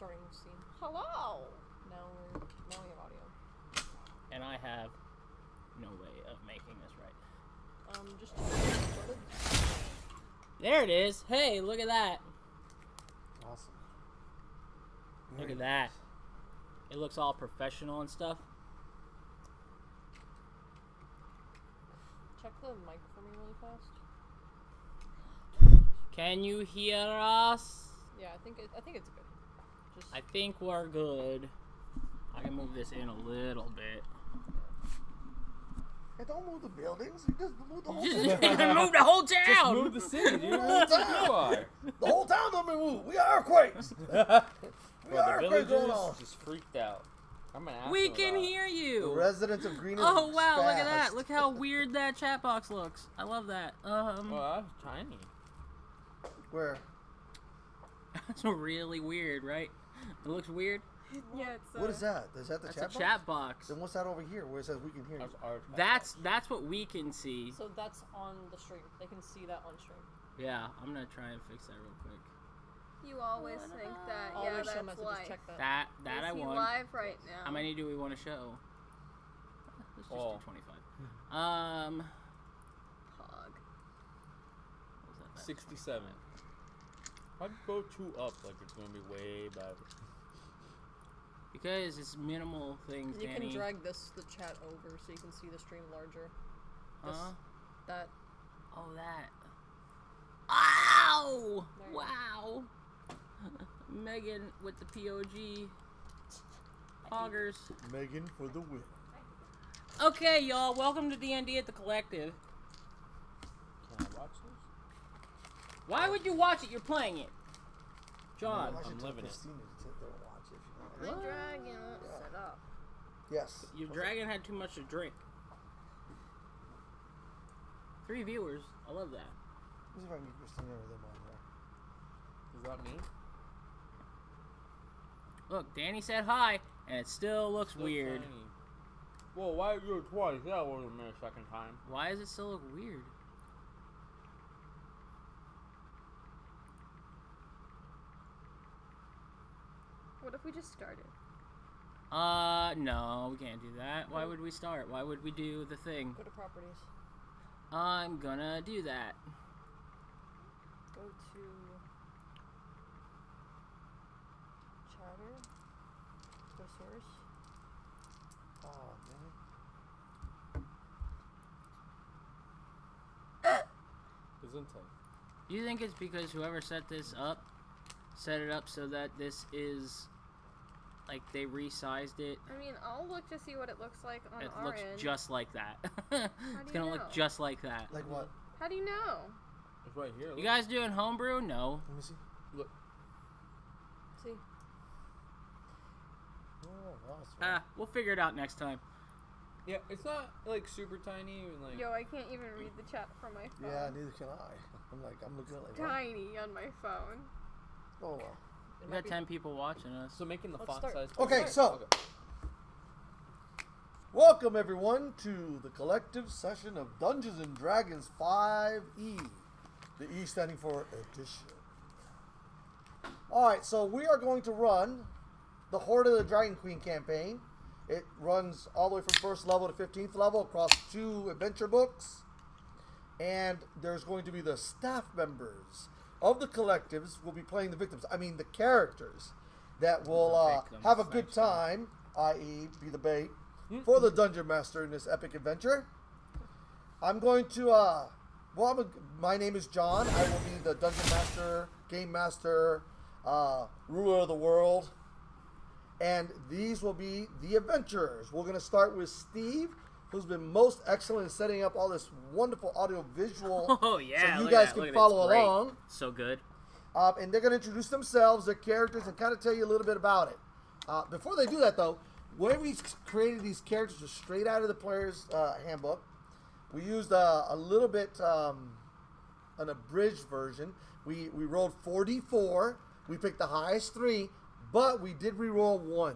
starting scene. Hello. Now we have audio. And I have no way of making this right. Just started. There it is. Hey, look at that. Awesome. Look at that. It looks all professional and stuff. Check the mic for me really fast. Can you hear us? Yeah, I think it's good. Just I think we're good. I can move this in a little bit. Hey, don't move the buildings. You just move the whole Just city. move the whole town. Just move the city, dude. The whole town don't be moved. We got earthquakes. We got The earthquakes going villagers on. just freaked out. I'm an We asshole can about it. hear The you. residents of Green. Oh wow, look at that. Look how weird that chat box looks. I love that. Well, that's tiny. Where? That's really weird, right? It looks weird. Yeah, it's What is that? Is that the That's chat a box? chat box. Then what's that over here where it says we can hear you? That's our chat That's box. what we can see. so that's on the stream. They can see that on stream. Yeah, I'm gonna try and fix that real quick. You always think that. Always Yeah, show that's messages. live. Check that. That Is I he want. live right now? How many do we want to show? Let's just All. do 25. Pog. What was that? 67. Why'd you go 2 up like it's gonna be way better? Because it's minimal things, You Danny. can drag the chat over so you can see the stream larger. This, Huh? That. Oh, that. Ow! There you go. Wow. Megan with the POG. Hoggers. Megan for the win. Okay, y'all. Welcome to D&D at the Collective. Can I watch this? Why would you watch it? You're playing it. John. I should I'm tell living it. Christina to sit there and watch it. My What? dragon won't set up. Yes. Your dragon had too much to drink. 3 viewers. I love that. Let's see if I can get Christina or them on there. Is that me? Look, Danny said hi, and it still looks Still weird. tiny. Well, why you twice? That wasn't me a second time. Why does it still look weird? What if we just started? No, we can't do that. Why would we start? Why would we do the thing? Go to properties. I'm gonna do that. Go to chatter. Go source. Oh, man. Gesundheit. Do you think it's because whoever set this up, set it up so that this is, like, they resized it? I mean, I'll look to see what it looks like on It our looks end. just like that. do It's you gonna know? look just like that. Like what? How do you know? It's right here. You look. guys doing homebrew? No. Let me see. Look. See. Oh, wow, it's fine. We'll figure it out next time. Yeah, it's not like super tiny and like. Yo, I can't even read the chat from my phone. Yeah, neither can I. I'm looking at It's like. tiny on my phone. Oh well. It We might got be- 10 people watching us. So making the Let's font start. size. Okay, bigger. so welcome everyone to the collective session of Dungeons and Dragons 5E. The E standing for edition. Alright, so we are going to run the Horde of the Dragon Queen campaign. It runs all the way from first level to 15th level across 2 adventure books. And there's going to be the staff members of the collectives will be playing the victims. I mean the characters that will The victims, have a good actually. time, i.e. be the bait, for the Dungeon Master in this epic adventure. I'm going to, my name is John. I will be the Dungeon Master, Game Master, ruler of the world. And these will be the adventurers. We're going to start with Steve, who's been most excellent in setting up all this wonderful audio visual. Oh, yeah. So you look guys at that, can look at it, follow it's great. along. So good. And they're going to introduce themselves, their characters, and kind of tell you a little bit about it. Before they do that, though, when we created these characters just straight out of the player's handbook, we used a little bit an abridged version. We rolled 44. We picked the highest 3, but we did re-roll 1s.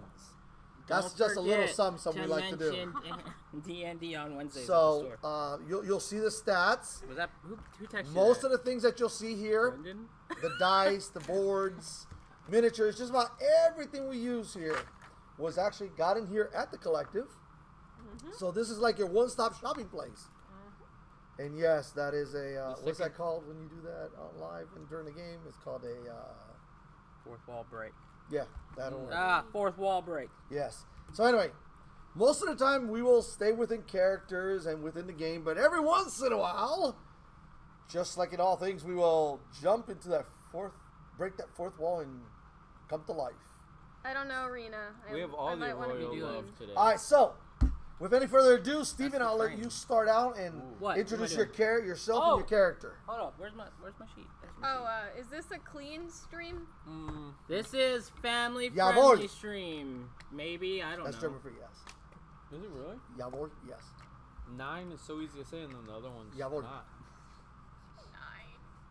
That's Don't just a little forget something we like to do. mention D&D on Wednesdays at the So store. you'll see the stats. Was that who texted Most that? of the things that you'll see here, Brendan? the dice, the boards, miniatures, just about everything we use here was actually got in here at the Collective. So this is like your one-stop shopping place. And yes, that is a what's that called when you do that on live and during the game? It's called a Fourth wall break. yeah, that'll work. Fourth wall break. Yes. So anyway, most of the time we will stay within characters and within the game, but every once in a while, just like in all things, we will jump into break that fourth wall and come to life. I don't know, Rena. We have all the royal love today. All right, so with any further ado, Steven, I'll let you start out and introduce yourself and your character. Hold on, where's my sheet? Is this a clean stream? This is family Jawohl. friendly stream. Maybe, I don't That's know. German for yes. Is it really? Jawohl, yes. 9 is so easy to say, and then the other one's Jawohl. not.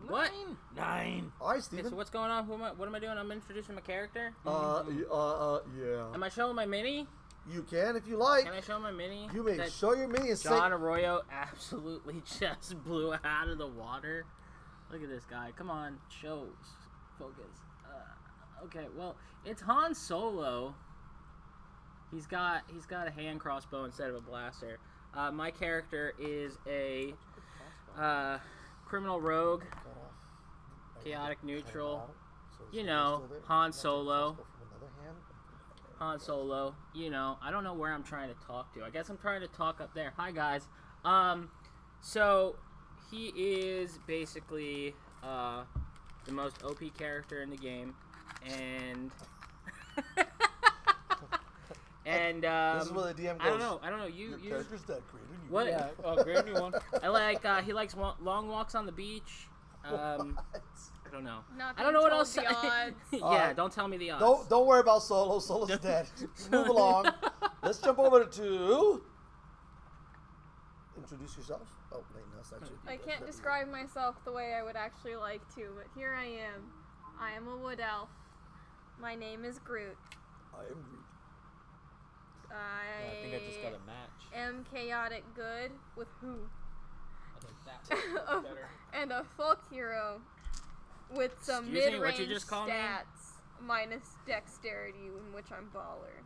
What? 9. All right, Okay, Steven. so what's going on? What am I doing? I'm introducing my character. Yeah. Am I showing my mini? You can if you like. Can I show my mini? You may That show your mini and say. John Arroyo absolutely just blew out of the water. Look at this guy. Come on, shows. Focus. Okay, well, it's Han Solo. He's got a hand crossbow instead of a blaster. My character is a criminal rogue, chaotic neutral. You know, Han Solo. Han Solo. You know, I don't know where I'm trying to talk to. I guess I'm trying to talk up there. Hi guys. So he is basically the most OP character in the game, and and This is where the DM goes. I don't know. You character's dead. Create a new what? Yeah, great new one. I like. He likes long walks on the beach. I don't know. Not I don't know what being else. told the odds. Yeah, Alright. don't tell me the odds. Don't worry about Solo. Solo's dead. Let's move along. Let's jump over to introduce yourself. Oh, wait, no, that's not you. I can't describe myself the way I would actually like to, but here I am. I am a wood elf. My name is Groot. I am Groot. I think I just got a match. Am chaotic good with who? I think that's better. And a folk hero with some Excuse me, mid-range what'd you just call me? stats minus dexterity, in which I'm baller.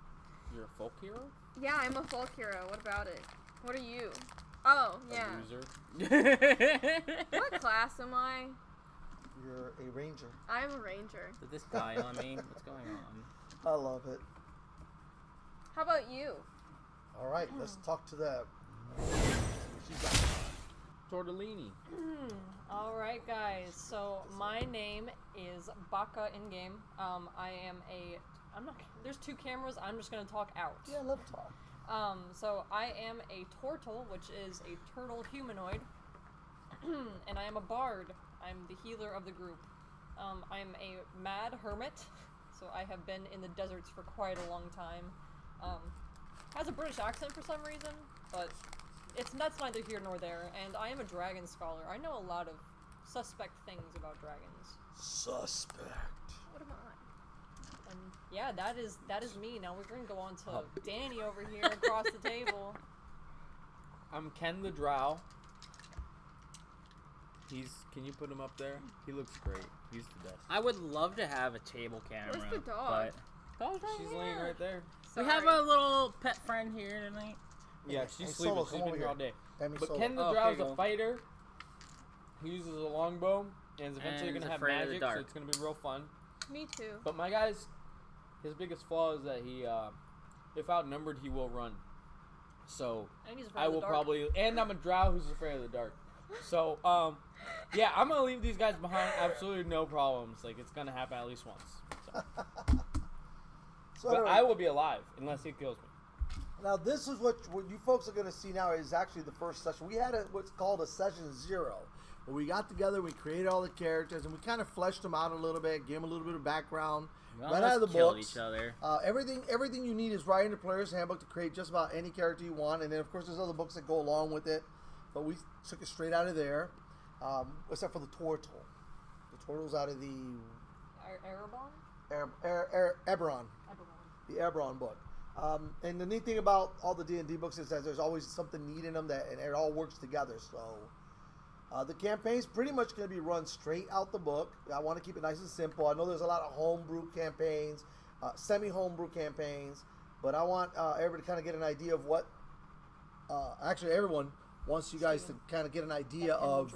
You're a folk hero? Yeah, I'm a folk hero. What about it? What are you? Oh, yeah. A loser. What class am I? You're a ranger. I'm a ranger. Did this guy on me? What's going on? I love it. How about you? All right, let's talk to them. Tortellini. All right, guys. So my name is Baka in game. I am a. I'm not. There's 2 cameras. I'm just gonna talk out. Yeah, I love talk. So I am a tortle, which is a turtle humanoid, and I am a bard. I'm the healer of the group. I'm a mad hermit, so I have been in the deserts for quite a long time. Has a British accent for some reason, but that's neither here nor there. And I am a dragon scholar. I know a lot of suspect things about dragons. Suspect. What am I? And yeah, that is me. Now we're gonna go on to Danny over here across the table. I'm Ken the Drow. Can you put him up there? He looks great. He's the best. I would love to have a table camera. Where's the dog? But dog's right She's here. laying right there. We have a little pet friend here tonight. Yeah, Hey, she's Solo, sleeping. come She's over been here all here. day. Damn me, But Solo. Ken the Oh, Drow here is you a go. fighter. He uses a longbow and is eventually And going to is have afraid of the magic, so dark. it's going to be real fun. Me too. But my guy's, his biggest flaw is that he, if outnumbered, he will run. So And he's afraid I of the will dark. probably, and I'm a Drow who's afraid of the dark. So, yeah, I'm going to leave these guys behind. Absolutely no problems. Like, it's going to happen at least once. So. So But anyway, I will be alive unless he kills me. now this is what you folks are going to see now is actually the first session. We had what's called a session 0, where we got together, we created all the characters, and we kind of fleshed them out a little bit, gave them a little bit of background, We right out of the almost killed books. each other. Everything you need is right in the player's handbook to create just about any character you want, and then of course there's other books that go along with it, but we took it straight out of there, except for the turtle. The turtle's out of the Erebon? Eberron. The Eberron book. And the neat thing about all the D&D books is that there's always something neat in them and it all works together. So The campaign's pretty much going to be run straight out the book. I want to keep it nice and simple. I know there's a lot of homebrew campaigns, semi-homebrew campaigns, but I want everybody to kind of get an idea of what. Actually, everyone wants you guys to kind of get an idea of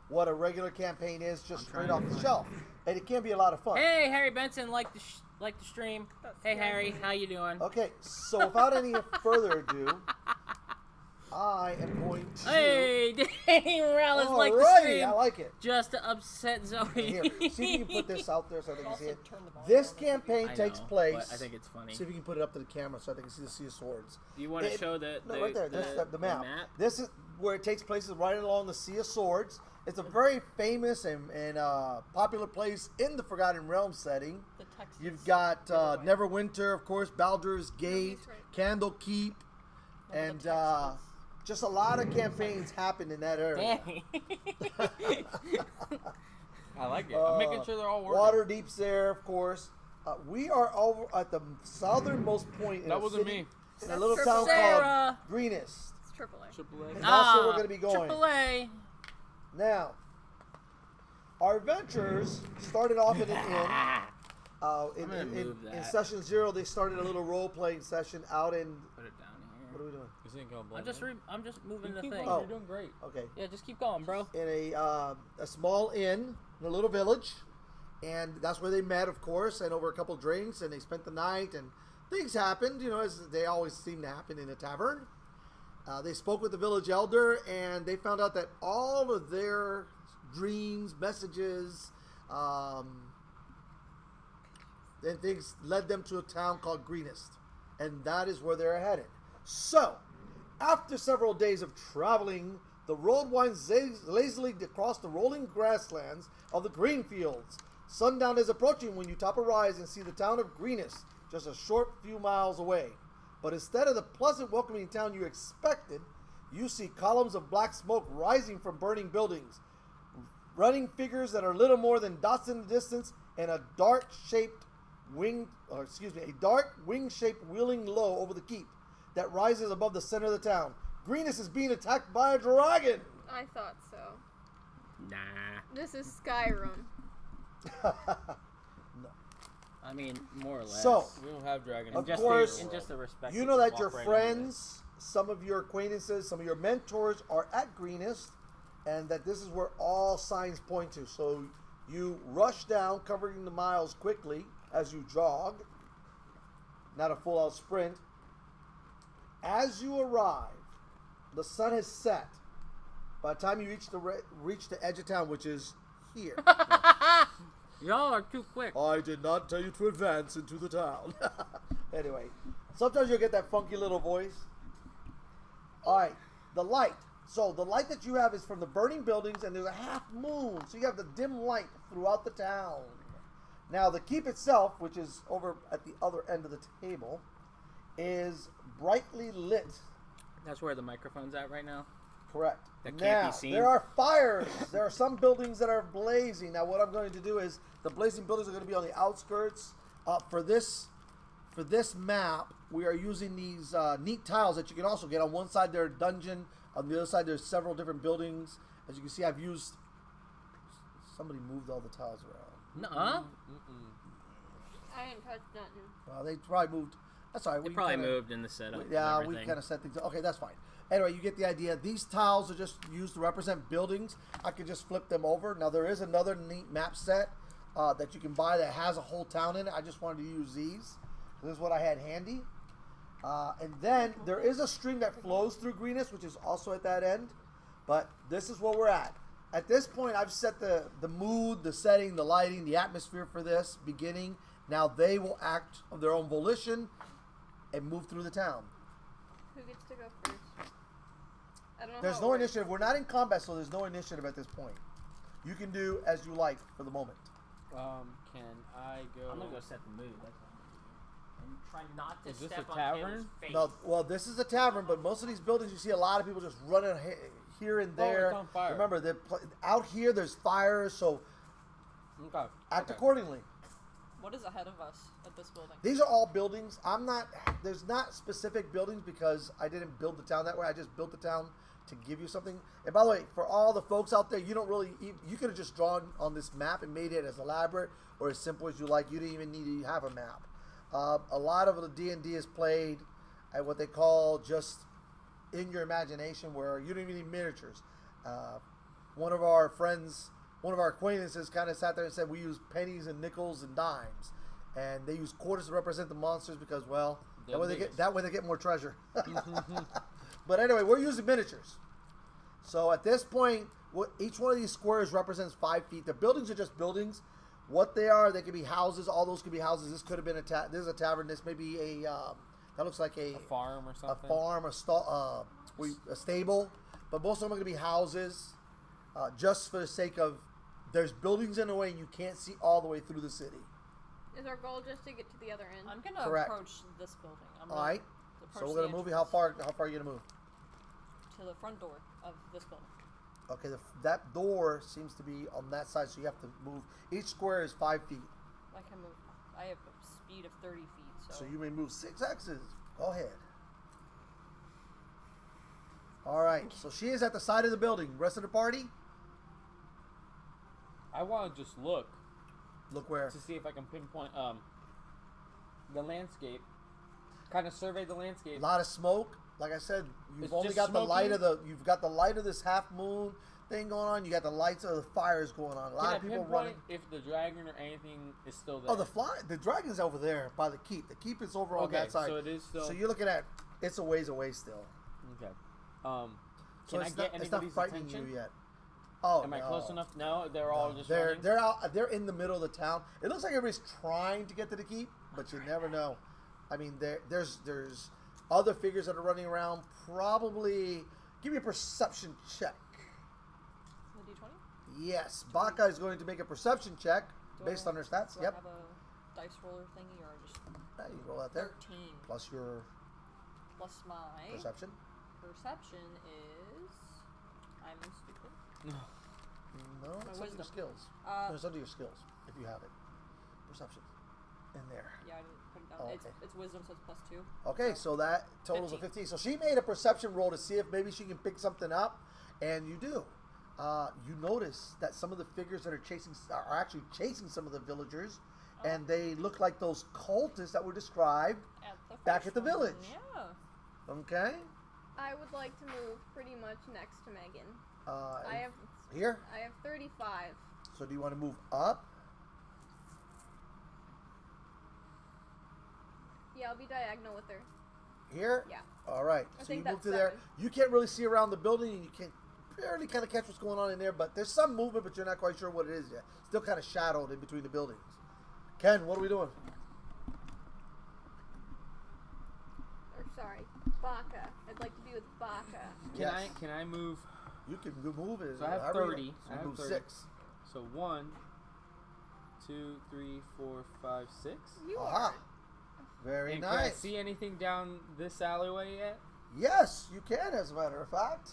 what a regular campaign is, just straight off the shelf, and it can be a lot of fun. Hey, Harry Benson, like the stream. Hey, Harry, how you doing? Okay, so without any further ado, I am going to. Hey, Danny Morales, like the Alrighty, stream. I like it. Just to upset Zoe. Here, see if you can put this out there so they can see it. This campaign takes place. I think it's funny. See if you can put it up to the camera so they can see the Sea of Swords. Do you want to show the right there? That's the map. The map? This is where it takes place, is right along the Sea of Swords. It's a very famous and popular place in the Forgotten Realms setting. You've got Neverwinter, of course, Baldur's Gate, Candlekeep, and just a lot of campaigns happen in that area. I like it. I'm making sure they're all working. Waterdeep's there, of course. We are over at the southernmost point in That wasn't city, me. in a little town Sarah. called Greenest. It's AAA. AAA. And that's where we're going to be going. AAA. Now, our adventures started off in an inn. In session 0, they started a little role-playing session out in. Put it down here. What are we doing? This ain't going I'm just moving the keep thing. going. You're doing great. Okay. Yeah, just keep going, bro. In a small inn in a little village, and that's where they met, of course, and over a couple drinks, and they spent the night, and things happened, as they always seem to happen in a tavern. They spoke with the village elder, and they found out that all of their dreams, messages, and things led them to a town called Greenest, and that is where they're headed. So, after several days of traveling, the road winds lazily across the rolling grasslands of the green fields. Sundown is approaching when you top a rise and see the town of Greenest just a short few miles away. But instead of the pleasant, welcoming town you expected, you see columns of black smoke rising from burning buildings, running figures that are little more than dots in the distance, and a dark wing-shaped wheeling low over the keep that rises above the center of the town. Greenest is being attacked by a dragon. I thought so. Nah. This is Skyrim. No. I mean, more or less. So, We don't have dragons. of course, in just the respect. you know that your friends, some of your acquaintances, some of your mentors are at Greenest, and that this is where all signs point to. So you rush down, covering the miles quickly as you jog, not a full-out sprint. As you arrive, the sun has set. By the time you reach the edge of town, which is here. Y'all are too quick. I did not tell you to advance into the town. Anyway, sometimes you'll get that funky little voice. All right, the light. So the light that you have is from the burning buildings, and there's a half moon. So you have the dim light throughout the town. Now, the keep itself, which is over at the other end of the table, is brightly lit. That's where the microphone's at right now. Correct. That can't now, be seen. there are fires. There are some buildings that are blazing. Now, what I'm going to do is the blazing buildings are going to be on the outskirts. For this map, we are using these neat tiles that you can also get. On one side, there's a dungeon. On the other side, there's several different buildings. As you can see, I've used. Somebody moved all the tiles around. Nuh-uh. I didn't touch nothing. They probably moved. That's all right. They probably moved in the setup. Yeah, and we everything. kind of set things. Okay, that's fine. Anyway, you get the idea. These tiles are just used to represent buildings. I could just flip them over. Now, there is another neat map set that you can buy that has a whole town in it. I just wanted to use these. This is what I had handy. And then there is a stream that flows through Greenest, which is also at that end. But this is where we're at. At this point, I've set the mood, the setting, the lighting, the atmosphere for this beginning. Now they will act of their own volition and move through the town. Who gets to go first? I don't know. There's no initiative. We're not in combat, so there's no initiative at this point. You can do as you like for the moment. Can I go? I'm gonna go set the mood. That's what I'm gonna do. And try not to Is this step a on tavern? Taylor's face. No, well, this is a tavern, but most of these buildings, you see a lot of people just running here and there. it's on fire. Remember, out here there's fires, so Okay. act accordingly. What is ahead of us at this building? These are all buildings. There's not specific buildings because I didn't build the town that way. I just built the town to give you something. And by the way, for all the folks out there, you could have just drawn on this map and made it as elaborate or as simple as you like. You didn't even need to have a map. A lot of the D&D is played at what they call just in your imagination, where you don't even need miniatures. One of our acquaintances kind of sat there and said we use pennies and nickels and dimes, and they use quarters to represent the monsters because, well, that way they get more treasure. But anyway, we're using miniatures. So at this point, each one of these squares represents 5 feet. The buildings are just buildings. What they are, they could be houses. All those could be houses. This could have been this is a tavern. This may be that looks like a farm or something. A farm, a stable. But most of them are going to be houses, just for the sake of there's buildings in the way and you can't see all the way through the city. Is our goal just to get to the other end? I'm gonna approach this building. All right. So we're gonna move you. How far are you gonna move? To the front door of this building. Okay, that door seems to be on that side, so you have to move. Each square is 5 feet. I can move. I have a speed of 30 feet, So you may move 6 X's. Go ahead. All right. So she is at the side of the building. Rest of the party? I want to just look. Look where? To see if I can pinpoint the landscape. Kind of survey the landscape. A lot of smoke. Like I said, you've It's only just got the light smoking? of you've got the light of this half moon thing going on. You got the lights of the fires going on. A lot of people running. If the dragon or anything is still there? Oh, the dragon's over there by the keep. The keep is over on that side. So it is still. So you're looking at it's a ways away still. Okay. So Can I get it's not anybody's frightening attention? you yet. Oh, Am I no. close enough? No, they're all just they're running? they're out. They're in the middle of the town. It looks like everybody's trying to get to the keep, but you never know. I mean, there's other figures that are running around. Probably give me a perception check. The D20? Yes, Baka is going to make a perception check based on her stats. Do Yep. I have a dice roller thingy or just You roll that there. 13 Plus your plus my perception. Perception is I'm stupid. No, My it's under your wisdom. skills. No, it's under your skills if you have it. Perception. In there. Yeah, I didn't put it down. Oh, okay. It's wisdom, so it's plus 2. Okay, so that totals 15. a 15. So she made a perception roll to see if maybe she can pick something up, and you do. You notice that some of the figures that are actually chasing some of the villagers, and they look like those cultists that were described back at the village. Yeah. Okay. I would like to move pretty much next to Megan. Here. I have 35. So do you want to move up? Yeah, I'll be diagonal with her. Here? Yeah. All right. I So think you move that's to there. 7. You can't really see around the building, and you can barely kind of catch what's going on in there, but there's some movement, but you're not quite sure what it is yet. Still kind of shadowed in between the buildings. Ken, what are we doing? Or sorry, Baka. I'd like to be with Baka. Can I move? You can move it. So I have however you 30. want. So I have move 30. 6. So 1, 2, 3, 4, 5, 6. You Aha. are. Very And can I nice. see anything down this alleyway yet? Yes, you can, as a matter of fact.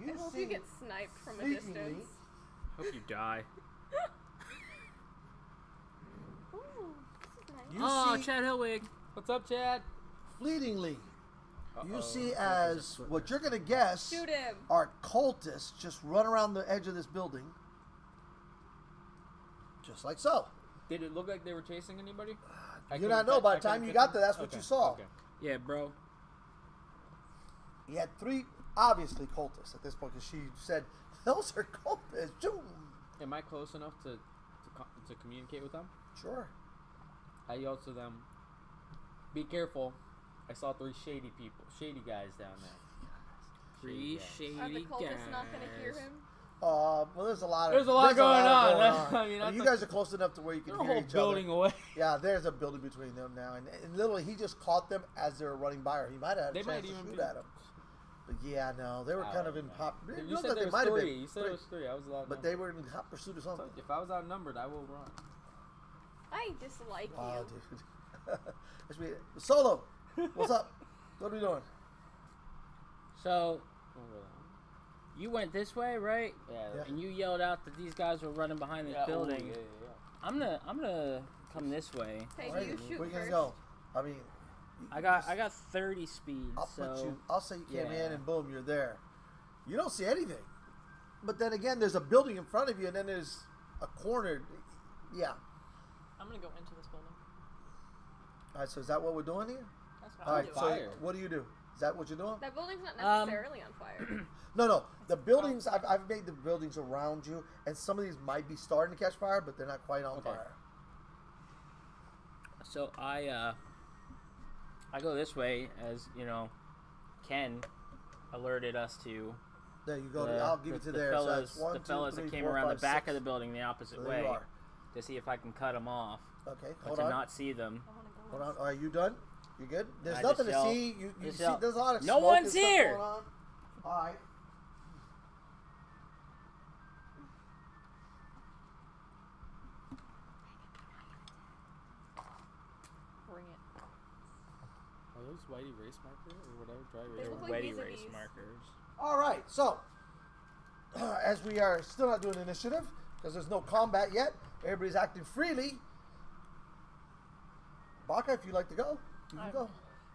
I hope you get sniped from a fleetingly- distance. Hope you die. Ooh, this is nice. You Oh, see Chad Hillwig. What's up, Chad? fleetingly. You Uh-oh. see as what you're going to guess Shoot him. are cultists just run around the edge of this building. Just like so. Did it look like they were chasing anybody? You not know. By the time you got there, that's what Okay, you saw. okay. Yeah, bro. He had 3, obviously, cultists at this point, because she said, those are cultists. Zoom. Am I close enough to communicate with them? Sure. I yelled to them, "Be careful! I saw 3 shady guys down there." Three Shady Are the shady cultists not going to hear guys. him? Well, there's a lot There's a lot going on. I mean, I mean, you guys are close enough to where you can They're a hear whole each building other. away. Yeah, there's a building between them now, and literally he just caught them as they were running by her. He might have had a They might chance to even shoot be- at him. But yeah, no, they were kind of in pop. It You looked said like there they was might have 3. been, You said it was 3. I was allowed. but they were in hot pursuit of something. If I was outnumbered, I will run. I dislike Wow, you. dude. Let's be Solo. What's up? What are we doing? So, You went this way, right? Yeah. And you yelled out that these guys were running behind this building. Yeah. I'm gonna come this way. Hey, Alright, you shoot where you first. gonna go? I mean, I got 30 speed. I'll say you came yeah. in and boom, you're there. You don't see anything. But then again, there's a building in front of you, and then there's a corner. Yeah. I'm gonna go into this building. All right. So is that what we're doing here? That's All what right. I'm So doing. what do you do? Is that what you're doing? That building's not necessarily on fire. No. The buildings, I've made the buildings around you, and some of these might be starting to catch fire, but they're not quite on fire. So I go this way, as you know. Ken alerted us to. There you go. I'll give it to the there. fellas, So that's 1, the 2, fellas 3, that came 4, around 5, the back 6. of the building the opposite So there way you are. to see if I can cut them off. Okay. Or Hold to on. not see them. I wanna go Hold on. inside. Are you done? You good? There's I nothing just to yell- see. You just see, yell, there's a lot of "No smoke one's and stuff here!" going on. All right. Bring it. Are those white erase markers or whatever? Dry They erase look markers? like Wet these are erase these. markers. All right. So, as we are still not doing initiative because there's no combat yet, everybody's acting freely. Baka, if you'd like to go, you can go.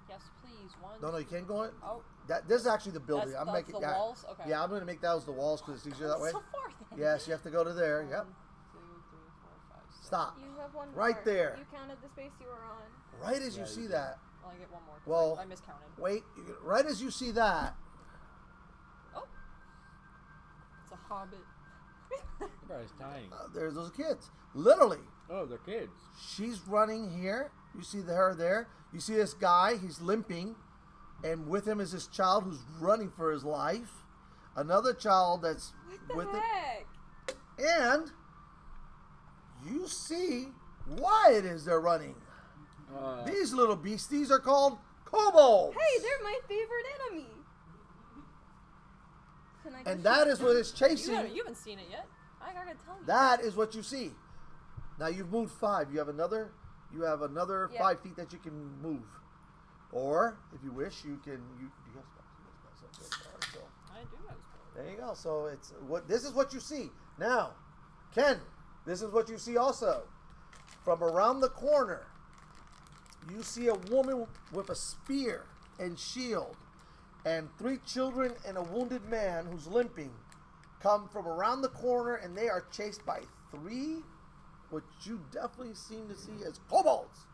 Yes, please. One. No, you can't go in. Oh, This is actually the building. that's, I'm that's making the walls. Okay. Yeah, I'm going to make those the walls because it's easier that way. So far then. Yes, you have to go to there. Yep. 1, 2, 3, 4, 5, 6. Stop. You have one Right more. there. You counted the space you were on. Right as Yeah, you you see did. that. Well, I get one more. 'cause Well, I miscounted. Wait. Right as you see that, Oh. It's a hobbit. Everybody's tiny. there's those kids. Literally, Oh, they're kids. she's running here. You see her there. You see this guy. He's limping. And with him is this child who's running for his life. Another child that's What with the it. heck? And you see why it is they're running. These little beasties are called kobolds. Hey, they're my favorite enemy. Can I And just that shoot is what them? is chasing. You haven't seen it yet. I gotta tell you. That is what you see. Now you've moved 5. You have another Yeah. 5 feet that you can move. Or, if you wish, you can. You have spells. So I do have spells. there you go. So it's what this is what you see. Now, Ken, this is what you see also. From around the corner, you see a woman with a spear and shield, and 3 children and a wounded man who's limping come from around the corner, and they are chased by 3, what you definitely seem to see as kobolds.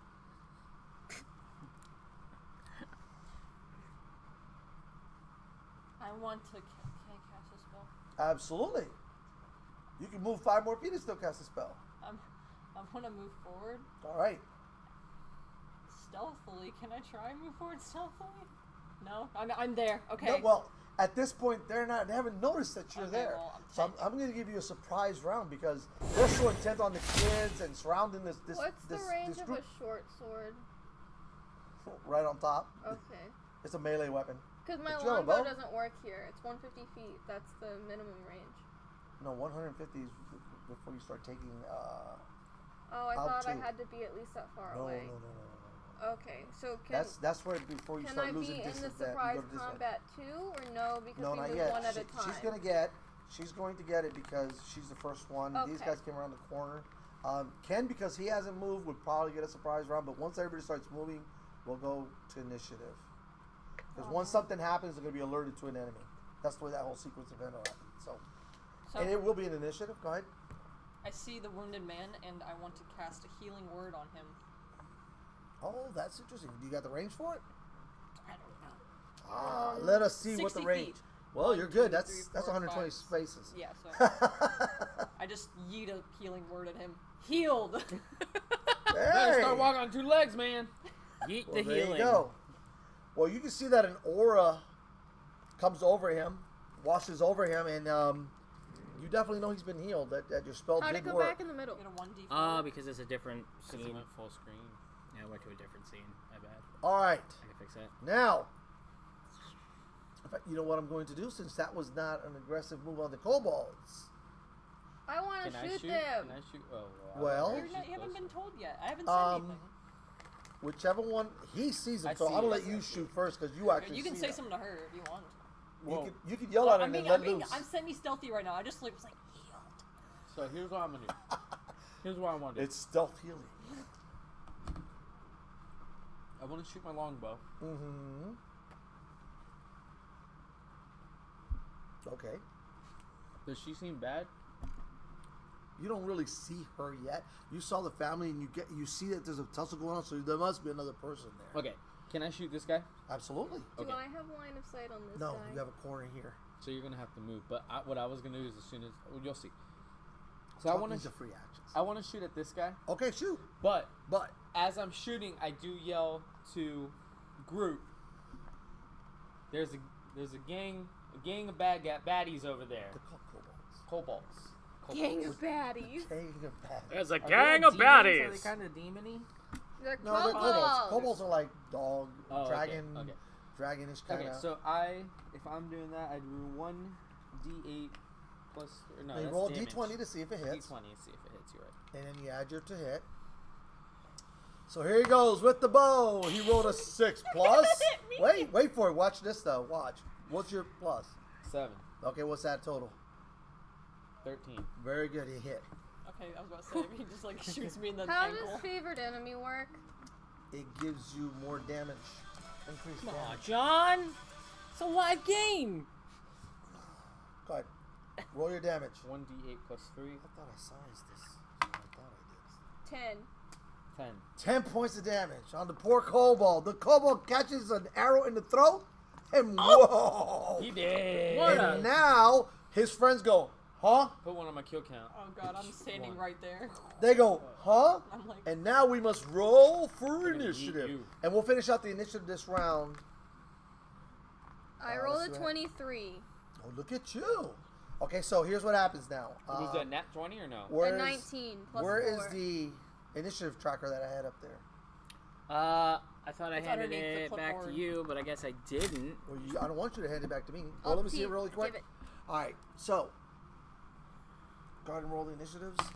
I want to. Can I cast a spell? Absolutely. You can move 5 more feet and still cast a spell. I want to move forward All right. stealthily. Can I try and move forward stealthily? No, I'm there. Okay. No, well, at this point, they haven't noticed that you're Okay, there. well, So I'm going to give you a surprise round because they're so intent on the kids and surrounding this What's the range of group a short sword? right on top. Okay. It's a melee weapon. Because my But you have a longbow bow? doesn't work here. It's 150 feet. That's the minimum range. No, 150 is before you start taking. Oh, I Out thought I too. had to be at least that far No. away. Okay, so That's where before you can start I losing be in the distance. That you surprise go to disadvantage. combat too, or no? Because No, we not move yet. one at a time. She's going to get it because she's the first one. These Okay. guys came around the corner. Ken, because he hasn't moved, would probably get a surprise round. But once everybody starts moving, we'll go to initiative. Because once something happens, they're going to be alerted to an enemy. That's the way that whole sequence event will happen. So and it will be an initiative. Go ahead. I see the wounded man, and I want to cast a healing word on him. Oh, that's interesting. Do you got the range for it? I don't know. Let us see what 60 the range. feet. Well, 1, you're good. 2, That's 3, 4, 120 5. spaces. Yeah, so I just yeet a healing word at him. Healed. Better Hey! start walking on 2 legs, man. Yeet Well, the there healing. you go. Well, you can see that an aura comes over him, washes over him, and you definitely know he's been healed. That your spell How'd did it go work. back in the middle? Get a 1d4. Because it's a different Because it scene. went full screen. Yeah, I went to a different scene. My bad. All right. I can fix that. Now, in fact, you know what I'm going to do since that was not an aggressive move on the kobolds. I want Can to I shoot shoot? them. Can I shoot? Oh, Well- You haven't been told yet. I haven't said anything. Whichever one he sees him, I so see I'm gonna it. let you shoot first because you actually You can see say them. something to her if you want. You could yell at him and let loose. I'm semi-stealthy right now. I just was like, healed. So here's what I'm gonna do. Here's what I want to do. It's stealth healing. I want to shoot my longbow. Mm-hmm. Okay. Does she seem bad? You don't really see her yet. You saw the family, and you see that there's a tussle going on, so there must be another person there. Okay. Can I shoot this guy? Absolutely. Do Okay. I have line of sight on this guy? No, you have a corner here. So you're gonna have to move. But what I was gonna do is as soon as you'll see. So Talk I want needs to. a free actions. I want to shoot at this guy. Okay, shoot. But But as I'm shooting, I do yell to Groot. There's a gang of baddies over there. they're called kobolds. Kobolds. Gang of baddies. Gang of baddies. There's a Are gang they of demons? Are they baddies. kind of demony? They're No, they're kobolds. kobolds. Kobolds are like dog, Oh, dragon, Okay. dragonish kind Okay. of. So if I'm doing that, I'd roll 1d8 plus. Or no, you that's roll damage. d20 to see if it hits, D20 to see if it hits you right. and then you add your to hit. So here he goes with the bow. He rolled a 6 plus. Wait for it. Watch this though. Watch. What's your plus? 7. Okay, what's that total? 13. Very good. He hit. Okay, I was about to say, he just like shoots me in the How ankle. does favored enemy work? It gives you more damage. Increased Come on, damage. John. It's a live game. Go ahead. Roll your damage. 1d8 plus 3. I thought I sized this. I thought I 10. 10. did. 10 points of damage on the poor kobold. The kobold catches an arrow in the throat, and whoa! He did. What And a- now his friends go, huh? Put one on my kill count. Oh god, I'm standing One. right there. They go, huh? I'm like, And now we must roll for gonna eat initiative. you. And we'll finish out the initiative this round. I let's rolled see a what 23. Oh, look at you. Okay, so here's what happens now. Was that nat 20 or no? A Where is 19 plus where 4. is the initiative tracker that I had up there? I thought I It's handed underneath the it back to clipboard. you, but I guess I didn't. Well, I don't want you to hand it back to me. Oh, Well, let me see Pete, it really quick. give it. All right, so go ahead and roll the initiatives. Let's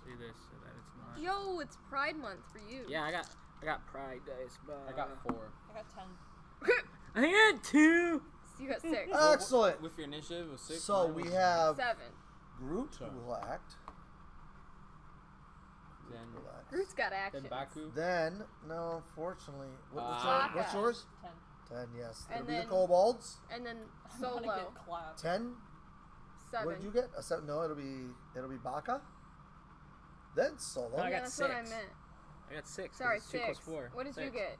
see this so that it's not. Yo, it's Pride Month for you. Yeah, I got pride dice, but I got 4. I got 10. I got 2. So you got 6. Excellent. With your initiative, it was 6. So mine we was have 7. Groot who will act. 10. Will act. Groot's got Then action. Baku. Then, no, unfortunately, what's Baka. yours? 10. 10, yes. And It'll be the then- kobolds. And then I'm gonna Solo. get clapped. 10. 7. What did you get? A 7? No, it'll be Baka. Then Solo. No, I Yeah, got that's what I 6. meant. I got 6. Sorry, 2 6. plus 4. What did you 6. get?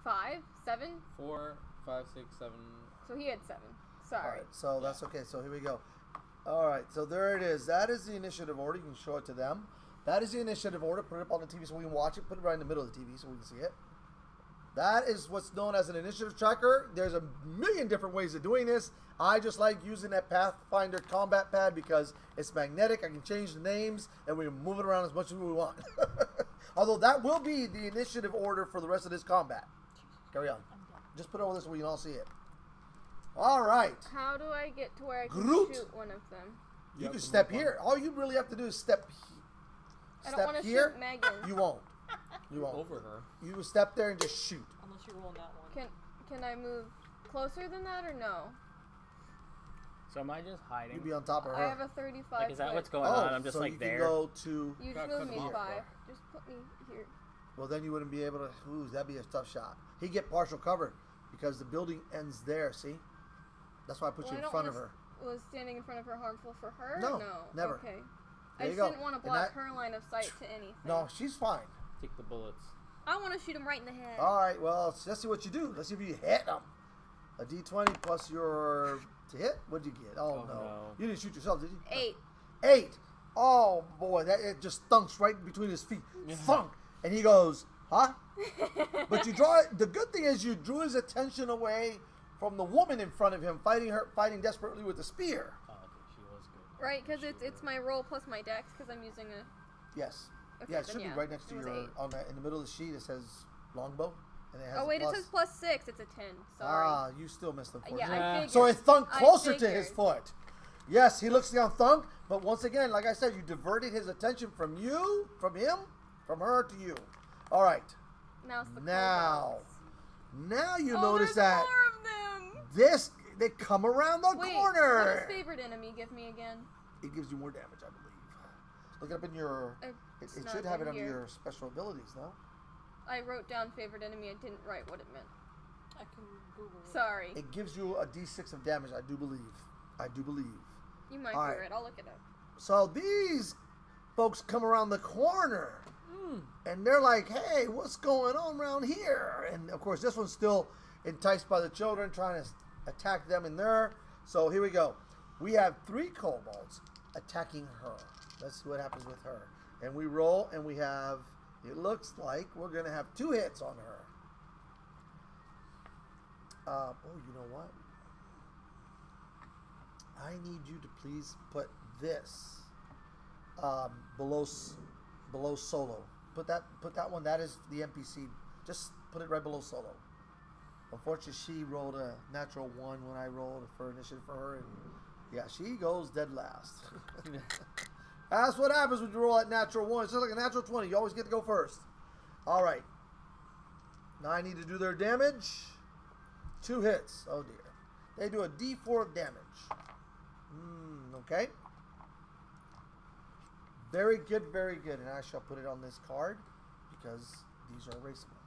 5? 7? 4, 5, 6, 7. So he had 7. All Sorry. right, so that's okay. So here we go. All right, so there it is. That is the initiative order. You can show it to them. That is the initiative order. Put it up on the TV so we can watch it. Put it right in the middle of the TV so we can see it. That is what's known as an initiative tracker. There's a million different ways of doing this. I just like using that Pathfinder combat pad because it's magnetic. I can change the names and we can move it around as much as we want. Although that will be the initiative order for the rest of this combat. Carry on. Just put it over this so we can all see it. All right. How do I get to where I can Groot. shoot one of them? You have can to step move on. here. All you really have to do is step I don't want to here. shoot Megan. You won't. You won't. Over her. You will step there and just shoot. Unless you roll that one. Can I move closer than that or no? So am I just hiding? You be on top of I have her. a 35 Like, is that foot. what's going Oh, on? I'm just so like you there. can go to. You Gotta just cut moved me them off. 5. Just put me here. Well, then you wouldn't be able to. Ooh, that'd be a tough shot. He'd get partial cover because the building ends there. See, that's why I put Well, you I in don't front of wanna her. Was standing in front of her harmful for her? No, No. never. Okay. There I you just go. didn't want to And block that- her line of sight to anything. No, she's fine. Take the bullets. I want to shoot him right in the head. All right. Well, let's see what you do. Let's see if you hit him. A D20 plus your to hit. What'd you get? Oh, Oh, no. no. You didn't shoot yourself, did you? 8. 8. Oh boy, that it just thunks right between his feet. Thunk. And he goes, huh? But you draw it. The good thing is you drew his attention away from the woman in front of him, fighting desperately with the spear. Oh, okay. She was good. Right, because it's my roll plus my dex because I'm using a. Yes. Okay, Yeah, it then should be yeah, right next to it was your 8. on that in the middle of the sheet. It says longbow, and it has. Oh a wait, plus. it says plus 6. It's a 10. Sorry. Ah, you still missed him. Yeah, I Yeah. figured. So it thunk I closer to his figured. foot. Yes, he looks down thunk, but once again, like I said, you diverted his attention from you, from him, from her to you. All right. Now it's the Now, kobolds. Now you Oh, notice there's that more of them. they come around the Wait, corner. what does favorite enemy give me again? It gives you more damage, I believe. Look it up in your. It's It not should have it in under here. your special abilities, no? I wrote down favorite enemy. I didn't write what it meant. I can Google it. Sorry. It gives you a d6 of damage, I do believe. You might All be right. right. I'll look it up. So these folks come around the corner. And they're like, hey, what's going on around here? And of course, this one's still enticed by the children, trying to attack them in there. So here we go. We have 3 kobolds attacking her. Let's see what happens with her. And we roll, and we have, it looks like we're going to have 2 hits on her. Oh, you know what? I need you to please put this below solo. Put that one. That is the NPC. Just put it right below solo. Unfortunately, she rolled a natural 1 when I rolled for initiative for her, and yeah, she goes dead last. That's what happens when you roll that natural 1. It's just like a natural 20. You always get to go first. All right. Now I need to do their damage. 2 hits. Oh dear. They do a D4 of damage. Okay. Very good, very good. And I shall put it on this card because these are erasable.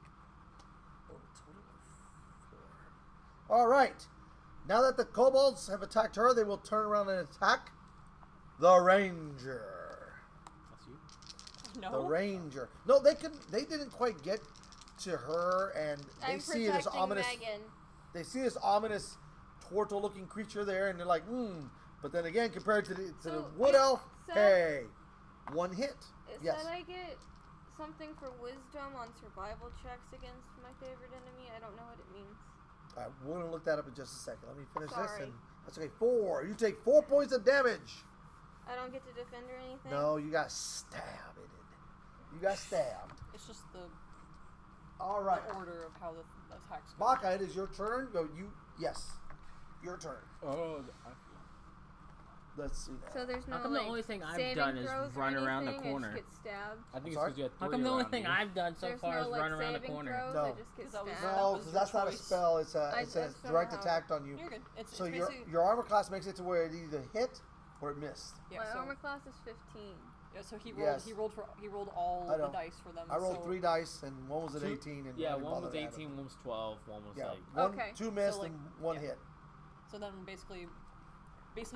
Oh, a total of 4. All right. Now that the kobolds have attacked her, they will turn around and attack the ranger. That's you. No. The ranger. No, they didn't quite get to her, and they I'm see this protecting ominous. Megan. They see this ominous turtle-looking creature there, and they're like, But then again, compared to the So wood it elf, said- hey, 1 hit. It Yes. said I get something for wisdom on survival checks against my favorite enemy. I don't know what it means. All right, we're gonna look that up in just a second. Let me finish this, Sorry. and that's okay. 4. You take 4 points of damage. I don't get to defend or anything? No, you got stabbed. You got stabbed. It's just the All right, order of how the attacks go. Baka, it is your turn. Go. Yes, your turn. Oh, Let's see now. So there's no How come the like, only thing I've saving done is throws or run around the anything? I corner? just get stabbed. I think it's sorry? because you had 3 How come the only around thing you. I've done so There's far no is like run around the saving corner? throws. No. I just get Because that was- stabbed. No, was because your that's not a choice. spell. It's a I it's just a don't direct know how. attack on you. You're good. It's So basically your armor class makes it to where it either hit or it missed. yeah. My So armor class is 15. yeah, so he rolled. Yes. He rolled all I the know. dice for them. I rolled so 3 dice, and one was at 2 18, and I Yeah, didn't one bother was to add 18, them. one was 12, one was Yeah, like. Okay. 2 missed like, and 1 yeah. hit. So then basically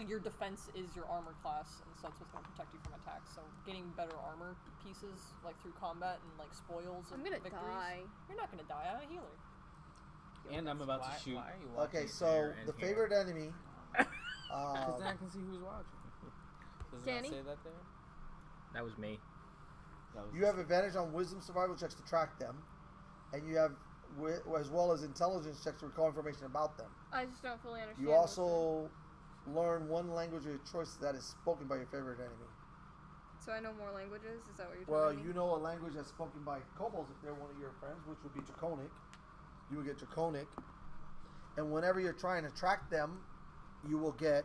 your defense is your armor class, and so that's what's going to protect you from attacks. So getting better armor pieces, like through combat and like spoils I'm and gonna victories. die. You're not going to die. I'm a healer. And I'm about to shoot. Why are you walking Okay, there so and the here? favorite enemy. Because then I can see who's watching. Does it Danny? not say that there? That was me. That was You have advantage on wisdom survival checks to track them, and you have, as well as intelligence checks to recall information about them. I just don't fully understand. You also learn 1 language of your choice that is spoken by your favorite enemy. So I know more languages? Is that what you're Well, telling me? you know a language that's spoken by kobolds if they're one of your friends, which would be Draconic. You will get Draconic, and whenever you're trying to track them, you will get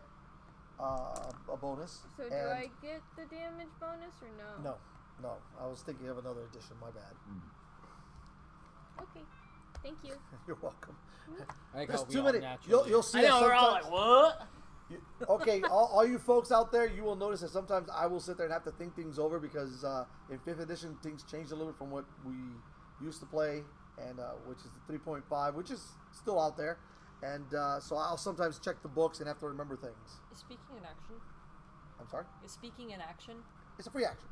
a bonus. So do and I get the damage bonus or no? No. I was thinking of another edition. My bad. Okay. Thank you. You're welcome. I like There's how we too all many. naturally- You'll see. I that know, we're all sometimes- like, what? Okay, all you folks out there, you will notice that sometimes I will sit there and have to think things over because in 5th edition things changed a little bit from what we used to play, and which is the 3.5, which is still out there, and so I'll sometimes check the books and have to remember things. Is speaking in action? I'm sorry? Is speaking in action? It's a free action.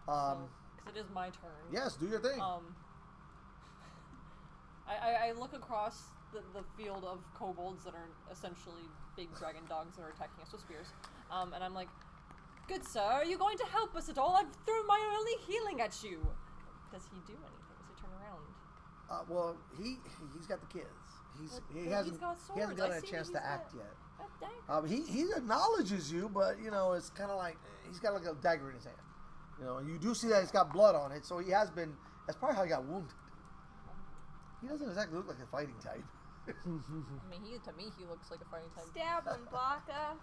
Because it is my turn. Yes, do your thing. I look across the field of kobolds that are essentially big dragon dogs that are attacking us with spears, and I'm like, "Good sir, are you going to help us at all? I've thrown my only healing at you." Does he do anything? Does he turn around? Well, he's got the kids. He But hasn't got he hasn't swords. I gotten a see chance he's to act got yet. a dagger. He acknowledges you, but it's kind of like he's got like a dagger in his hand, and you do see that it's got blood on it, so he has been. That's probably how he got wounded. He doesn't exactly look like a fighting type. I mean, to me, he looks like a fighting type. Stab him, Baka.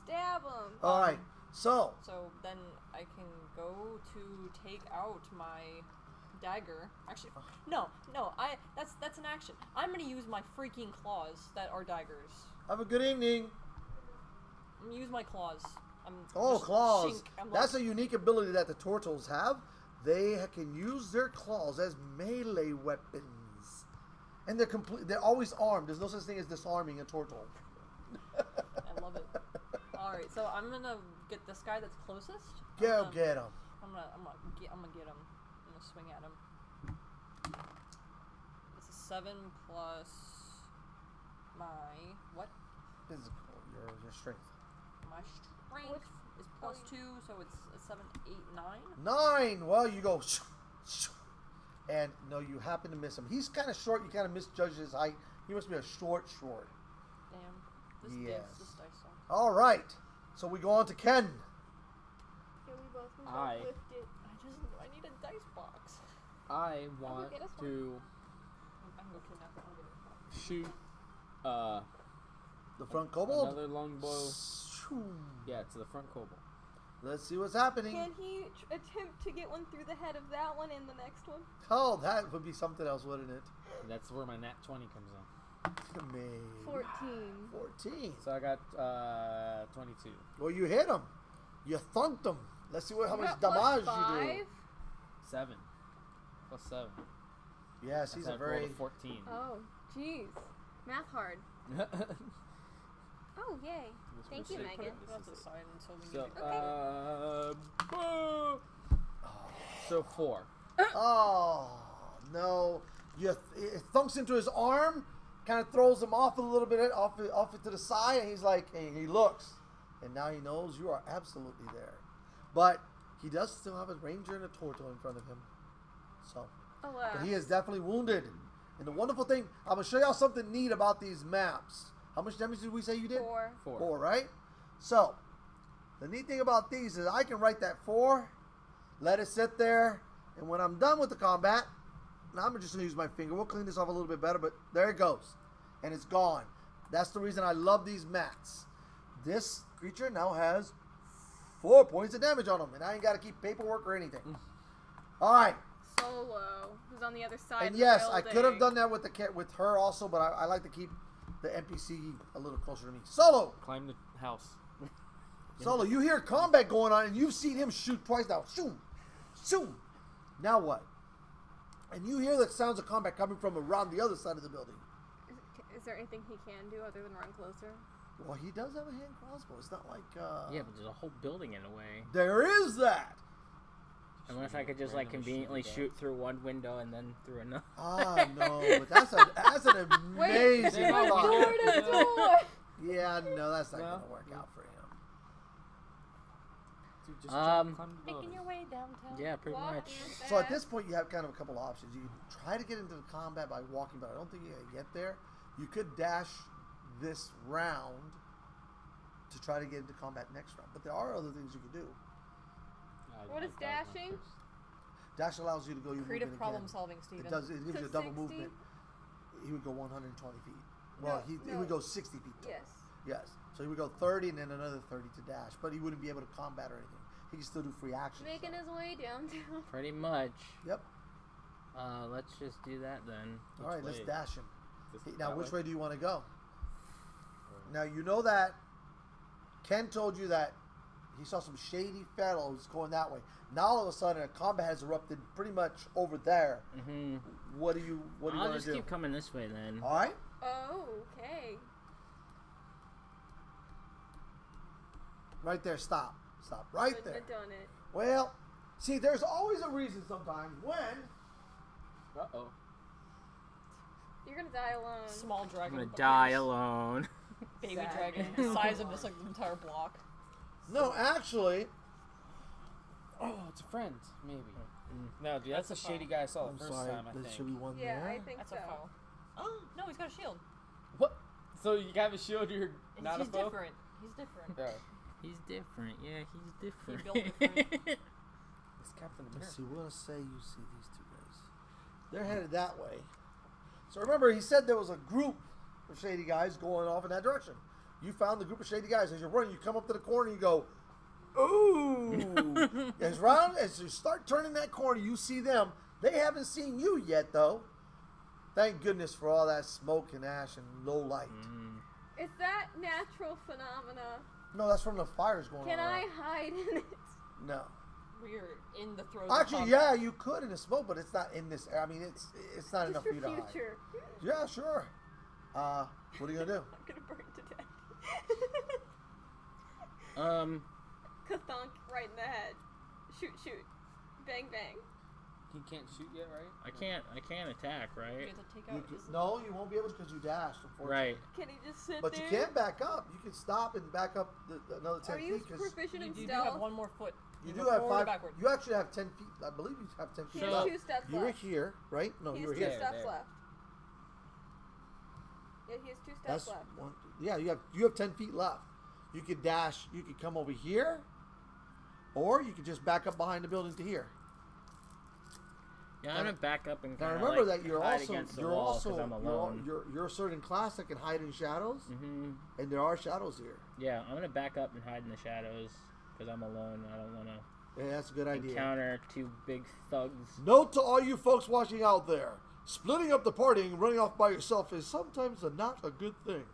Stab him. All right, so So then I can go to take out my dagger. Actually, no. That's an action. I'm gonna use my freaking claws that are daggers. Have a good evening. I'm gonna use my claws. Claws. That's a unique ability that the turtles have. They can use their claws as melee weapons, and they're always armed. There's no such thing as disarming a turtle. I love it. All right, so I'm gonna get this guy that's closest. Go get him. I'm gonna get him. I'm gonna swing at him. It's a 7 plus my what? Physical. Your strength. My strength is plus 2, so it's a 7, 8, 9. 9. Well, you go, and no, you happen to miss him. He's kind of short. You kind of misjudge his height. He must be a short. Damn. This dice sucks. All right. So we go on to Ken. Yeah, we both I- lift it. I need a dice box. I want get us to I can go kidnap him. shoot The front kobold. another longbow. Shoo. Yeah, to the front kobold. Let's see what's happening. Can he attempt to get one through the head of that one and the next one? Oh, that would be something else, wouldn't it? That's where my nat 20 comes in. 14. 14. So I got 22. Well, you hit him. You thunked him. Let's see how You much got plus damage you 5? 7 plus 7. do. Yes, he's So a I rolled very. 14. Oh, jeez. Math hard. Oh, yay. Thank you, This is Put Megan. it to the side until we So, get so 4. Oh no! It thunks into his arm, kind of throws him off a little bit, off to the side, and he's like, and he looks, and now he knows you are absolutely there. But he does still have a ranger and a turtle in front of him, so. Alas. But he is definitely wounded. And the wonderful thing, I'm gonna show y'all something neat about these maps. How much damage did we say you did? 4. 4, right? So, the neat thing about these is I can write that 4, let it sit there, and when I'm done with the combat, now I'm just gonna use my finger. We'll clean this off a little bit better, but there it goes. And it's gone. That's the reason I love these mats. This creature now has 4 points of damage on him, and I ain't gotta keep paperwork or anything. Alright. Solo, who's on the other side And of yes, the I building. could have done that with her also, but I like to keep the NPC a little closer to me. Solo! Climb the house. Solo, you hear combat going on, and you've seen him shoot twice now. Shoom! Shoom! Now what? And you hear the sounds of combat coming from around the other side of the building. Is there anything he can do other than run closer? Well, he does have a hand crossbow. It's not like, Yeah, but there's a whole building in a way. There is that! Unless I could just like conveniently shoot through one window and then through another. Ah, no, but that's an amazing Wait, thought. door to door! Yeah, no, that's not No. going to work out for him. Dude, just Um, climb the Making building. your way downtown. Yeah, pretty Walk much. in So at fast. this point, you have kind of a couple of options. You can try to get into the combat by walking, but I don't think you're going to get there. You could dash this round to try to get into combat next round, but there are other things you can do. What is dashing? Dash allows you to go your Creative movement problem again. solving, Steven. It does. It gives To you a double 60? movement. He would go 120 feet. Well, he no. would go 60 feet. Total. Yes. Yes. So he would go 30 and then another 30 to dash, but he wouldn't be able to combat or anything. He can still do free action. Making his way downtown. Pretty much. Yep. Let's just do that then. All right, let's way? dash him. This Now, that which way do you want to go? Now, you know that Ken told you that he saw some shady fellows going that way. Now, all of a sudden, a combat has erupted pretty much over there. Mm-hmm. What do you I'll want to just do? keep coming this way then. All right. Oh, okay. Right there. Stop. Stop. Right Couldn't there. have done it. Well, see, there's always a reason sometimes when. Uh-oh. You're gonna die alone. Small I'm dragon. gonna but die yes. alone. Baby Sad. dragon, the size of just like the entire block. No, actually. Oh, it's a friend, maybe. No, dude, that's the That's a shady foe. guy I saw I'm the first sorry. time, I There think. should be one Yeah, there. I think That's so. a foe. Oh no, he's got a shield. What? So you have a shield, you're not He's a foe? different. He's different. Yeah. He's different. Yeah, he's different. built different. It's Captain Let's America. see. We're gonna say you see these two guys. They're headed that way. So remember, he said there was a group of shady guys going off in that direction. You found the group of shady guys. As you're running, you come up to the corner, and you go, "Ooh!" As you start turning that corner, you see them. They haven't seen you yet, though. Thank goodness for all that smoke and ash and low light. Is that natural phenomena? No, that's from the fires going Can on. I hide in it? No. We're in the throes Actually, of yeah, combat. you could in the smoke, but it's not in this. I mean, it's not Just enough for for you to hide. future. Yeah, sure. What are you gonna do? I'm gonna burn to death. Kathunk right in the head. Shoot, shoot. Bang, bang. He can't shoot yet, right? I can't attack, You right? have to take You out could, his- no, you won't be able to because you dashed. Unfortunately. Right. Can he just sit But there? you can back up. You can stop and back up another 10 Are you feet. 'Cause proficient in You do stealth? have one more foot. you go do have forward or 5. backward. You actually have 10 feet. I believe you have 10 feet He So- has left. 2 steps You were left. here, right? No, He you has were 2 here. steps There. left. Yeah, he has 2 steps That's left. one. Yeah, you have 10 feet left. You could dash. You could come over here, or you could just back up behind the building to here. Yeah, I'm gonna back up and Now kind of remember like that you're hide also against the you're wall also 'cause I'm alone. you're a certain class that can hide in shadows, Mm-hmm. and there are shadows here. Yeah, I'm gonna back up and hide in the shadows because I'm alone. I don't want to Yeah, that's a good idea. encounter 2 big thugs. Note to all you folks watching out there: splitting up the party and running off by yourself is sometimes not a good thing.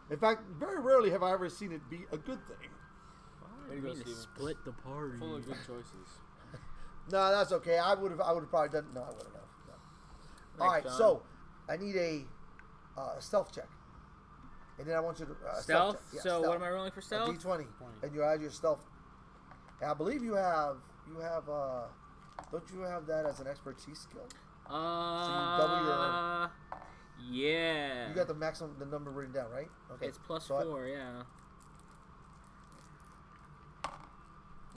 In fact, very rarely have I ever seen it be a good thing. Way to go, I mean to Steven. split the party. Full of good choices. No, that's okay. I would have probably done. No, I wouldn't have. No. All right, John. so I need a stealth check, and then I want you to Stealth. check. Yeah, So stealth. what am I rolling for A stealth? D20, and you add your stealth. And I believe you have. Don't you have that as an expertise skill? double Yeah. You got the maximum, the number written down, right? Okay. It's plus So 4, yeah.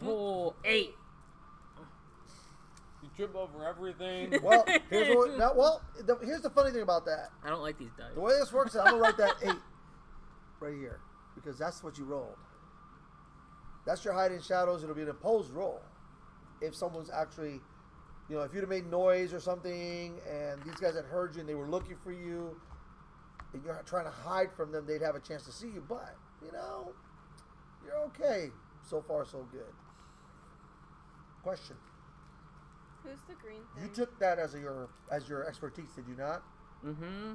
Oh, 8. You trip over everything. Well, here's the funny thing about that. I don't like these dice. The way this works is I'm gonna write that 8 right here because that's what you rolled. That's your hide in shadows. It'll be an opposed roll. If someone's actually, if you'd have made noise or something, and these guys had heard you and they were looking for you, and you're trying to hide from them, they'd have a chance to see you. But you're okay. So far, so good. Question. Who's the green thing? You took that as your expertise, did you not? Mm-hmm.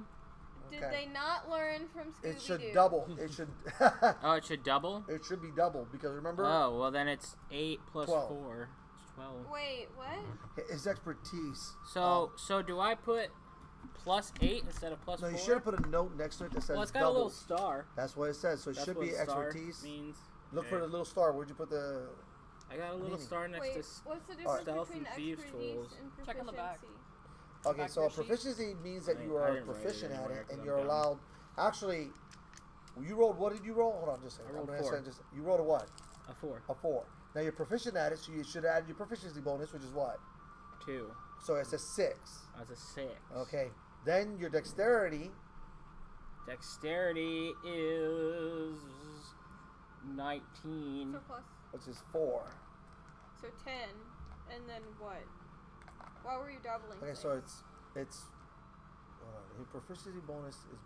Did Okay. they not learn from Scooby-Doo? It should double. It should. Oh, it should double? It should be double because remember. Oh, well then it's 8 plus 12. 4. It's 12. Wait, what? His expertise. So do I put plus 8 instead of plus No, 4? you should have put a note next to it that says Well, it's got double. a little star. That's what it says. So it That's should what be star expertise. means. Look for the little star. Where'd you put the? I got a little Meaning. star next Wait, to what's the difference Stealth between and thieves' expertise tools. and proficiency? Check on the back. Okay, Back so your a sheet. proficiency means that you I are didn't write it proficient at anywhere it, 'cause and I'm you're dumb. allowed. Actually, you rolled. What did you roll? Hold on, just a second. I rolled I'm gonna 4. answer just. You rolled a what? a 4. A 4. Now you're proficient at it, so you should add your proficiency bonus, which is what? 2. So it's a 6. That's a 6. Okay. Then your dexterity. Dexterity is 19. So plus, Which is 4. so 10, and then what? Why were you doubling? Okay, things? so it's. Hold on. Your proficiency bonus is.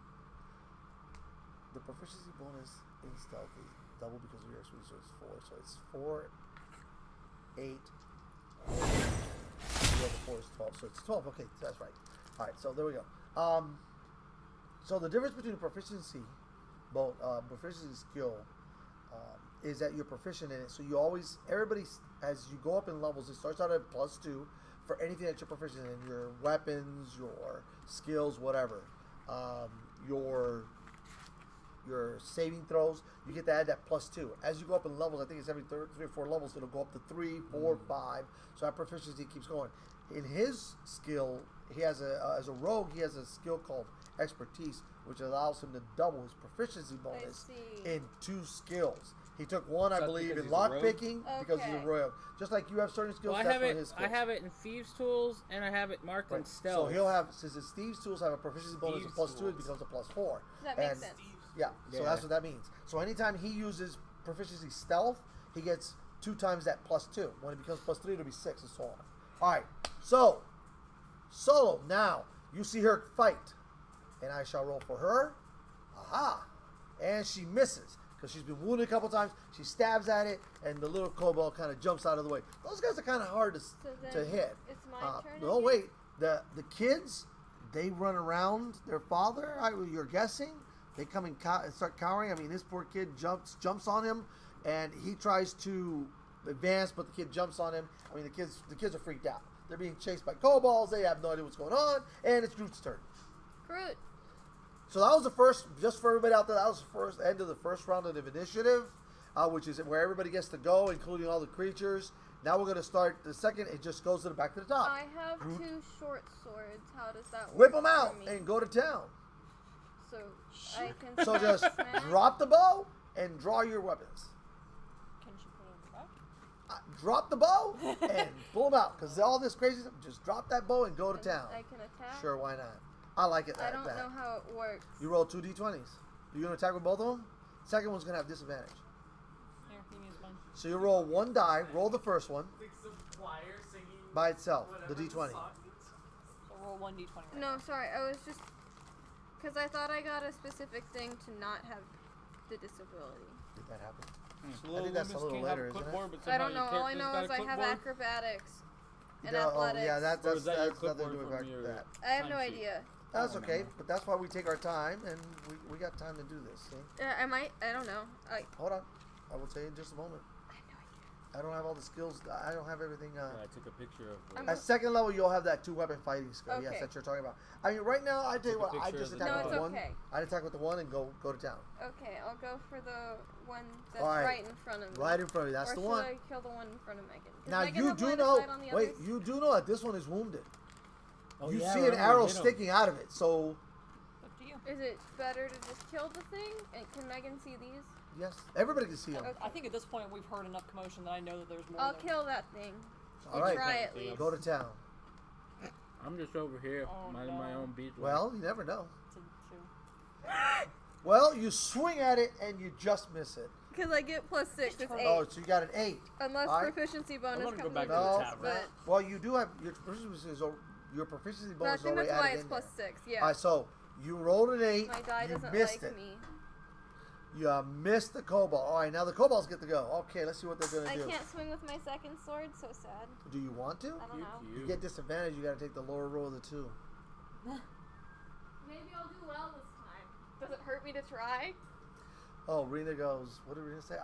The proficiency bonus in stealth is double because of your expertise, so it's 4. So it's 4, 8. The other 4 is 12. So it's 12. Okay, that's right. All right, so there we go. So the difference between proficiency, proficiency skill, is that you're proficient in it. So you always, as you go up in levels, it starts out at +2 for anything that you're proficient in, your weapons, your skills, whatever. Your saving throws, you get to add that +2. As you go up in levels, I think it's every 3 or 4 levels, it'll go up to 3, 4, 5. So that proficiency keeps going. In his skill, he has as a rogue, he has a skill called expertise, which allows him to double his proficiency bonus see. in 2 skills. He took one, I Is that believe, because in he's a rogue? lockpicking because he's a Okay. rogue. Just like you have certain skills, Well, I that's have one of it. his skills. I have it in thieves' tools, and I have it marked in Right. stealth. So he'll have, since his thieves tools have a proficiency bonus of Thieves' +2, it tools. becomes a +4. That makes And- sense. Yeah, so Yeah. that's what that means. So anytime he uses proficiency stealth, he gets 2 times that +2. When it becomes +3, it'll be 6 and so on. All right, so Solo, now you see her fight, and I shall roll for her. Aha! And she misses. because she's been wounded a couple times. She stabs at it, and the little kobold kind of jumps out of the way. Those guys are kind of hard to hit. It's my turn. No, wait. The kids, they run around their father. You're guessing. They come and start cowering. I mean, this poor kid jumps on him, and he tries to advance, but the kid jumps on him. I mean, the kids are freaked out. They're being chased by kobolds. They have no idea what's going on, and it's Groot's turn. Groot. So that was the first, just for everybody out there, that was the first end of the first round of initiative, which is where everybody gets to go, including all the creatures. Now we're going to start the second. It just goes to the back to the top. I have 2 short swords. How does that work? Whip them out for me? and go to town. So I can. So just smash? drop the bow and draw your weapons. Can she put it in the back? Drop the bow and pull them out, because all this crazy stuff. Just drop that bow and go to town. I can attack. Sure, why not? I like it. I don't know how it works. You roll 2 d20s. You gonna attack with both of them? Second one's gonna have disadvantage. Here, you can use mine. So you roll 1 die. Roll the first one by itself. The d20. So roll 1d20. Right No, sorry. I was just because I thought I got a specific thing to not have the disability. Did that happen? So I think that's a little Loomis can't have later, a isn't it? clipboard, but I don't know. somehow All I your know character's is got I a have clipboard? acrobatics and Oh, athletics. yeah, Or is that your that's nothing to do clipboard with from your that. I have no timesheet? idea. That's Oh, okay, no. but that's why we take our time, and we got time to do this. See? I might. I don't know. Hold on. I will tell you in just a moment. I have no idea. I don't have all the skills. I don't have everything. Yeah, I took a picture of. I'm At second level, you'll have that 2-weapon fighting skill. Yes, Okay. that you're talking about. I mean, right now, I tell you Take a what, I picture just of the attack No, with it's the one. okay. I'd attack with the one and go to town. Okay, I'll go for the one that's All right. right in front of me. Right in front of you. That's or the should one. I kill the one in front of Megan? Does Now Megan you have do line of know. sight on the Wait, others? you do know that this one is wounded. Oh, You yeah, see I an remember arrow we hit him. sticking out of it. So Up to you. Is it better to just kill the thing? And can Megan see these? yes, everybody can see him. Okay. I think at this point we've heard enough commotion that I know that there's more. I'll there. kill that thing. All right, Try at least. go to town. I'm just over here Oh, minding my no. own beat. Well, you never know. It's a 2. Well, you swing at it and you just miss it. Because I get +6. It's 8. Oh, so you got an 8. Unless all right. proficiency bonus wanna go comes back into to the it, tavern. but Well, you do have your proficiency no, I bonus think already that's why added it's in there. +6. Yeah. All right, so you rolled an 8. My die you doesn't missed like it. me. You missed the kobold. All right, now the kobolds get to go. Okay, let's see what they're gonna I do. can't swing with my second sword. So sad. Do you want to? I don't know. You get disadvantage. You got to take the lower roll of the 2. Maybe I'll do well this time. Does it hurt me to try? Oh, Rena goes. What did Rena say?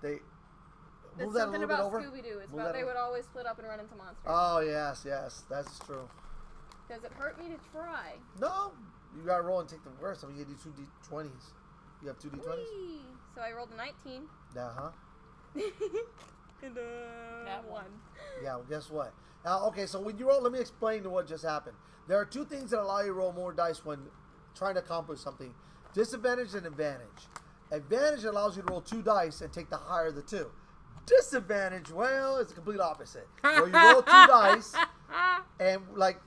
They It's move that a something little bit about over. Scooby Doo. It's Move about that they over. would always split up and run into monsters. Oh yes, that's true. Does it hurt me to try? No, you got to roll and take the worst. I mean, you do 2 d20s. You have 2 d20s. Whee! So I rolled a 19. And That one. Yeah. Well, guess what? Now, okay. So when you roll, let me explain to what just happened. There are 2 things that allow you to roll more dice when trying to accomplish something: disadvantage and advantage. Advantage allows you to roll 2 dice and take the higher of the 2. Disadvantage, well, it's the complete opposite. Where you roll 2 dice, and like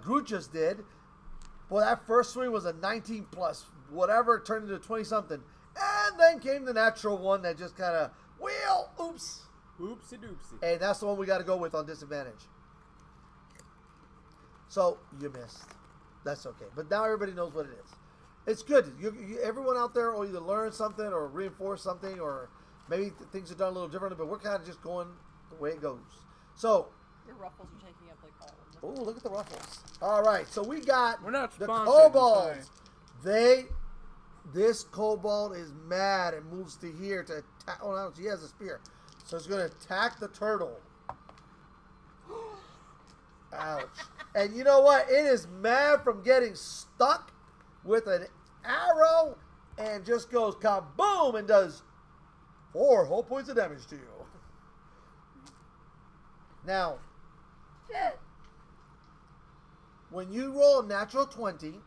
Groot just did. Well, that first swing was a 19 plus whatever, turned into 20 something, and then came the natural one that just kind of oops, Oopsie doopsie. and that's the one we got to go with on disadvantage. So you missed. That's okay, but now everybody knows what it is. It's good. Everyone out there will either learn something or reinforce something, or maybe things are done a little differently. But we're kind of just going the way it goes. So, Your ruffles are taking up like all of them. oh, look at the ruffles. All right, so we got We're not the sponsored, kobolds. This kobold is mad and moves to here to attack. Oh no, she has a spear, so it's going to attack the turtle. Ouch! And you know what? It is mad from getting stuck with an arrow, and just goes kaboom and does 4 whole points of damage to you. Now, when you roll a natural 20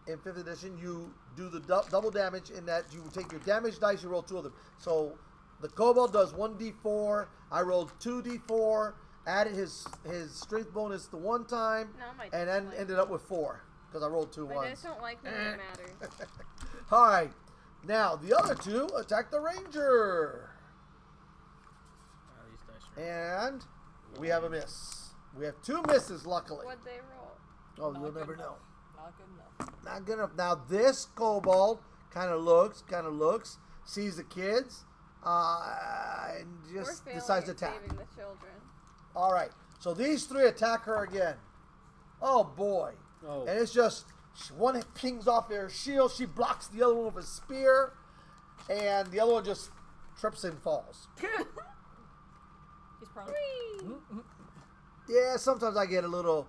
in 5th edition, you do the double damage in that you take your damage dice, you roll 2 of them. So the kobold does 1d4. I rolled 2d4, added his strength bonus the 1 time, No, my and then ended up with 4 because I rolled 2 My ones. dice don't like me when it matters. All right. Now, the other 2 attack the ranger. And we have a miss. We have 2 misses, luckily. What'd they roll? Oh, Not you'll good never enough. know. Not good enough. Not good enough. Now, this kobold kind of looks, sees the kids, and just decides to attack. Saving the children. All right, so these 3 attack her again. Oh boy! Oh. And it's just one pings off her shield. She blocks the other one with a spear, and the other one just trips and falls. He's prone. Yeah, sometimes I get a little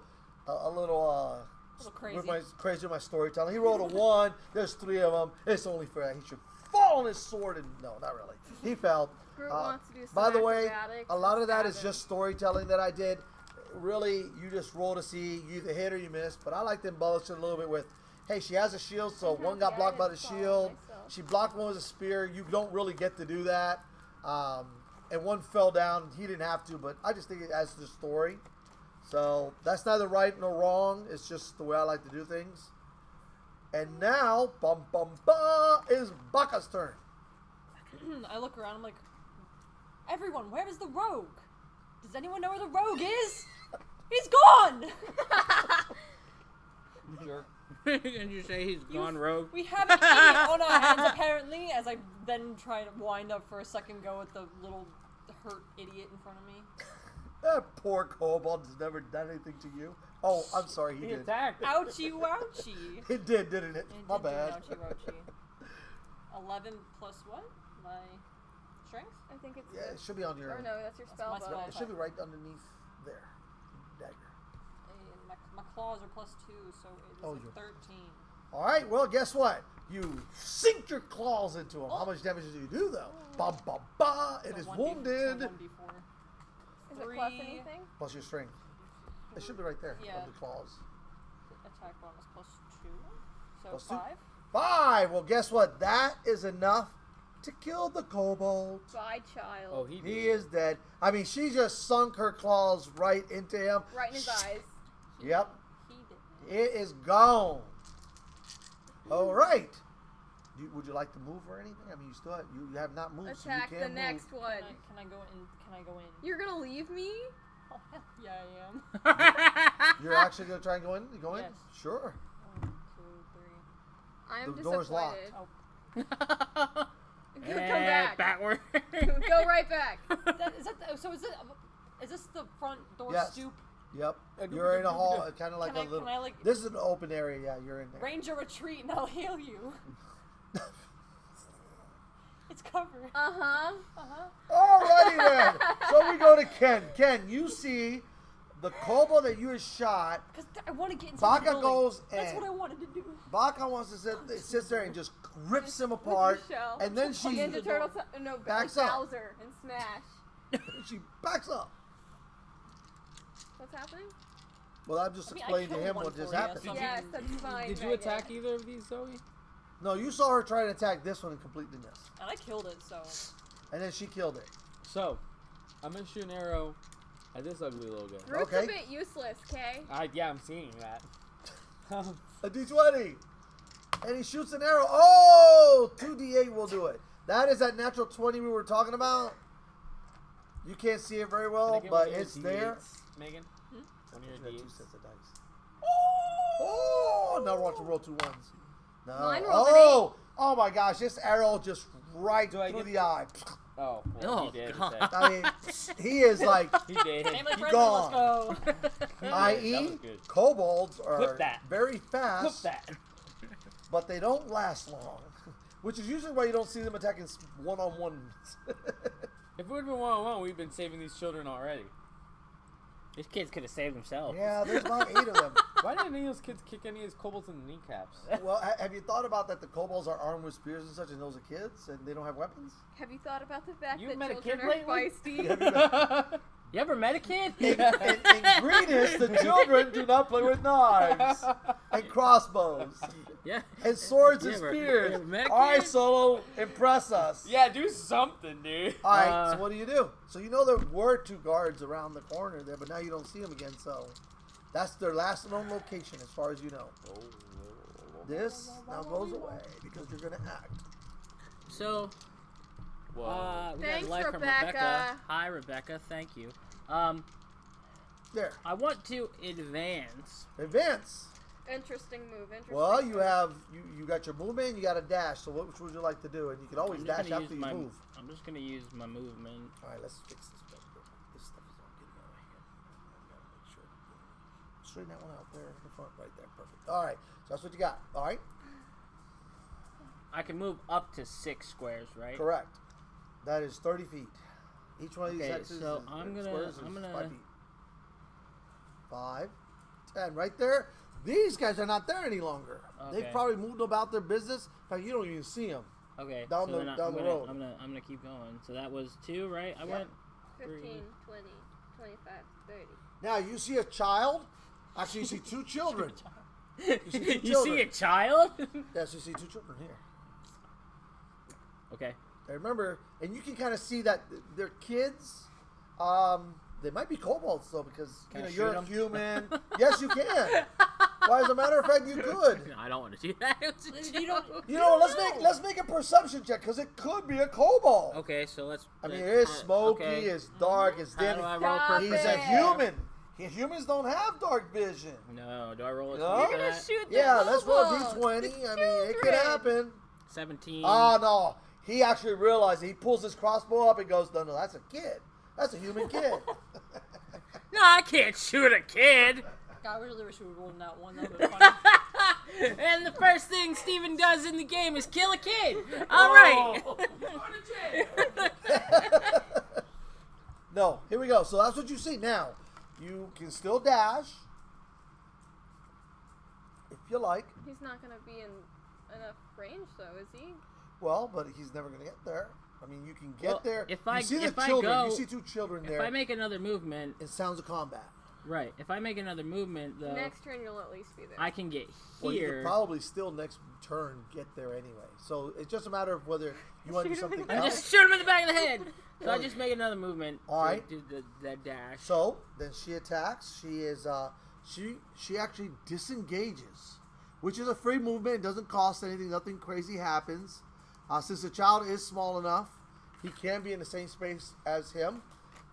crazy. Crazy with my storytelling. He rolled a 1. There's 3 of them. It's only fair. He should fall on his sword, and no, not really. He fell. Groot wants to do some By the way, acrobatics a lot of that and is just storytelling that I did. Really, you just roll to see you either hit or you miss. But I like to embellish it a little bit with, hey, she has a shield, so one got blocked by the shield. She blocked one with a spear. You don't really get to do that. And one fell down. He didn't have to, but I just think it adds to the story. So that's neither right nor wrong. It's just the way I like to do things. And now, is Baka's turn. I look around, I'm like, everyone, where is the rogue? Does anyone know where the rogue is? He's gone! Sure. Did you say he's gone rogue? We have an idiot on our hands, apparently, as I then try to wind up for a second go at the little hurt idiot in front of me. That poor kobold has never done anything to you. Oh, I'm sorry, he did. attacked. Ouchie wouchie. It did, didn't it? My bad. Ouchie wouchie. 11 plus what? My strength? I think it's. Yeah, it should be on your. Or no, that's your spell my book. spell. It should be right underneath there. Dagger. And my claws are plus 2, so it is Oh, a you're- 13. All right. Well, guess what? You sink your claws into him. How much damage do you do, though? Ba ba ba! It So is 1d4. wounded. So 1d4. Is it plus 3 anything? Plus your strength. It should be right there. Yeah. On the claws. Attack bonus plus 2. So Plus 2? 5. 5. Well, guess what? That is enough to kill the kobold. Bye, child. Oh, he did. He is dead. I mean, she just sunk her claws right into him. Right in his eyes. Yep. He did. It is gone. All right. Would you like to move or anything? I mean, you have not moved. Attack so you the can next one. Can I go in? Can I go in? You're gonna leave me? Oh, hell yeah, I am. You're actually gonna try and go in? You go in? Yes. Sure. 1, 2, 3. I am The door's locked. disappointed. Oh. Come back. Backward. Go right back. So is this the front door Yes. stoop? Yep. You're in a hall, kind of like Can a little. I like This is an open area. Yeah, you're in there. ranger retreat and I'll heal you? It's covered. Uh-huh. Alrighty then. So we go to Ken. Ken, you see the kobold that you had shot. Because I want to get into Baka the building. goes That's in. what I wanted to do. Baka wants to sit there and just rips him apart, With your shell. and then she Ninja Turtle, no, Backs like up. Bowser and Smash. she backs up. What's happening? Well, I'm just I mean, I explaining to killed him one what just for you, happened. so- Yes, that's fine. Did you Megan. attack either of these, Zoe? No, you saw her try to attack this one and completely missed, And I killed it, so. and then she killed it. So, I'm gonna shoot an arrow at this ugly little guy. Groot's Okay. a bit useless, okay? Yeah, I'm seeing that. A D20, and he shoots an arrow. Oh, 2d8 will do it. That is that natural 20 we were talking about. You can't see it very Can I well, get but one of your it's there. D8s, Megan? One of You your got 2 D8s. sets of dice. Oh! Now watch him roll 2 ones. No. Mine rolled an Oh my gosh! This arrow just right Do I through get- the eye. Oh, well, Oh, he did. God. I mean, he is like, He did. Family friendly, gone. let's go. That i.e., was good. kobolds are Clip that. very Flip fast, that. but they don't last long. Which is usually why you don't see them attacking one-on-one. If it would have been 1-on-1, we'd been saving these children already. These kids could have saved themselves. Yeah, there's about 8 of them. Why didn't any of those kids kick any of these kobolds in the kneecaps? Well, have you thought about that the kobolds are armed with spears and such, and those are kids, and they don't have weapons? Have you thought about the fact You that met a children kid are lately? feisty? You ever met a kid? In Greenest, the children do not play with knives and crossbows Yeah. and swords and You ever spears. met a All right, kid? Solo, impress us. Yeah, do something, dude. All right, so what do? So you know there were 2 guards around the corner there, but now you don't see them again, so that's their last known location as far as you know. This now goes away because you're going to act. So, Whoa. we Thanks, got a life from Rebecca. Rebecca. Hi, Rebecca. Thank you. There. I want to advance Advance. Interesting move. Interesting. Well, you move. have you got your movement, and you got a dash. So which would you like to do? And you can always I'm just dash gonna after use you my- move. I'm just gonna use my movement. All right, let's fix this. This stuff is all getting out of hand. I gotta make sure. Straighten that one out there in the front, right there. Perfect. All right, so that's what you got. All right. I can move up to 6 squares, right? Correct. That is 30 feet. Each one of these Okay, hexes so is, I'm gonna- squares is I'm gonna- 5 feet. 5, 10, right there. These guys are not there any longer. They've Okay. probably moved about their business. In fact, you don't even see them. Okay. Down so the- then down the I'm road. gonna keep going. So that was 2, right? I Yeah. went 15, 20, 25, 30. Now you see a child. Actually, you see 2 children. You see two see children. a child? Yes, you see 2 children here. Okay. I remember, and you can kind of see that they're kids. They might be kobolds though, because Can I you're shoot a 'em? human. Yes, you can. Well, as a matter of fact, you could. I don't want to do that. You don't. You know, let's make a perception check because it could be a kobold. Okay, so let's. I mean, it's smoky, okay. it's dark, it's How dim. do I roll Stop He's perfect? a it. human. Humans don't have dark vision. No, do I roll a No? You're for gonna that? shoot the Yeah, let's roll kobolds, d20. the I mean, it could children. happen. 17. Oh no, he actually realized it. He pulls his crossbow up and goes, no, that's a kid. That's a human kid. No, I can't shoot a kid. God, I really wish we would roll that one. That would have been funny. And the first thing Steven does in the game is kill a kid. All right. No, here we go. So that's what you see. Now, you can still dash if you like. He's not gonna be in enough range, though, is he? Well, but he's never going to get there. I mean, you can get Well, there. if you I- see if the I children. go- You see 2 children If there. I make another movement, It sounds of combat. right? If I make another movement, though, Next turn, you'll at least be there. I can get Well, you here. could probably still next turn get there anyway. So it's just a matter of whether you want to do Shoot him in something the I else. just shoot him in the back of the head. So I just make another movement. All to right. do that dash. So then she attacks. She is she actually disengages, which is a free movement. It doesn't cost anything. Nothing crazy happens. Since the child is small enough, he can be in the same space as him.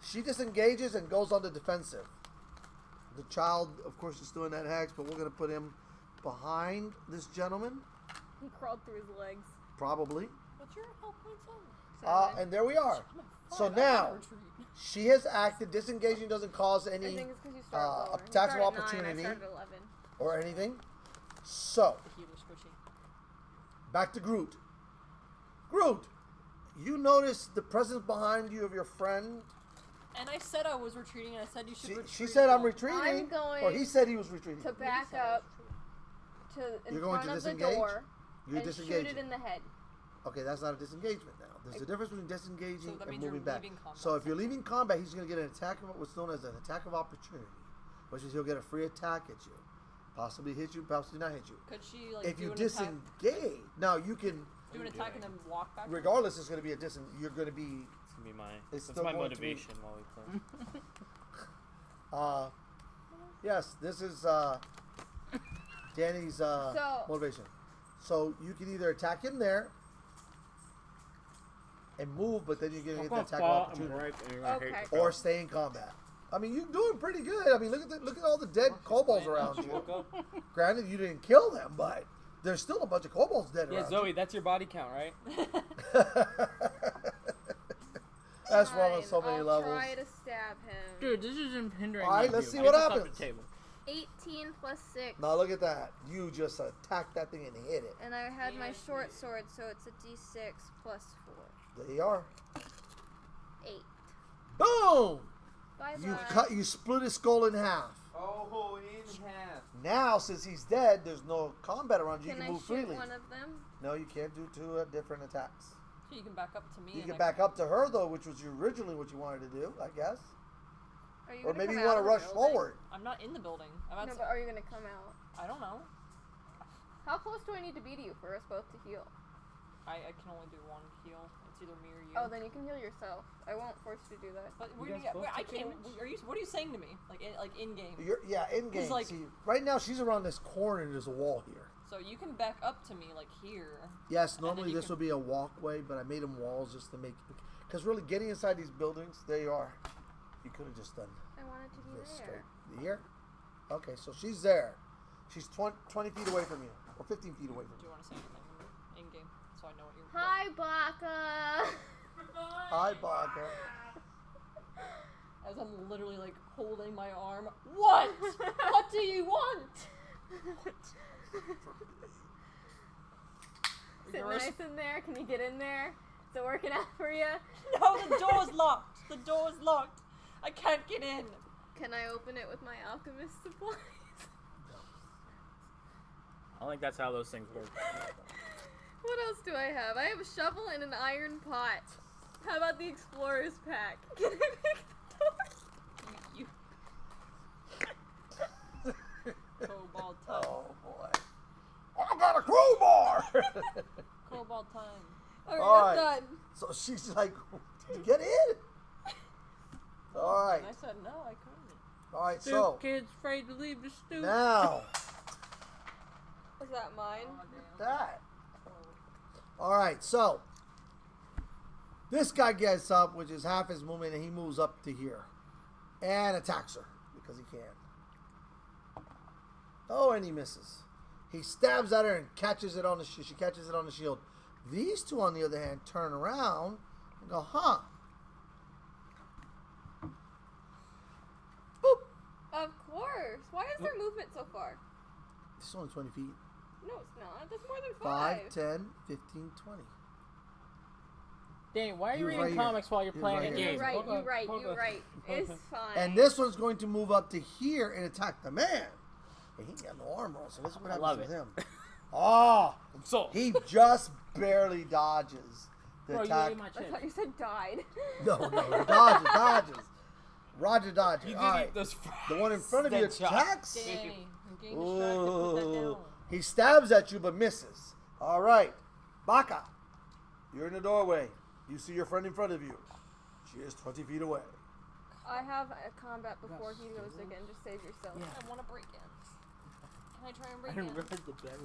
She disengages and goes on the defensive. The child, of course, is still in that hex, but we're going to put him behind this gentleman, He crawled through his legs. probably. What's your health points on? And there we are. So Fine, I now, can retreat. she has acted. Disengaging doesn't cause I any think it's because you start lower. attacks of You start at 9, opportunity. I started at 11. or anything. So, The healer squishy. back to Groot. Groot, you notice the presence behind you of your friend. And I said I was retreating, and I said you should retreat. She said I'm so- retreating. I'm going or he said he was retreating. To You back said I was up to in You're going front to of the disengage? door You're and shoot disengaging. it in the head. Okay, that's not a disengagement now. There's a difference between disengaging So that and means you're moving back. leaving combat, So if you're essentially. leaving combat, he's going to get an attack of what's known as an attack of opportunity, which is he'll get a free attack at you, possibly hit you, possibly not hit you. Could she like If do you an attack, disengage, now you can. do an attack and then walk back? Regardless, it's going to be a you're going to be. It's gonna be my. It's That's still my going to be- motivation while we play. Yes, this is Danny's motivation. So you can either attack him there and move, but then you're going to get the attack of opportunity, Okay. or stay in combat. I mean, you're doing pretty good. I mean, look at all the dead kobolds around you. Woke up? Granted, you didn't kill them, but there's still a bunch of kobolds dead Yeah, around. Zoe, that's your body count, right? That's wrong on Fine, so many I'll levels. try to stab him. Dude, this isn't hindering All right, my let's view. see what Get this off happens. the table. 18 plus 6. Now look at that. You just attacked that thing and hit it. And I had my Yeah, short yeah. sword, so it's a d6 plus 4. There you are. 8. Boom! Bye bye. You split his skull in half. Oh, in half. Now, since he's dead, there's no combat around you. Can You I can move shoot freely. one of them? No, you can't do two different attacks. So you can back up to me. You and can I back up to her though, which was originally what you wanted to do, I guess. Are you Or gonna maybe come you out want to of the rush building? forward. I'm not in the building. I'm No, outside. but are you gonna come out? I don't know. How close do I need to be to you for us both to heal? I can only do one heal. It's either me or you. Oh, then you can heal yourself. I won't force you to do that. But You where do guys you, both where, I took can't. damage? Are you? What are you saying to me? Like in game. In game. like- See, right now she's around this corner and there's a wall here. So you can back up to me like here. Yes, And then normally you this can- would be a walkway, but I made them walls just to make. Because really, getting inside these buildings, there you are. You could have just done I wanted to be this there. straight here. Okay, so she's there. She's 20 feet away from you, or 15 feet away from Do you. you want to say anything in game so I know what you're? Hi, Baka. Hi, Baka. As I'm literally like holding my arm. What? What do you want? Sit nice in there. Can you get in there? Is it working out for you? No, the door's locked. The door's locked. I can't get in. Can I open it with my alchemist supplies? I don't think that's how those things work. What else do I have? I have a shovel and an iron pot. How about the explorer's pack? Can I pick the door? Cobalt time. Oh boy! I got a crowbar. Cobalt time. Alright, All I'm right. done. So she's like, "Get in." All right. And I said no, I couldn't. All right. So Kids afraid to leave the stoop. now Is that mine? Oh, damn. that. All right. So this guy gets up, which is half his movement, and he moves up to here and attacks her because he can. Oh, and he misses. He stabs at her and catches it on the she catches it on the shield. These two, on the other hand, turn around and go, huh? Boop. Of course. Why is their movement so far? It's only 20 feet. No, it's not. That's more than 5, 5. 10, 15, 20. Danny, why are you You're reading right comics while you're You're playing right a here. game? You're right, Hold on, you're right, hold you're on. right. It's fine. And this one's going to move up to here and attack the man. And he got no armor on, so this is what I happens love with it. him. Oh, So he just barely dodges the Bro, you attack. ate my I chip. thought you said died. No, dodges. Roger dodges. you All did right. eat this. The one in front of you Dead shot. attacks. Danny, I'm getting distracted. Put that Ooh. down. He stabs at you but misses. All right. Baka, you're in the doorway. You see your friend in front of you. She is 20 feet away. I have a combat before he goes again. Just save yourself. I want to break in. Can I try and break I in? realized the bed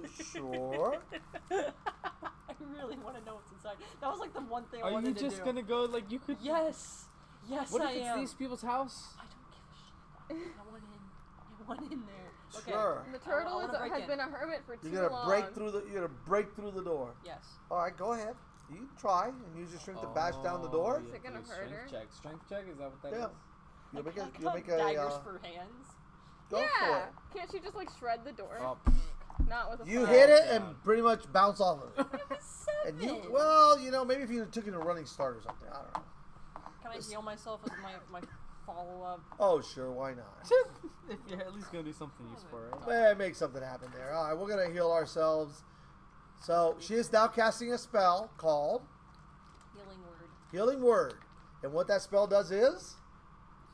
was Sure. I really want to know what's inside. That was like the one thing I Are you wanted to do. just gonna go like you could? Yes. Yes, What if I it's am. these people's house? I don't give a shit. I want in. I want in there. Okay. Sure. The turtle I wanna break has in. been a hermit for too You're gonna long. break through the. You're gonna break through the door. Yes. All right, go ahead. You can try and use your strength to bash down the door. Is it gonna hurt her? Strength check. Is that what that is? Yeah. You'll make a. I You'll got make a. daggers for hands. Go for Yeah. it. Can't she just like shred the door? Oh, Not with a You file. hit it down. and pretty much bounce off of it. It was And 7. you, well, you know, maybe if you took it in a running start or something, I don't know. Can I heal myself as my follow-up? Oh, sure, why not? if you're at least gonna do something useful, right? Man, make something happen there. All right, we're gonna heal ourselves. So she is now casting a spell called Healing word. Healing Word, and what that spell does is,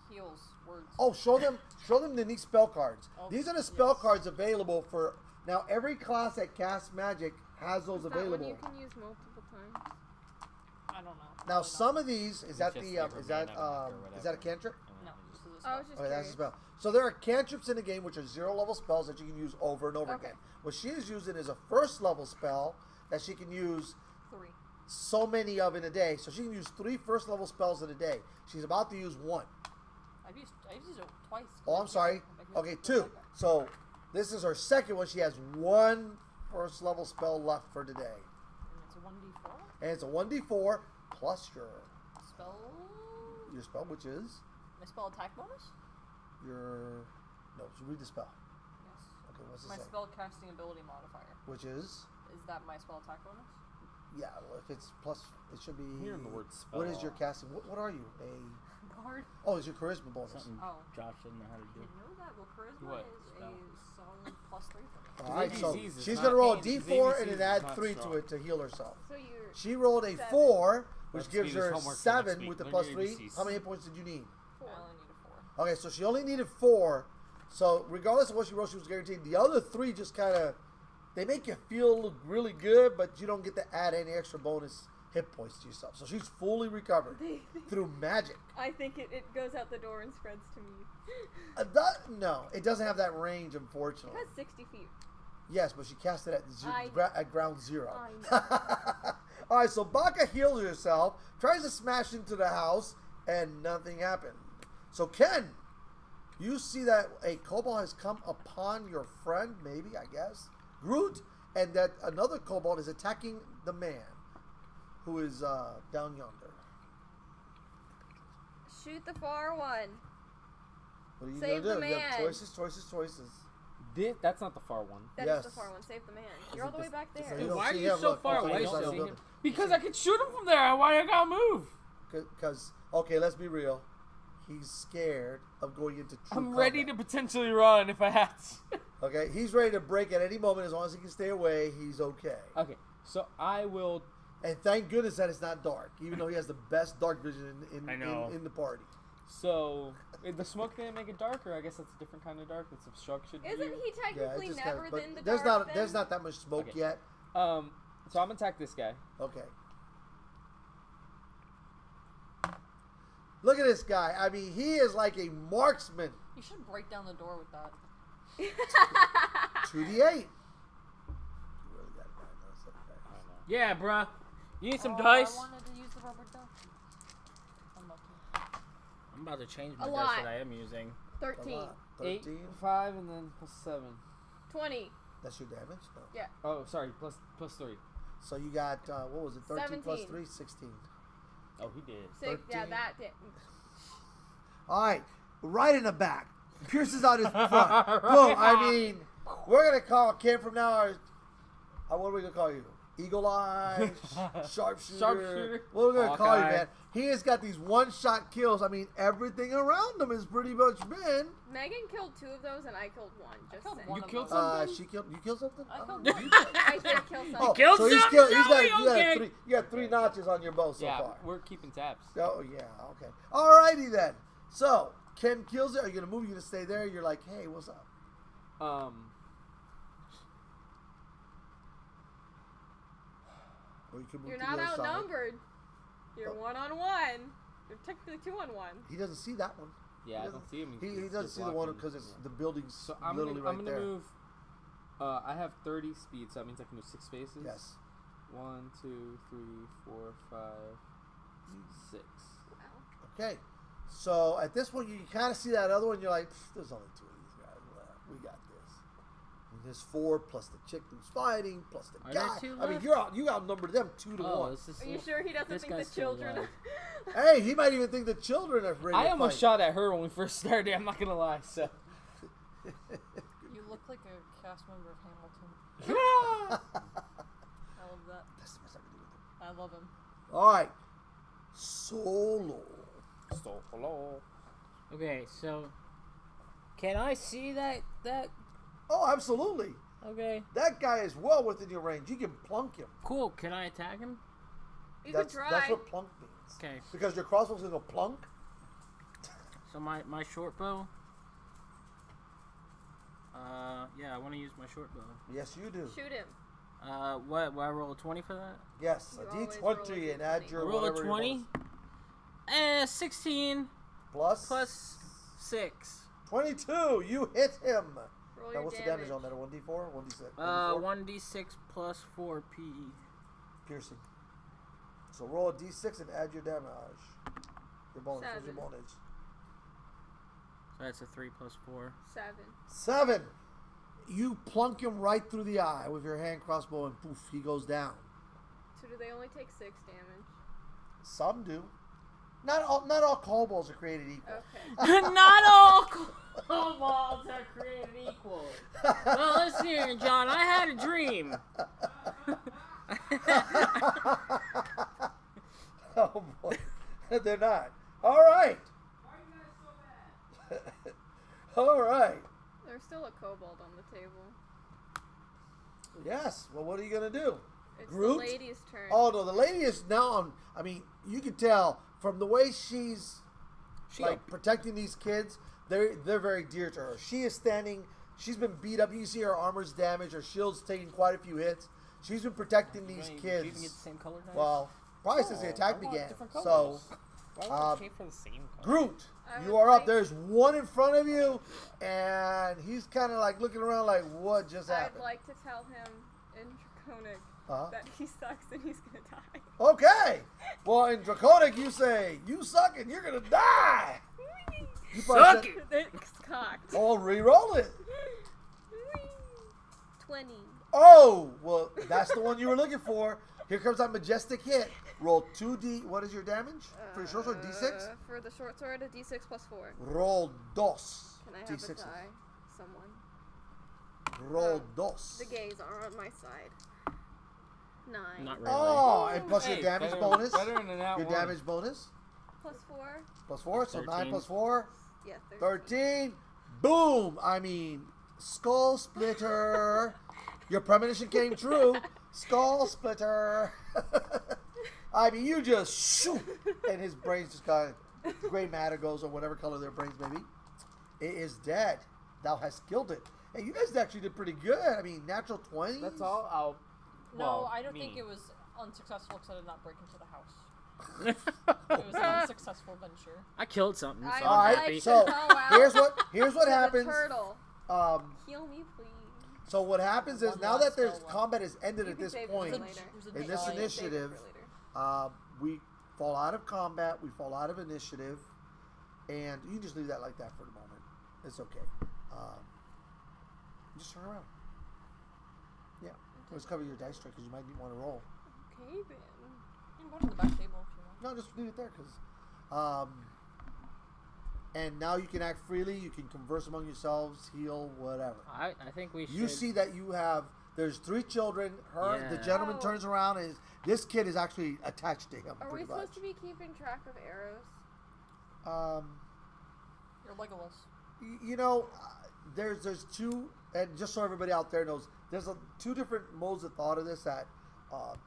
Heals words. oh, show them the neat spell cards. Oh, These are the spell yes. cards available for now. Every class that casts magic has those Is that one available. you can use multiple times? I don't know. Now, Probably some of these is that Just the never is that been or is that a whatever. cantrip? not. No, this is a I spell. was just Okay, that's a curious. spell. So there are cantrips in the game which are 0-level spells that you can use over and over Okay. again. What she is using is a 1st-level spell that she can use 3. so many of in a day. So she can use 3 1st-level spells in a day. She's about to use 1. I've used it twice. Oh, I'm sorry. Okay, 2. So this is her second one. She has 1 1st-level spell left for today. And it's a 1d4 And it's a 1d4 plus spell. your spell, which is My spell attack bonus? your... No, so read the spell. Yes. Okay, what's it My say? spell casting ability modifier. Which is... Is that my spell attack bonus? Yeah, well, if it's plus, it should be... Hearing the word What is your spell. casting? What are you? A... Bard? Oh, it's your charisma bonus. Something Oh. Josh doesn't know how to do. You know that? Well, charisma What? is Spell. a solid plus 3 for me. All right, so ABCs is she's not going to roll a pain. d4 and ABCs then is add not 3 to strong. it to heal herself. So you're She rolled a 7. 4, which Let's gives do this her homework for 7 next week. with the Learn plus your 3. ABCs. How many hit points did you need? I 4. only need a 4. Okay, so she only needed 4. So regardless of what she rolled, she was guaranteed. The other 3 just kind of, they make you feel really good, but you don't get to add any extra bonus hit points to yourself. So she's fully recovered through magic. I think it goes out the door and spreads to me. No, it doesn't have that range, It unfortunately. has 60 feet. Yes, but she cast it at ground zero. I All right, so Baka heals herself, tries to smash into the house, and nothing happened. So Ken, You see that a kobold has come upon your friend, maybe, I guess, Groot, and that another kobold is attacking the man who is down yonder. Shoot the far one. What are you Save gonna the do? You have man. choices. That's not the far one. That is Yes. the far one. Save the man. You're all the way back So there. you don't Why are see you him. so Look, far okay, away he's not still? doing it. Because I could shoot him from there. Why I gotta move? Because, okay, let's be real. He's scared of going into true I'm ready to combat. potentially run if I had to. Okay, he's ready to break at any moment. As long as he can stay away, he's okay. Okay, so I will. And thank goodness that it's not dark, even though he has the best dark vision I know. in the party. So the smoke didn't make it darker. I guess that's a different kind of dark. It's obstruction. Isn't view. he Yeah, technically it's just never kinda, but in the there's dark not there's not that much smoke Okay. yet. So I'm gonna attack this guy. Okay. Look at this guy. I mean, he is like a marksman. You should break down the door with that. 2d8. You really gotta diagnose that guy. Yeah, bruh. You need some Oh, dice? I wanted to use the rubber duck. Unlucky. I'm about to change my A dice lot. that I am using. A 13. lot. 8, 13. 5, and then plus 7. 20. That's your damage? No. Yeah. Oh, sorry, plus 3. So you got, what was it? 13 plus 17. 3? 16. Oh, he did. 6. Yeah, 13. that did. All right. Right in the back. Pierces out his front. Boom. I mean, we're going to call Cam from now what are we going to call you? Eagle Eye, Sharpshooter. Sharpshooter. What are we going to call you, Hawkeye. man? He has got these one-shot kills. I mean, everything around him has pretty much been. Megan killed 2 of those, and I killed 1. Just killed saying. one You of killed them. some? You killed something? I killed you one. did? I did kill some. Oh, killed so he's some? killed. Joey? Okay. You got 3 notches on your bow so Yeah, far. we're keeping tabs. Oh, yeah, okay. Alrighty then. So, Ken kills it. Are you going to move? Are you going to stay there? You're like, hey, what's up? Or you can move You're to not the other side. outnumbered. You're Oh. 1-on-1. You're technically 2-on-1. He doesn't see that one. Yeah, I He don't see him. He He's doesn't just see the one blocking. because it's the building's So I'm literally gonna right there. move. I have 30 speed, so that means I can move 6 spaces. Yes. 1, 2, 3, 4, 5, 6. Okay. So at this point, you kind of see that other one. You're like, there's only 2 of these guys left. We got this. And there's 4 plus the chick who's fighting plus the Are there guy. 2 I mean, left? you outnumbered them 2 to 1. this is Are you sure he doesn't This think the guy's still children? alive. Hey, he might even think the children are ready I to almost fight. shot at her when we first started. I'm not gonna lie. So. You look like a cast member of Hamilton. I love that. That's the best I can do with him. I love him. All right. Solo. Hello. Okay, so can I see that? Oh, absolutely. Okay, That guy is well within your range. You can plunk him. cool. Can I attack him? You That's, could try. that's what plunk means. Okay, Because your crossbow's going to go plunk. so my short bow. Yeah, I want to use my short bow. Yes, you do. Shoot him. What? Will I roll a 20 for that? Yes, You a always roll a D20 and add D20. your Roll a whatever your 20. bonus. 16 Plus 6. 22. You hit him. Roll Now, your what's the damage on that? 1d4? 1d6? 1d6 plus 4 PE. Piercing. So roll a d6 and add your damage. Your bonus. What's your 7. bonus? So that's a 3 plus 4. 7. 7. You plunk him right through the eye with your hand crossbow and poof, he goes down. So do they only take 6 damage? Some do. Not all kobolds are created equal. Okay. Not all kobolds are created equal. Well, listen here, John. I had a dream. Oh boy, they're not. All right. Why are you guys so bad? All right. There's still a kobold on the table. Yes. Well, what are you gonna do? It's Groot? the lady's turn. Oh no, the lady is now on. I mean, you can tell from the way she's like protecting these kids. They're very dear to her. She is standing. She's been beat up. You see her armor's damaged. Her shield's taking quite a few hits. She's been protecting these Do you kids. even get the same color dice? Well, probably since the attack I want began. different So, colors. Why would I um, pay for the same color? Groot, I you would are up. like- There's one in front of you, and he's kind of like looking around like, what just I'd happened? like to tell him in Draconic Uh-huh. that he sucks and he's gonna die. Okay. Well, in Draconic, you say, you suck and you're going to die. You probably Suck said, It's cocked. oh, re-roll it. 20. Oh, well, that's the one you were looking for. Here comes that majestic hit. Roll 2d. What is your damage for your short sword? D6. For the short sword, a d6 plus 4. Roll dos. Can I have D6. a die? Someone. Roll dos. The gays are on my side. 9. Not really. Oh, and plus Hey, your damage better- bonus. better than that Your one. damage bonus. Plus 4. Plus 4, so 9 13. plus 4. Yeah, 13. Boom! I mean, skull splitter. Your premonition came true. Skull splitter. I mean, you just shoot, and his brains just got gray matter goes, or whatever color their brains may be. It is dead. Thou hast killed it. Hey, you guys actually did pretty good. I mean, natural 20. That's all. No, I don't think it was unsuccessful because I did not break into the house. It was an unsuccessful venture. I killed something, so I I'm All right, happy. so here's what To happens. The turtle. Heal me, please. So what happens is One now last that there's spell left. combat is ended You at can this save it point for later. in this giant- initiative, Save it for later. we fall out of combat, we fall out of initiative, and you can just leave that like that for the moment. It's okay. Just turn around. Yeah. Let's cover your dice tray because you might want to roll. Okay, then. You can go to the back table if you want. No, just leave it there because. And now you can act freely. You can converse among yourselves, heal, whatever. I think we should. You see that you have. There's 3 children. The Yeah. gentleman Oh. turns around and this kid is actually attached to him. Are we pretty supposed much. to be keeping track of arrows? You're Legolas. You know, there's 2, and just so everybody out there knows, there's 2 different modes of thought of this. That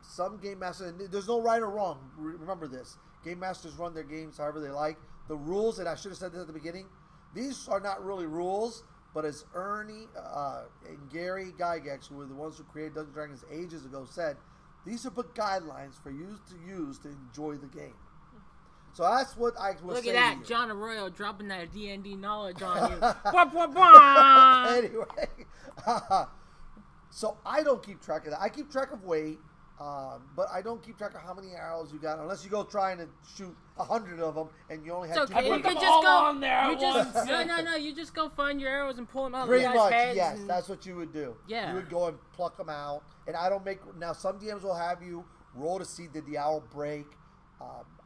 some game masters, and there's no right or wrong. Remember this: game masters run their games however they like. The rules, and I should have said this at the beginning, these are not really rules, but as Ernie and Gary Gygax, who were the ones who created Dungeons & Dragons ages ago, said, these are but guidelines for you to use to enjoy the game. So that's what I was Look saying. at that, John Arroyo dropping that D&D knowledge on you. Bwah, bwah, bwah. Anyway, so I don't keep track of that. I keep track of weight, but I don't keep track of how many arrows you got, unless you go trying to shoot 100 of them and you only have It's 2 okay. You points. could them just all go. on there You at just once. no. You just go find your arrows and pull them out of Pretty the guy's much, heads. yes. and- That's what you would do. Yeah. You would go and pluck them out. And I don't make... Now, some DMs will have you roll to see did the owl break.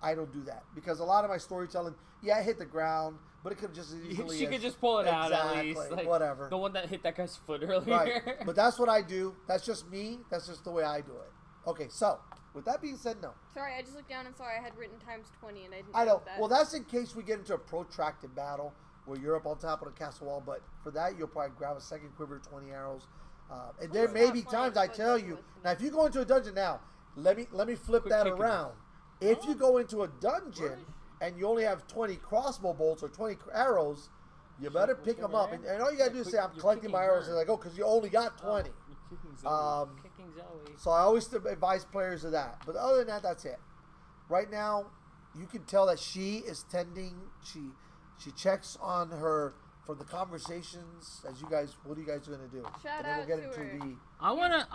I don't do that. Because a lot of my storytelling, yeah, it hit the ground, but it could just as easily... She could just pull it out at least. Exactly, Like, whatever. The one that hit that guy's foot earlier. Right. But that's what I do. That's just me. That's just the way I do it. Okay, so, with that being said, no. Sorry, I just looked down and saw I had written times 20 and I didn't I know. that. Well, that's in case we get into a protracted battle where you're up on top of the castle wall. But for that, you'll probably grab a second quiver, 20 arrows. And there Please may stop be playing times I Football tell you. with me. Now, if you go into a dungeon now, let me flip Quit that kicking around. If you go into a dungeon and you only have 20 crossbow bolts or 20 arrows, you better pick them up. And all you gotta do is say, "I'm You're collecting my kicking arrows." her. And I go, because you only got 20. Kicking Zoe. So I always advise players of that. But other than that, that's it. Right now, you can tell that she is tending. She checks on her for the conversations. As you guys, what are you guys going to do? Shout and then out we'll get to into her. the. I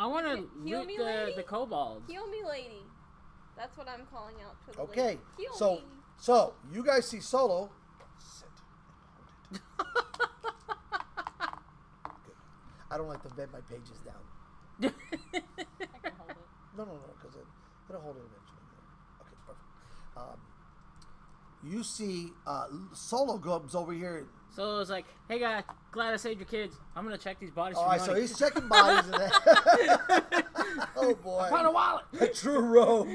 wanna Heal loot me, lady? the kobolds. Heal me, lady. That's what I'm calling out to the Okay, lady. Heal so me. so you guys see Solo. Sit and hold it. Good. I don't like to bend my pages down. I can hold it. No, because it'll hold it eventually. Okay, perfect. You see Solo comes over here. So it was like, hey guy, glad I saved your kids. I'm gonna check these bodies All for right, money. so he's checking bodies in there. Oh boy, Found a wallet. a true rogue.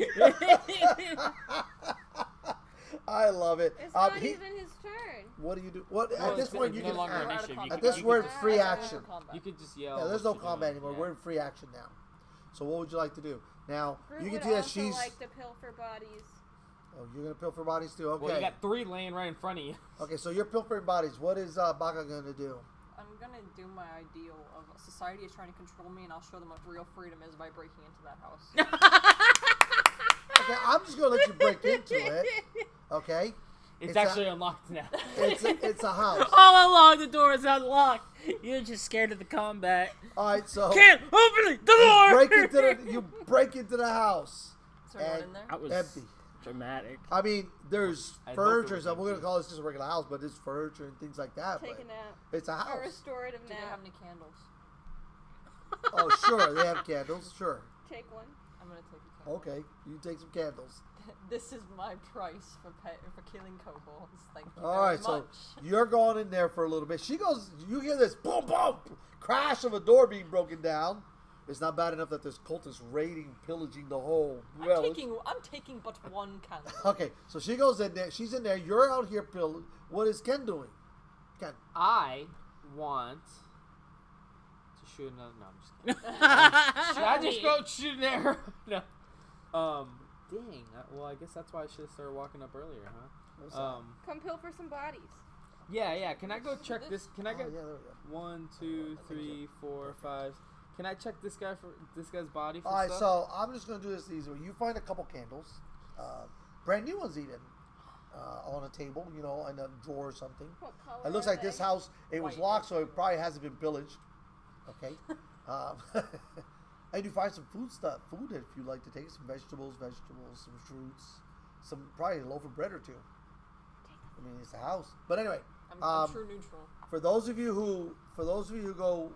I love it. It's not He- even his turn. what do you do? What Well, at this it's point you no can longer We're an out of initiative. combat. You at can- this you we're in can- free We're out action. of combat. You could just yell. Yeah, there's what no you're combat doing. anymore. Yeah. We're in free action now. So what would you like to do? Now Groot you can would see that also she's. like to pilfer bodies. Oh, you're gonna pilfer bodies too. Okay. Well, you got 3 laying right in front of you. Okay, so you're pilfering bodies. What is Baka gonna do? I'm gonna do my ideal of society is trying to control me, and I'll show them what real freedom is by breaking into that house. Okay, I'm just gonna let you break into it. Okay. It's a- actually unlocked now. It's a house. All along the door is unlocked. You're just scared of the combat. All right, so Can't open the door. you break into the house. Is there anyone And- in there? I was Empty. dramatic. I mean, there's I hope it furniture. was So we're gonna empty. call this just a regular house, but there's furniture and things like that. Take but a nap. it's a A house. restorative Do they nap. have any candles? Oh, sure, they have candles. Sure. Take one. I'm gonna take a candle. Okay, you take some candles. This is my price for killing kobolds. Thank you All very right, much. so you're going in there for a little bit. She goes. You hear this boom, boom, crash of a door being broken down. It's not bad enough that there's cultists raiding, pillaging the whole village. I'm taking but one candle. Okay, so she goes in there. She's in there. You're out here pillaging. What is Ken doing? Ken. I want to shoot another. No, I'm just kidding. Should I just go shoot an arrow? No. Dang. Well, I guess that's why I should have started walking up earlier, huh? Come pilfer some bodies. Yeah. Can I go check this? Can I Oh, go? yeah, there we go. 1, 2, 3, 4, 5. Can I check this guy's body for All right, stuff? so I'm just gonna do this easy way. You find a couple candles, brand new ones even, on a table, in a drawer or something. What color It looks are like this they? house, it was White. locked, so it probably hasn't been pillaged. Okay. And you find some food if you like to take some vegetables, some fruits, probably a loaf of bread or two. I mean, it's a house. But anyway, I'm true neutral. for those of you who go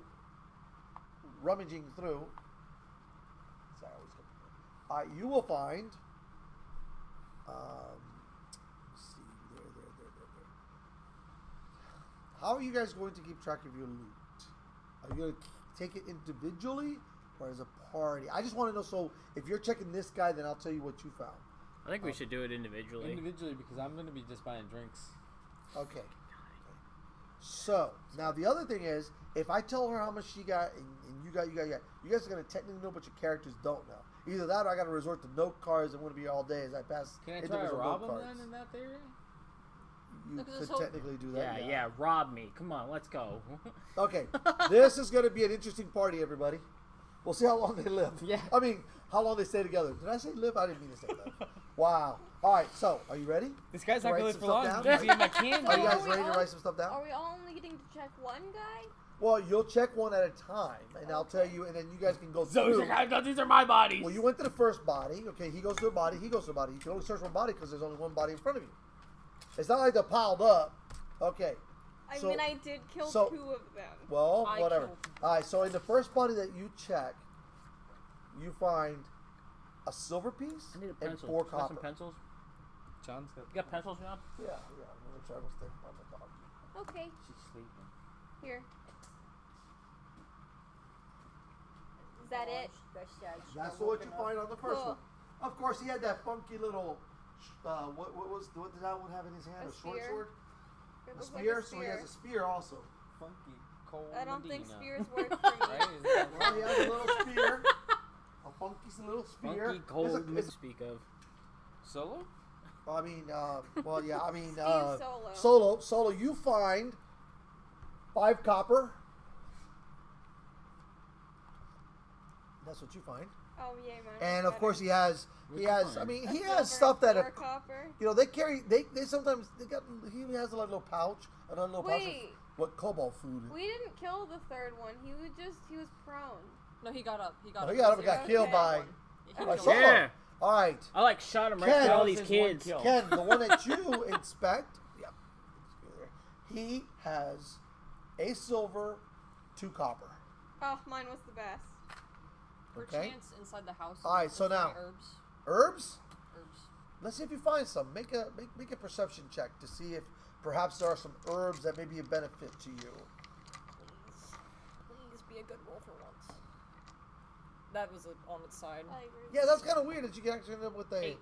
rummaging through, you will find. Let's see, there. How are you guys going to keep track of your loot? Are you going to take it individually or as a party? I just want to know. So, if you're checking this guy, then I'll tell you what you found. I think we should do it individually. Individually, because I'm going to be just buying drinks. Okay. So now the other thing is, if I tell her how much she got and you got, you guys are gonna technically know, but your characters don't know. Either that, or I gotta resort to note cards. I'm gonna be here all day as I pass. Can I try to individual rob note him cards. then in that theory? You Look at could this whole- technically do that. Yeah, rob me. Come on, let's go. Okay, this is gonna be an interesting party, everybody. We'll see how long they live. Yeah. I mean, how long they stay together. Did I say live? I didn't mean to say live. Wow. All right. So, are you ready? This guy's To not write going to some live for stuff long. down? You see my candy. Are you guys Are we ready to all- write some stuff down? Are we all only getting to check one guy? Well, you'll check one at a time, and I'll tell you, and then you guys can go So through. he's like, these are my bodies. Well, you went to the first body. Okay, he goes to a body. He goes to a body. You can only search one body because there's only one body in front of you. It's not like they're piled up. Okay. I So- mean, I did kill so- 2 of them. Well, I whatever. killed. All right. So in the first body that you check, you find a silver piece I need a and pencil. 4 You got some copper. pencils? John's got. You got pencils, John? Yeah. I'm gonna try to stay by my dog. Okay, She's sleeping. here. Is that it? That's what you find on the first Cool. one. Of course, he had that funky little. What did that one have in his hand? A A short spear. sword. It A looks spear. like a So he has spear. a spear also. Funky cold. I don't think Medina. spears work for me. Right? Is that Well, he has a little spear. A funky little spear. Funky cold It's a- to speak of. Solo? I mean, well, yeah, I mean, Steve Solo. Solo, you find 5 copper. That's what you find. Oh, yay, mine. And of better. course, he has, I A mean, he silver has and stuff that, 4 copper. they carry, they sometimes, he has a little pouch, another little pouch of Wait. what, cobalt food. We didn't kill the 3rd one. He was prone. No, he got up. He got No, up. he got up and got Okay. killed by, He by killed Solo. him. Yeah. All right. I like shot him right Ken. through all That these was his one kids. kill. Ken, the one that you inspect, he has a silver, 2 copper. Oh, mine was the best. For Okay. chance inside the house. All right, is so there now- any herbs. Herbs? Herbs. Let's see if you find some. Make a perception check to see if perhaps there are some herbs that may be a benefit to you. Please be a good roll for once. That was on its side. I agree. Yeah, that's kind of weird that you can actually end up with a. 18.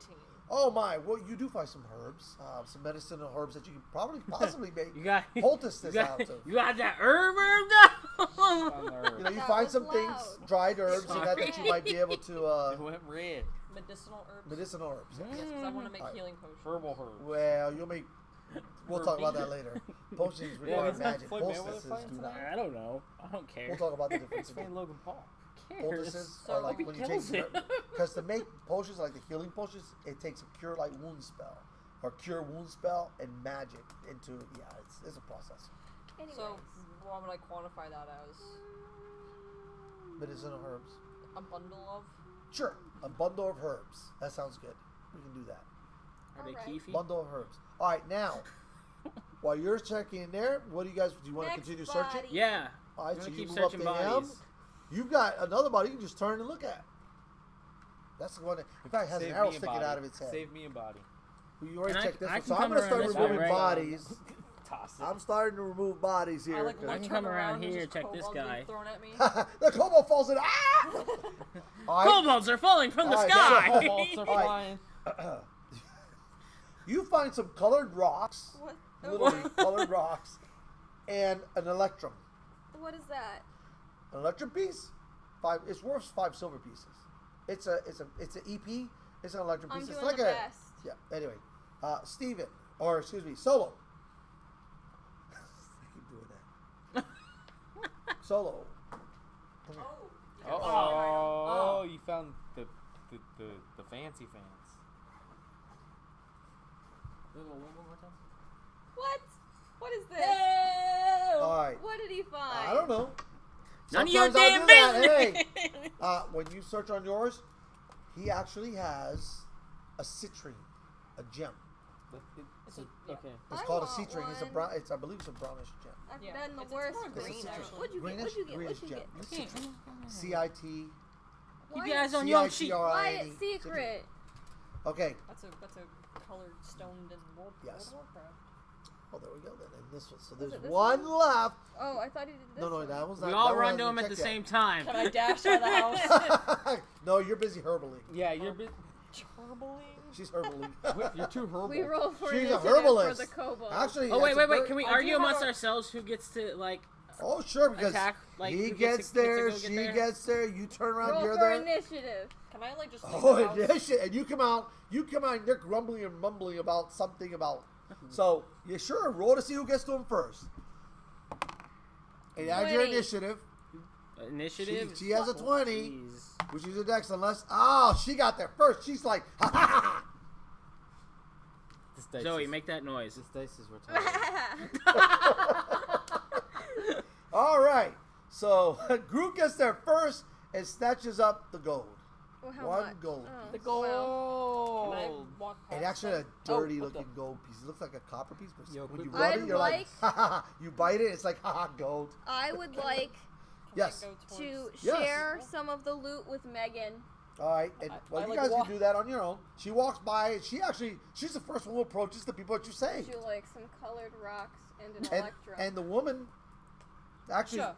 Oh my! Well, you do find some herbs, some medicinal herbs that you can probably possibly make You got poultice you this got, out of. you got that herb On the You herb. know, you That find was some loud. things, dried herbs, and that you might be able It to went red. Medicinal herbs. medicinal herbs. Yes, because I want to make Alright. healing potions. Herbal herb. Well, you'll make. We'll talk about that later. Potions Yeah, require isn't that magic. Floyd Mayweather Poultices fighting do not. tonight? I don't know. I don't care. We'll talk about the difference. He's fighting Logan Paul. Poultices So are like he when you kills take it. because to make potions like the healing potions, it takes a cure light wound spell or cure wound spell and magic into it's a process. Anyways. So, what would I quantify that as? Medicinal herbs. A bundle of? Sure, a bundle of herbs. That sounds good. We can do that. Are they Alright. keefy? Bundle of herbs. All right, now, while you're checking in there, what do you guys, do you want to Next continue searching? body. Yeah. All right, I'm so gonna you keep move up searching to him. bodies. You've got another body you can just turn and look at. That's the one that, in fact, has Save an arrow me a sticking body. out of its head. Save me a body. You already And checked this I one. can So I'm come going to around start this way, removing right? bodies. Toss it. I'm starting to remove bodies here. I like I one can turn come around and there's here, just check this kobolds being guy. thrown at me. The kobold falls in. Ah! All right. Kobolds are falling from the All right, sky! Kobolds are All right. flying. You find some colored rocks, What? literally colored rocks, and an electrum. What is that? An electrum piece, it's worth 5 silver pieces. It's an EP. It's an electrum I'm piece. It's doing like the a best. yeah. Anyway, Steven, or excuse me, Solo. I keep doing that. Solo. Come here. Oh, you found the fancy fans. What? What is this? All right. What did he find? I don't know. None of your Sometimes I'll damn do that. business! Hey, when you search on yours, he actually has a citrine, a gem. Okay. It's I called a want citrine. It's a one. brown. I believe it's a brownish gem. I've Yeah. done the It's worst. more with green, this. actually. What'd you get? Greenish, What'd you get? greenish What'd you gem. get? CIT. Keep your eyes on your sheet. Why CITRINE. it's secret? Okay. That's a colored stone in World Yes. of Warcraft. Oh, there we go then. And this one. So Was there's it this one left. Oh, I thought he did this. No, one. that was not. We all that one run to hasn't him at been the same checked time. Can I dash out of the house? yet. No, you're busy herbling. Yeah, you're bit. Charbling? She's herbling. You're too herbal. We roll for She's a initiative herbalist. for the kobold. Actually, Oh, wait. that's a Can we I argue do have amongst a- ourselves who gets to, like... Oh, sure, because Attack, like, he who gets gets to there, go get she there? gets there, you turn around, roll you're for there. initiative. Can I like just leave Oh, the house? and shit, and you come out, and they're grumbling and mumbling about something about. So, yeah, sure, roll to see who gets to him first. And add your 20. initiative. Initiative? She has a 20, Jeez. which is a dex, unless. Oh, she got there first. She's like, ha ha ha. This dice Zoe, is, make that noise. This dice is retarded. All right. So, Groot gets there first and snatches up the gold. Well, how One much? gold. Oh, The wow. Can I gold. walk past And actually, them? a dirty what the- looking gold piece. It looks like a copper piece, but Yo, when you quick- rub I'd it, you're like, like- ha ha ha. You bite it, it's like, ha ha, gold. I would like Can Yes. I go to towards- Yes. share some of the loot with Megan. All right, and well, I you like guys walk- can do that on your own. She walks by, and she's the first one who approaches the people that you say. Would you like some colored rocks and an And, electrum? and the woman, actually, Sure.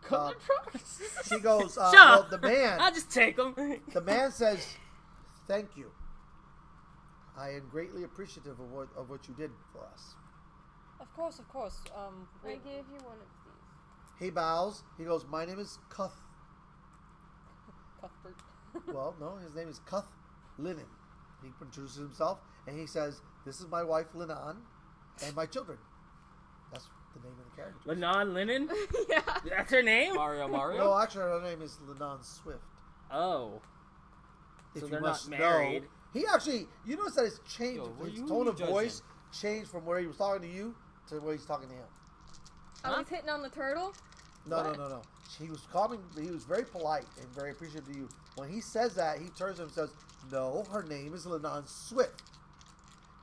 Colored rocks. she goes, Shut well, up. the man, I'll just take them. the man says, thank you. I am greatly appreciative of what you did for us. Of course. I gave you one of these. He bows. He goes, my name is Cuth. Cuthbert. Well, no, his name is Cuth Linen. He introduces himself, and he says, this is my wife, Linan, and my children. That's the name of the character. Lenon Lennon? Yeah. That's her name? Mario. No, actually, her name is Linan Swift. Oh. If So you they're must not married. know. He actually, you notice that it's changed. Yo, who his you tone of judging? voice changed from where he was talking to you to where he's talking to him. I was hitting on the turtle. No. He was calming. He was very polite and very appreciative to you. When he says that, he turns to him and says, "No, her name is Linan Swift,"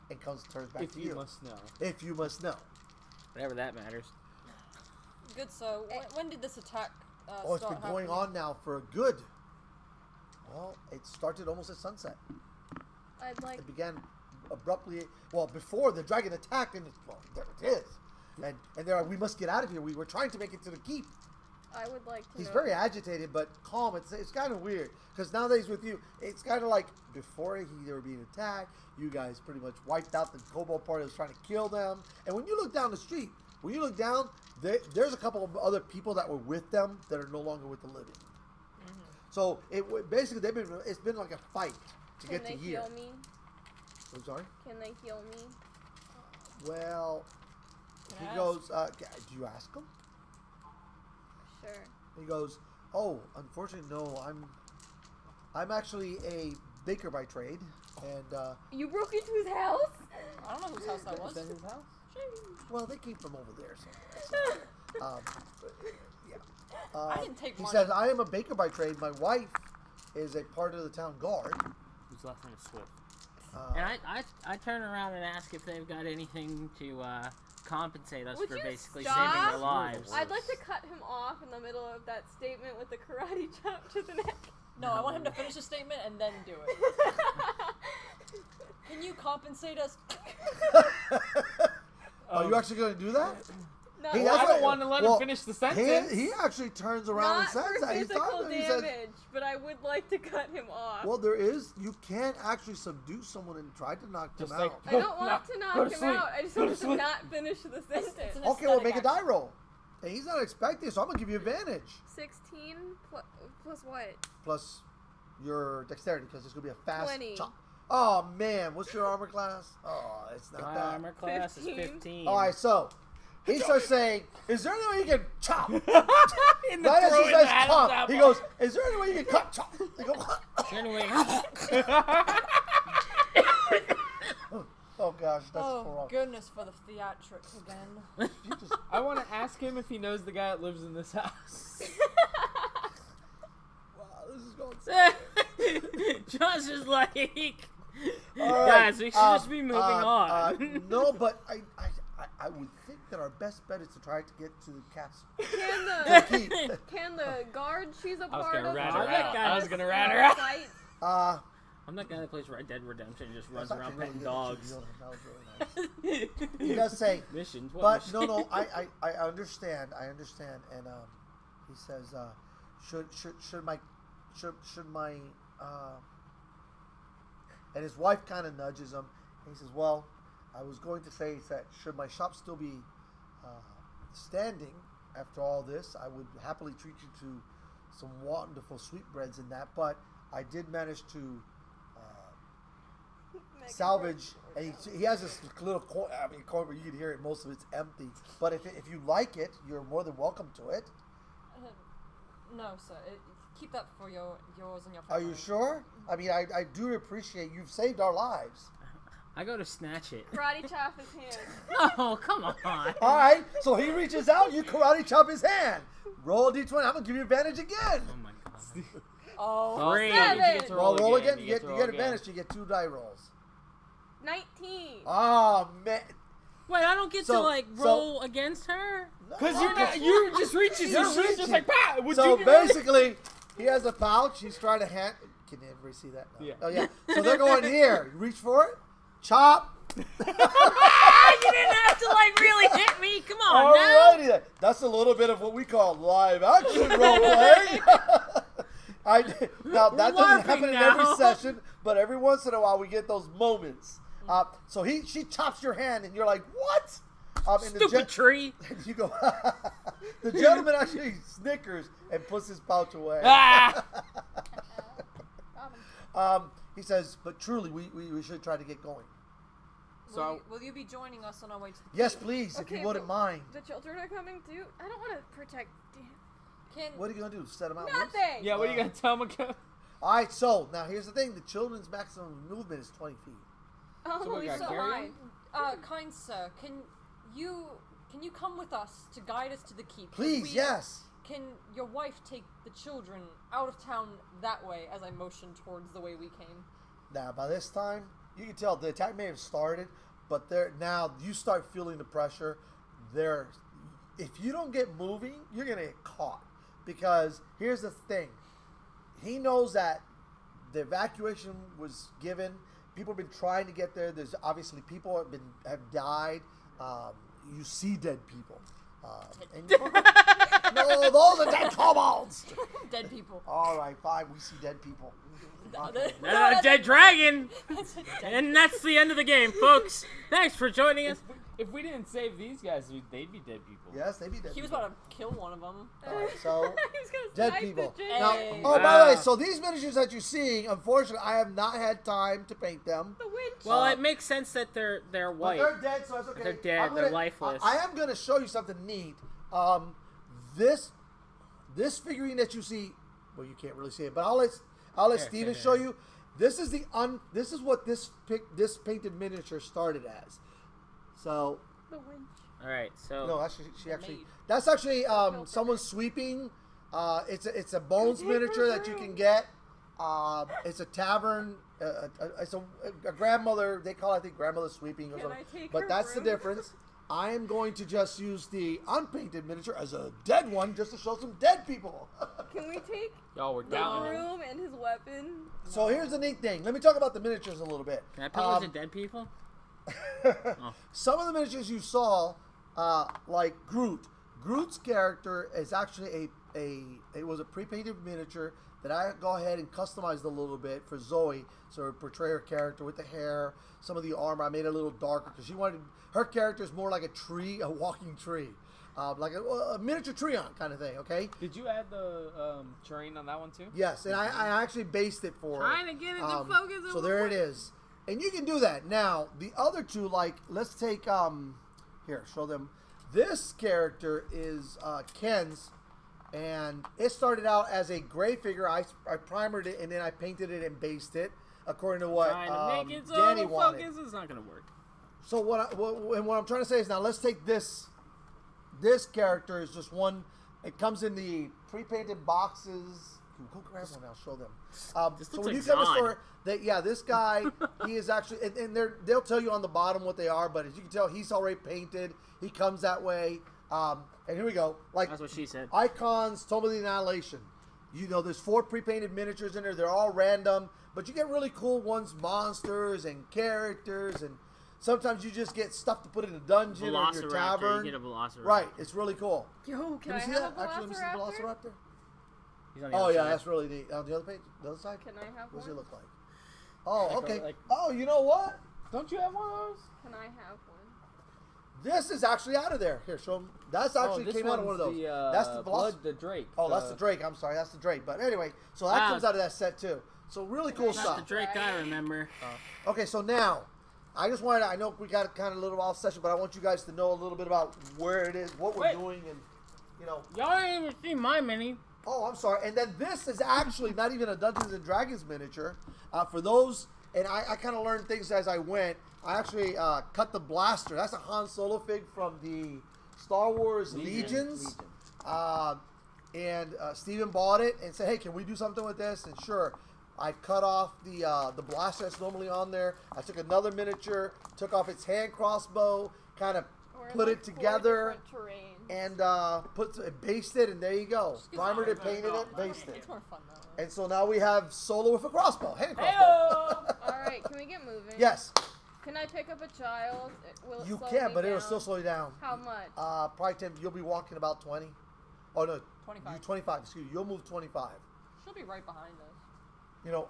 and turns back If to you you. must know. If you must know. Whatever that matters. Good. So when did this attack Oh, it's start been going happening? on now for a good. Well, it started almost at sunset. I'd like. It began abruptly. Well, before the dragon attacked, and there it is. And they're like, we must get out of here. We were trying to make it to the keep. I would like to. He's know. very agitated, but calm. It's kind of weird because now that he's with you, it's kind of like before they were being attacked. You guys pretty much wiped out the kobold party that was trying to kill them. And when you look down the street, there's a couple of other people that were with them that are no longer with the living. So basically it's been like a fight to Can get they to here. heal me? I'm sorry. Can they heal me? Well, Can he I goes. Do you ask him? Sure. He goes, "Oh, unfortunately, no. I'm actually a baker by trade, and You broke into his house? I don't know whose house that was. Is that his house? well, they came from over there somewhere. So, yeah. I didn't take He money. says, "I am a baker by trade. My wife is a part of the town guard." Whose last name is Swift? And I turn around and ask if they've got anything to compensate us Would for you basically stop? saving their lives. I'd like to cut him off in the middle of that statement with the karate chop to the neck. No, I want him to finish the statement and then do it. Can you compensate us? Are you actually going to do that? No, Hey, Well, that's I don't what- want to let him well, finish the sentence. He actually turns around not and says for that. He physical thought he said, damage, but I would like to cut him off. well, you can't actually subdue someone and try to knock them Just like- out. I don't want No, to go knock to him sleep. out. I just Go to want to sleep. not finish the sentence. an Okay, well, make a aesthetic die action. roll. And he's not expecting, so I'm going to give you advantage. 16 plus what? Plus your dexterity, because it's going to be a fast 20. chop. Oh, man. What's your armor class? Oh, it's not My that. armor class 15. is 15. All right, so he starts saying, is there any way you can chop? In the Right as throat he in says the Adam's chop, apple. he goes, is there any way you can cut chop? They go, Anyway, oh, gosh, that's Oh, horrible. goodness for the theatrics again. You just, I want to ask him if he knows the guy that lives in this house. wow, this is going Josh is like, All right, guys, we should just be moving on. No, but I would think that our best bet is to try to get to the castle. Can The the key. can the guard she's a I was part gonna of rat her join out. I was us gonna rat her out. fight? I'm that guy that plays Red Dead Redemption and just runs that's around actually petting really dogs. good. That was really nice. He does say, Missions. What but no, missions? I understand, and he says, should my and his wife kind of nudges him, and he says, well, I was going to say that should my shop still be standing after all this, I would happily treat you to some wonderful sweetbreads in that, but I did manage to salvage, and he has this little corner where you can hear it, most of it's empty, but if you like it, you're more than welcome to it. No, sir. Keep that for yours and your Are family. you sure? I mean, I do appreciate you've saved our lives. I go to snatch it. Karate chop his hand. Oh, come on. All right, so he reaches out, you karate chop his hand. Roll a d20. I'm gonna give you advantage again. Oh my god. Oh, Three. You get to Roll again. You get get to roll again. advantage. You get 2 die rolls. 19. Oh man. Wait, I don't get So- to like roll against her? Because you just reaches You're and she's just reaching. like, bah! Would So you do that? basically, he has a pouch. He's trying to hand. Can everybody see that? No. Yeah. Oh yeah. So they're going here. You reach for it. Chop. You didn't have to like really hit me. Come on now. Alrighty then. That's a little bit of what we call live action role play. Now that doesn't happen in every now. session, but every once in a while we get those moments. So she chops your hand, and you're like, "What?" And Stupid tree. you go. The gentleman actually snickers and puts his pouch away. Ah! He says, "But truly, we should try to get going." So will you be joining us on our way to the Yes, keep? please, if Okay, you wouldn't but mind. The children are coming too. I don't want to protect. Can What are you gonna do? Set them out? loose? Nothing. yeah, what are you gonna tell him again? All right. So now here's the thing: the children's maximum movement is 20 feet. Oh, So we got so Gary? high. kind sir, can you come with us to guide us to the keep? Please, yes. Can your wife take the children out of town that way? As I motion towards the way we came. Now, by this time, you can tell the attack may have started, but now you start feeling the pressure. If you don't get moving, you're gonna get caught. Because here's the thing: he knows that the evacuation was given. People have been trying to get there. There's obviously people have died. You see dead people. No, those are dead kobolds. Dead people. All right, fine. We see dead people. Okay. Dead dragon. And that's the end of the game, folks. Thanks for joining us. If we didn't save these guys, they'd be dead people. Yes, they be dead. He was people. about to kill one of them. All right, so He was gonna dead snipe the people. ginger. Now, Hey. oh, by the way, so these miniatures that you're seeing, unfortunately, I have not had time to paint them. The witch. Well, it makes sense that they're But white. they're dead, so that's okay. They're dead, I'm they're lifeless. I am gonna show you something neat. This figurine that you see, well, you can't really see it, but I'll let Steven show you. This is this is what this painted miniature started as. So The witch. All right, so no, actually, Made. that's actually someone sweeping. It's a bones miniature that you can get. It's a tavern it's a grandmother. They call it, I think, grandmother sweeping or Can something. I take But her that's the broom? difference. I am going to just use the unpainted miniature as a dead one, just to show some dead people. Can we take Y'all were the down. broom and his weapon? So here's the neat thing. Let me talk about the miniatures a little bit. Can I put those in dead people? Some of the miniatures you saw, like Groot. Groot's character is actually it was a pre-painted miniature that I go ahead and customized a little bit for Zoe, so to portray her character with the hair, some of the armor. I made it a little darker because she wanted her character is more like a tree, a walking tree, like a miniature Treon kind of thing. Okay. Did you add the terrain on that one too? Yes, and I actually based it for her. Trying to get it to focus. So there it is. And you can do that. Now, the other two, like, let's take, here, show them. This character is Ken's, and it started out as a gray figure. I primered it, and then I painted it and based it according to what Trying to make it so Danny it'll wanted. focus. It's not going to work. So what I'm trying to say is now let's take this character is just one. It comes in the pre-painted boxes. Go grab one. I'll show them. This So looks when like you come to Zod. store, this guy, he is actually, and they'll tell you on the bottom what they are, but as you can tell, he's already painted. He comes that way. And here we go. Like That's what she said. Icons, Tome of the Annihilation. You know, there's 4 pre-painted miniatures in there. They're all random, but you get really cool ones, monsters and characters, and sometimes you just get stuff to put in a dungeon or in your Velociraptor. tavern. You get a Velociraptor. Right, it's really cool. Yo, can you I see have that? a Actually, let me see the velociraptor? Velociraptor. He's on the Oh other yeah, side. that's really neat. On the other page, the other side. Can I have What does he one? look like? Oh, Like a- okay. like- Oh, you know what? Don't you have one of those? Can I have one? This is actually out of there. Here, show him. That's actually this came out of one of those. That's the blood, the Drake. Oh, that's the Drake. I'm sorry, that's the Drake. But anyway, so that Ah. comes out of that set too. So really cool Not the stuff. Drake I remember. Okay, so now, I just wanted. I know we got kind of a little off session, but I want you guys to know a little bit about where it is, what we're Wait. doing, and you know. Y'all ain't even seen my mini. Oh, I'm sorry. And then this is actually not even a Dungeons and Dragons miniature. For those, and I kind of learned things as I went. I actually cut the blaster. That's a Han Solo fig from the Star Wars Legions. And Steven bought it and said, "Hey, can we do something with this?" And sure, I cut off the blaster that's normally on there. I took another miniature, took off its hand crossbow, kind of We're in, put like, it 4 together, different terrain. and based it, and there you go. Primered it, painted it, based it. It's more fun that way. And so now we have Solo with a crossbow, hand crossbow. Heyo! All right, can we get moving? Yes, Can I pick up a child? Will it you slow can, me but it'll down? still slow you down. How much? Probably 10. You'll be walking about 20. Oh no, 25. you 25. Excuse me. You'll move 25. She'll be right behind us. You know,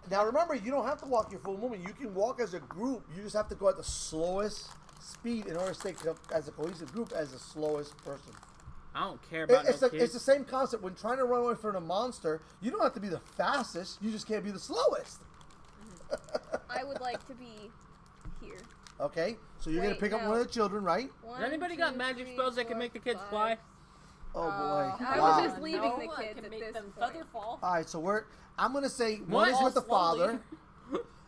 now remember, you don't have to walk your full movement. You can walk as a group. You just have to go at the slowest speed in order to stay as a cohesive group as the slowest person. I don't care about It's no the kids. same concept. When trying to run away from a monster, you don't have to be the fastest. You just can't be the slowest. I would like to be here. Okay, so you're Wait, gonna pick up no. one of the children, right? One, Has anybody got 2, magic 3, spells that can 4, make the kids 5. fly? Oh boy! I Wow. was just leaving no, the I kids can at make this them point. feather fall. All right, so I'm gonna say one What? is with the Slowly. father.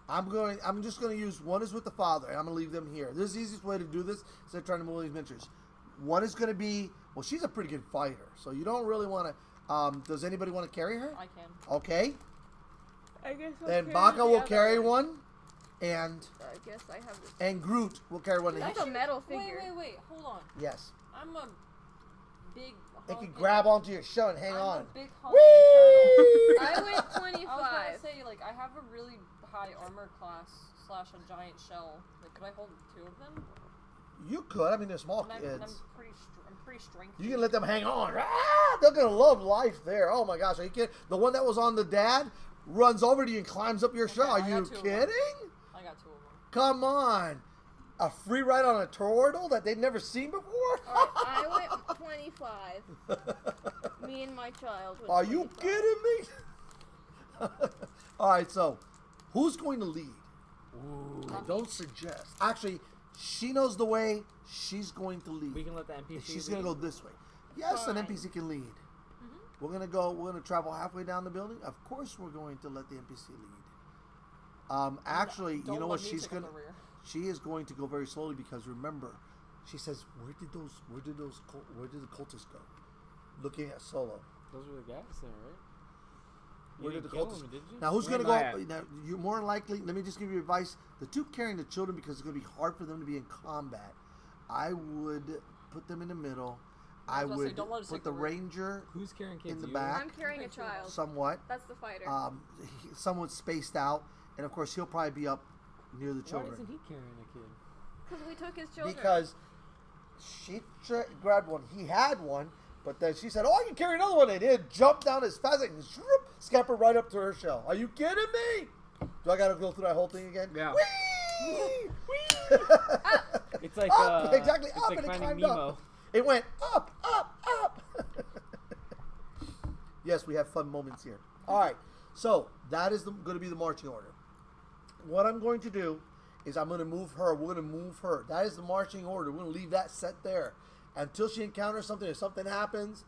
I'm just gonna use one is with the father, and I'm gonna leave them here. This is the easiest way to do this instead of trying to move these miniatures. One is gonna be, well, she's a pretty good fighter, so you don't really want to. Does anybody want to carry her? I can. Okay. I guess I'll Then carry Baka the will other carry one, and I guess I have this. Groot will carry one. That's a metal figure. Wait, hold on. Yes. I'm a big. It can honking- grab onto your show and hang I'm on. A big honking Whee! I went turtle. I was 25. gonna say, like, I have a really high armor class / a giant shell. Like, could I hold 2 of them? You could. I mean, they're small And I'm kids. pretty strengthy. You can let them hang on. Ah, they're gonna love life there. Oh my gosh, are you kidding? The one that was on the dad runs over to you and climbs up your show. I Are got you 2 of them. kidding? I got 2 of them. Come on. A free ride on a turtle that they've never seen before? Alright, I went 25. Me and my child went Are you 25. kidding me? All right, so who's going to lead? I don't suggest. Actually, she knows the way. She's going to lead. We can let the NPC. She's going to go this way. Yes, Fine. an NPC can lead. We're going to travel halfway down the building. Of course, we're going to let the NPC lead. Actually, Don't you know let what me she's take up going to... the rear. She is going to go very slowly because remember, she says, where did the cultists go? Looking at Solo. Those were the guys there, right? Where did the kill cultists? him, did you? Now who's Where gonna am I go? at? Now, you're more likely. Let me just give you advice. The two carrying the children, because it's gonna be hard for them to be in combat. I would put them in the middle. I was gonna say, would don't let us put take the the room. ranger Who's carrying kids? in the You? back. I'm carrying a child. Somewhat. That's the fighter. Somewhat spaced out, and of course he'll probably be up near the Why children. isn't he carrying a kid? Because we took his children. Because she grabbed one. He had one, but then she said, "Oh, I can carry another one." And it jumped down as fast as it scampered right up to her shell. Are you kidding me? Do I gotta go through that whole thing again? Yeah. Whee! It's like Up, exactly, It's up, like and it Finding climbed Nemo. up. It went up, up, up. Yes, we have fun moments here. All right, so that is going to be the marching order. What I'm going to do is I'm going to move her. We're going to move her. That is the marching order. We're going to leave that set there until she encounters something. If something happens,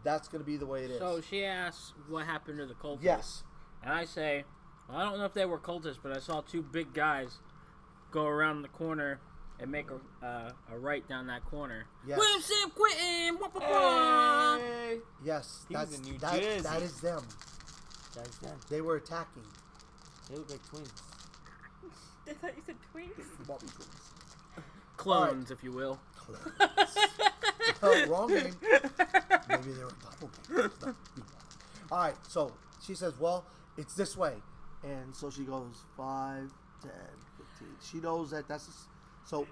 that's going to be the way it is. So she asks what happened to the cultists. Yes. And I say, well, I don't know if they were cultists, but I saw two big guys go around the corner and make a right down that corner. Yes. William Sam Quentin! Wah, wah, wah. Hey. Yes, He's that's in New that Jersey. is them. That's them. They were attacking. They look like twins. I thought you said twinks. Bobby twins. Clones, if you will. Oh, wrong game. Maybe they were doppelgangers. All right, so she says, well, it's this way. And so she goes 5, 10, 15. She knows that that's... So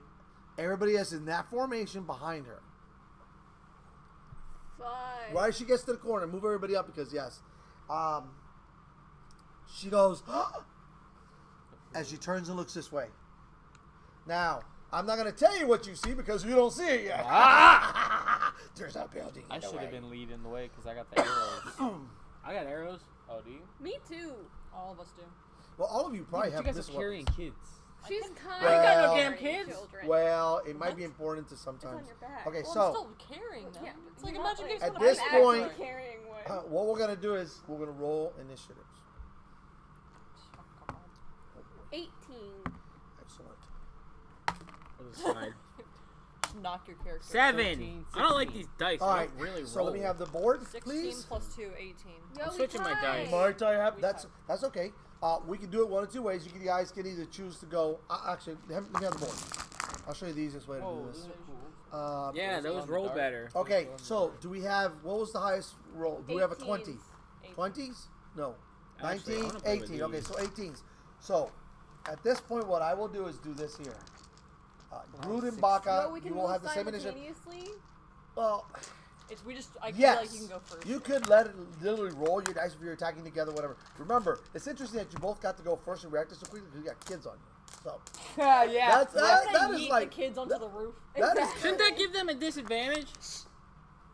everybody is in that formation behind her. 5. Right as she gets to the corner, move everybody up because, yes. She goes... as she turns and looks this way. Now, I'm not going to tell you what you see because you don't see it yet. There's a building I in the should have way. been leading the way because I got the arrows. I got arrows. Oh, do you? Me too. All of us do. Well, all of you probably Yeah, have but you guys this are carrying weapons. kids. She's can- kind I ain't got no of damn carrying kids. children. Well, it might What? be important to It's sometimes. on your back. Okay, Well, so I'm still carrying them. Yeah, It's like you're imagine not, getting At someone this to I'm point- actually carrying one. what we're gonna do is we're gonna roll initiatives. Oh, come on. 18. Excellent. Other side. Just knock your character. 7. 13, I don't like 16. these dice. All They right, don't really so roll. let me have the board, 16 please. plus 2, 18. Yo, I'm we switching my tied. dice. Might I have We that's tied. okay. We can do it one of two ways. You guys can either choose to go. Actually, let me have the board. I'll show you the easiest way to Whoa, do these this. are cool. Yeah, those on the roll dark. better. Okay, so do we have what was the highest roll? Do we have a 20? 18s. 20s? No. Actually, I 19, wanna play with 18. Okay, these. so 18s. So at this point, what I will do is do this here. Groot and Baka, we can you will move have the same initiative. simultaneously. Well, I feel yes. like you can go first. You could let it literally roll your dice if you're attacking together, whatever. Remember, it's interesting that you both got to go first and reacted so quickly because you got kids on you. So Yeah. that's We're that, gonna that is yeet like the kids onto the roof. that is Shouldn't that give them a disadvantage?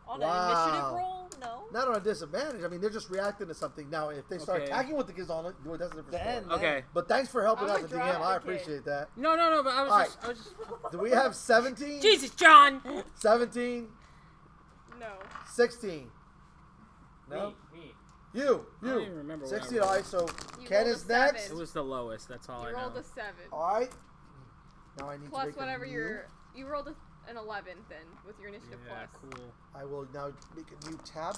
On Wow. an initiative roll? No. not on a disadvantage. I mean, they're just reacting to something. Now, if they start Okay. attacking with the kids on it, that's a different Then- story. Okay. But thanks for helping I'm out the gonna DM. drop I the kid. appreciate that. No, but I was All just. Do we have 17? Jesus, John! 17? No. 16? No? Me. You. I don't even remember what I 16. rolled. All right, so You Ken rolled a is next. 7. It was the lowest. That's all You I rolled know. a 7. All right. Now I need to Plus make whatever a new. you rolled an 11 then with your initiative Yeah, plus. cool. I will now make a new tab.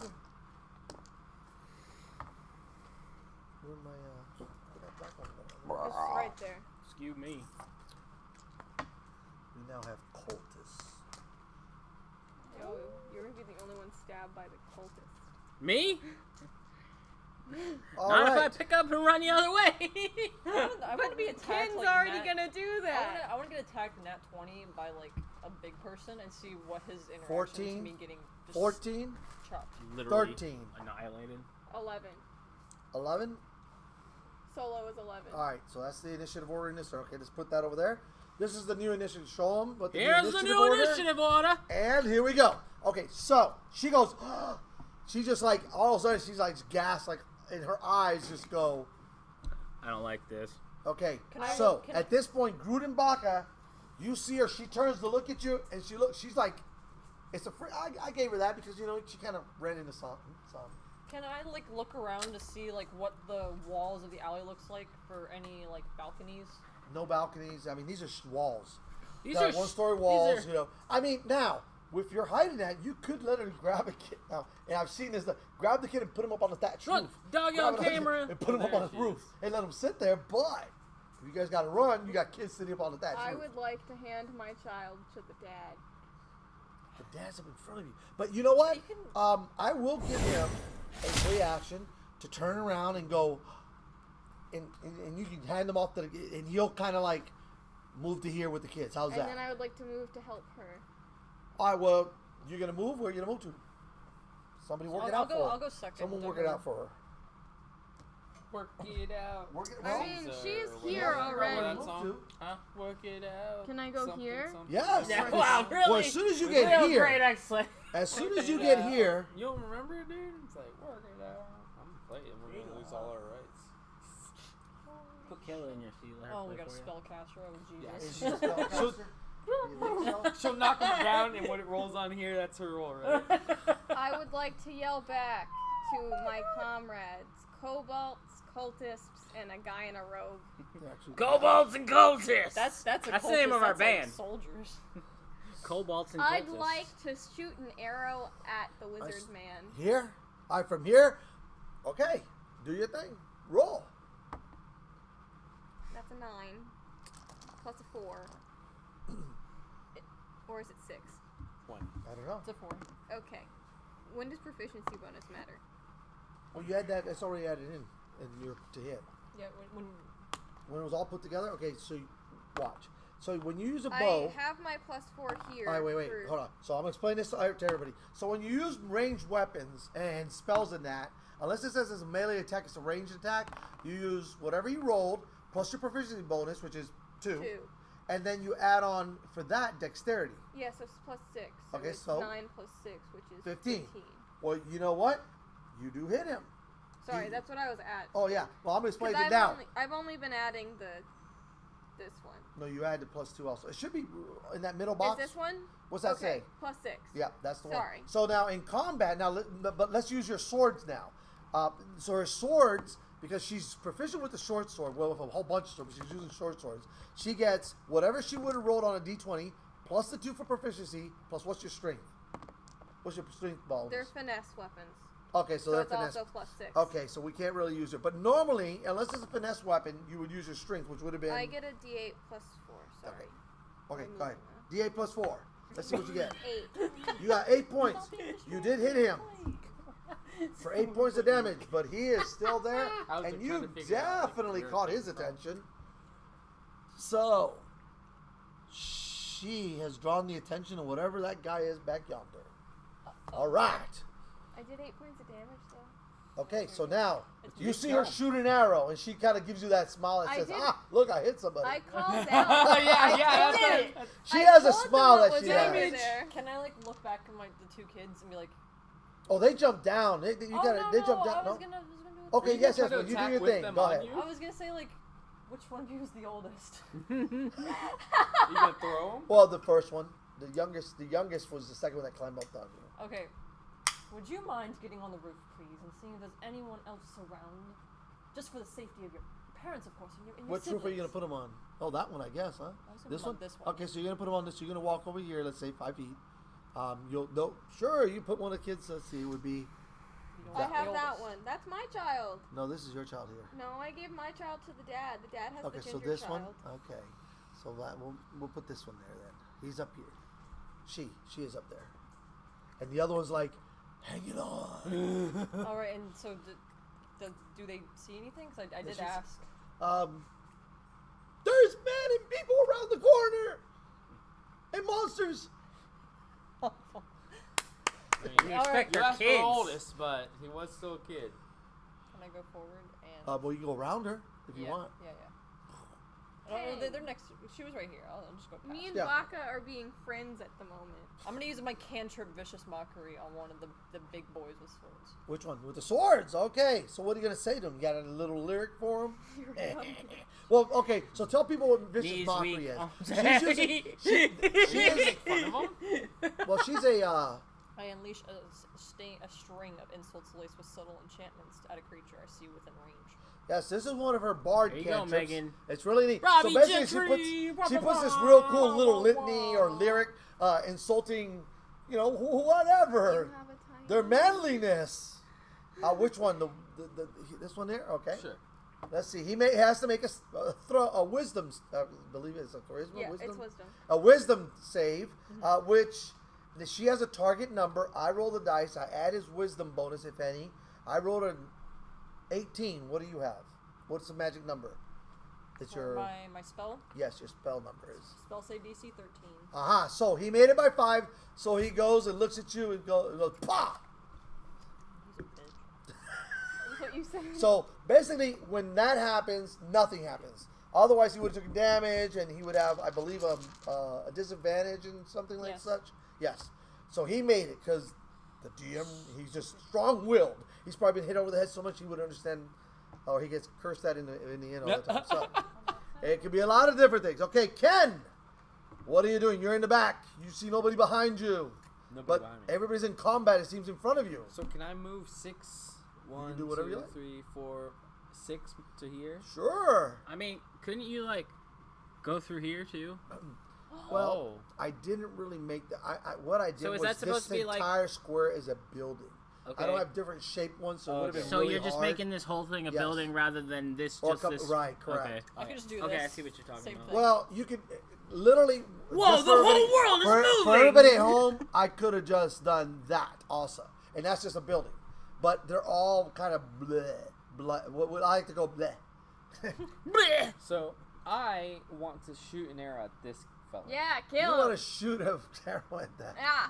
Where my put that back on there. It's right there. Excuse me. We now have cultists. Yo, you're gonna be the only one stabbed by the cultist. Me? All Not right. if I pick up and run the other way. I want to be attacked. Ken's like already Nat- gonna do that. I want to get attacked nat 20 by like a big person and see what his interaction 14, to me getting just 14, chopped. Literally 13. annihilated. 11. 11. Solo is 11. All right, so that's the initiative order in this. Okay, let's put that over there. This is the new initiative. Show them what the Here's new the initiative new order. initiative order. And here we go. Okay, so she goes. She just like all of a sudden she's like gassed, like, and her eyes just go. I don't like this. Okay, Can I- so can at this point, Groot and Baka, you see her. She turns to look at you, and she looks. She's like, "It's a." I gave her that because she kind of ran into something. So Can I like look around to see like what the walls of the alley looks like for any like balconies? no balconies. I mean, these are walls. These Got are one-story these walls. are- I mean, now if you're hiding that, you could literally grab a kid now. And I've seen this. Grab the kid and put him up on the thatch Look, roof. doggy Grab on it camera. and put him up on the roof and let him sit there. But if you guys got to run, you got kids sitting up on the thatch I roof. would like to hand my child to the dad. The dad's up in front of you. But you know what? You can- I will give him a free action to turn around and go, and you can hand him off to the, and he'll kind of like move to here with the kids. How's And that? then I would like to move to help her. All right, well, you're going to move? Where are you going to move to? Somebody work it out for her. I'll go second. Someone work it out for her. Work it out. Work it I out. mean, Caesar, she's or here whatever. already. Remember that Move song? to. Huh? Work it out. Can I go Something, here? something. Yes. Yeah, As- wow, really? Well, as soon as you Real get great here, explanation. as soon Work as you it get out. here, You don't remember it, dude? It's like, work it out. I'm playing. We're going to lose all our rights. Put Kayla in your seat. Let her Oh, play we got a for you. spellcaster. Oh, Yeah. is Jesus. she a spellcaster? You think so? She'll knock him down, and when it rolls on here, that's her roll, right? I would like to yell back to my comrades, kobolds, cultists, and a guy in a robe. Actually- Kobolds and cultists. That's a That's the cultist, name of our that's like band. soldiers. Kobolds and I'd cultists. like to shoot an arrow at the wizard man. Here? All right, from here? Okay. Do your thing. Roll. That's a 9 plus a 4. Or is it 6? One. I don't know. It's a 4. Okay. When does proficiency bonus matter? Well, you had that. It's already added in your to hit. Yeah, when When it was all put together? Okay, so watch. So when you use a bow... I have my plus 4 here. All right, wait. for- Hold on. So I'm going to explain this to everybody. So when you use ranged weapons and spells in that, unless it says it's a melee attack, it's a ranged attack, you use whatever you rolled, plus your proficiency bonus, which is 2. 2. And then you add on, for that, dexterity. Yeah, so it's plus 6. So Okay, it's so 9 plus 6, which is 15. Well, you know what? You do hit him. Sorry, that's what I was at. Oh, yeah. Well, I'm going to 'Cause explain it now. I've only been adding this one. No, you add the plus 2 also. It should be in that middle box. Is this one? What's that okay, say? plus 6. Yeah, that's the Sorry. one. So now in combat, but let's use your swords now. So her swords, because she's proficient with the short sword, well, with a whole bunch of swords, but she's using short swords. She gets whatever she would have rolled on a d20, plus the 2 for proficiency, plus what's your strength? What's your strength bonus? They're finesse weapons. Okay, so So they're it's finesse. also plus 6. Okay, so we can't really use it. But normally, unless it's a finesse weapon, you would use your strength, which would have been... I get a d8 plus 4. Sorry. Okay, I'm go ahead. moving D8 plus 4. Let's see what you get. 8. You got 8 points. You did hit him for 8 points of damage, but he is still there, I was and trying you to figure out, like, definitely where caught it his came from. attention. So, she has drawn the attention of whatever that guy is back yonder. All right. I did 8 points of damage, though. Okay, so now It's you good see her job. shoot an arrow, and she kind of gives you that smile that I says, did- "Ah, look, I hit somebody." I called yeah, out. yeah. did it. She I has a told them smile what that was she over has. there. Can I like look back at the 2 kids and be like, Oh, they jumped down. They oh gotta, no, they no, jumped down. I was No? gonna do Okay, You yes, try yes, to but you do attack your with thing. them Go on ahead. you? I was gonna say like, which one of you is the oldest? You gonna throw him? Well, the first one, the youngest was the second one that climbed up on you. Okay. Would you mind getting on the roof, please, and seeing if there's anyone else around? Just for the safety of your parents, of course, and your Which roof are you gonna siblings. put them on? Oh, that one, I guess, huh? I was gonna This put one? on this one. Okay, so you're gonna put them on this. You're gonna walk over here. Let's say 5 feet. You'll no, sure. You put one of the kids. Let's see, it would be. You don't I want the have that oldest. one. That's my child. No, this is your child here. No, I gave my child to the dad. The dad has Okay, the so ginger this child. one. Okay, so that we'll put this one there then. He's up here. She is up there, and the other one's like hanging on. All right, and so do they see anything? Cause I did This is- ask. There's men and people around the corner, and monsters. You All expect right. You your asked for kids. the oldest, but he was still a kid. Can I go forward and? Well, you can go around her if you yeah, want. Yeah, yeah. Oh, Hey. they're next. She was right here. I'll just go past. Me and Yeah. Baka are being friends at the moment. I'm gonna use my cantrip vicious mockery on one of the big boys with swords. Which one? With the swords. Okay. So what are you gonna say to him? You got a little lyric for him? Well, okay. So tell people what vicious Knees mockery weak. is. Oh, She's using, she is. Make fun of him? Well, she's a. I unleash a string of insults laced with subtle enchantments at a creature I see within range. Yes, this is one of her bard There you go, cantrips. Megan. It's really neat. Robbie so basically, Gentry, she puts this real cool little litany or lyric insulting, whatever. You have a tiny Their manliness. Which one? This one there? Okay. Sure. Let's see. He has to make a wisdom. I believe it's a charisma. Yeah, wisdom. it's wisdom. A wisdom save, which she has a target number. I roll the dice. I add his wisdom bonus, if any. I rolled an 18. What do you have? What's the magic number? It's your my spell. Yes, your spell number is. Spell save DC 13. So he made it by 5. So he goes and looks at you and goes, "Pah!" He's a bitch. That's what you said. So basically, when that happens, nothing happens. Otherwise, he would have taken damage, and he would have, I believe, a disadvantage and something like such. Yes. So he made it because the DM, he's just strong-willed. He's probably been hit over the head so much he would understand, or he gets cursed at in the end all the time. So it could be a lot of different things. Okay, Ken, what are you doing? You're in the back. You see nobody behind you. Nobody But behind me. everybody's in combat. It seems in front of you. So can I move 6? can do whatever you like. 3, 4, 6 to here? Sure. I mean, couldn't you like go through here too? Well, I didn't really make the. What I did So is was that supposed this to be like- entire square is a building. Okay. I don't have different shaped ones, so it would have been So really you're just hard. making this whole thing a Yes. building rather than this. Or Just this. right, correct. Okay. I can just do Okay, this. I see what you're talking Same about. thing. Well, you could literally. Whoa, just the for whole everybody- world is for moving! everybody at home, I could have just done that also, and that's just a building. But they're all kind of bleh, bleh. What I like to go bleh. Bleh! So I want to shoot an arrow at this fella. Yeah, You kill want him. to shoot a arrow at that? Yeah.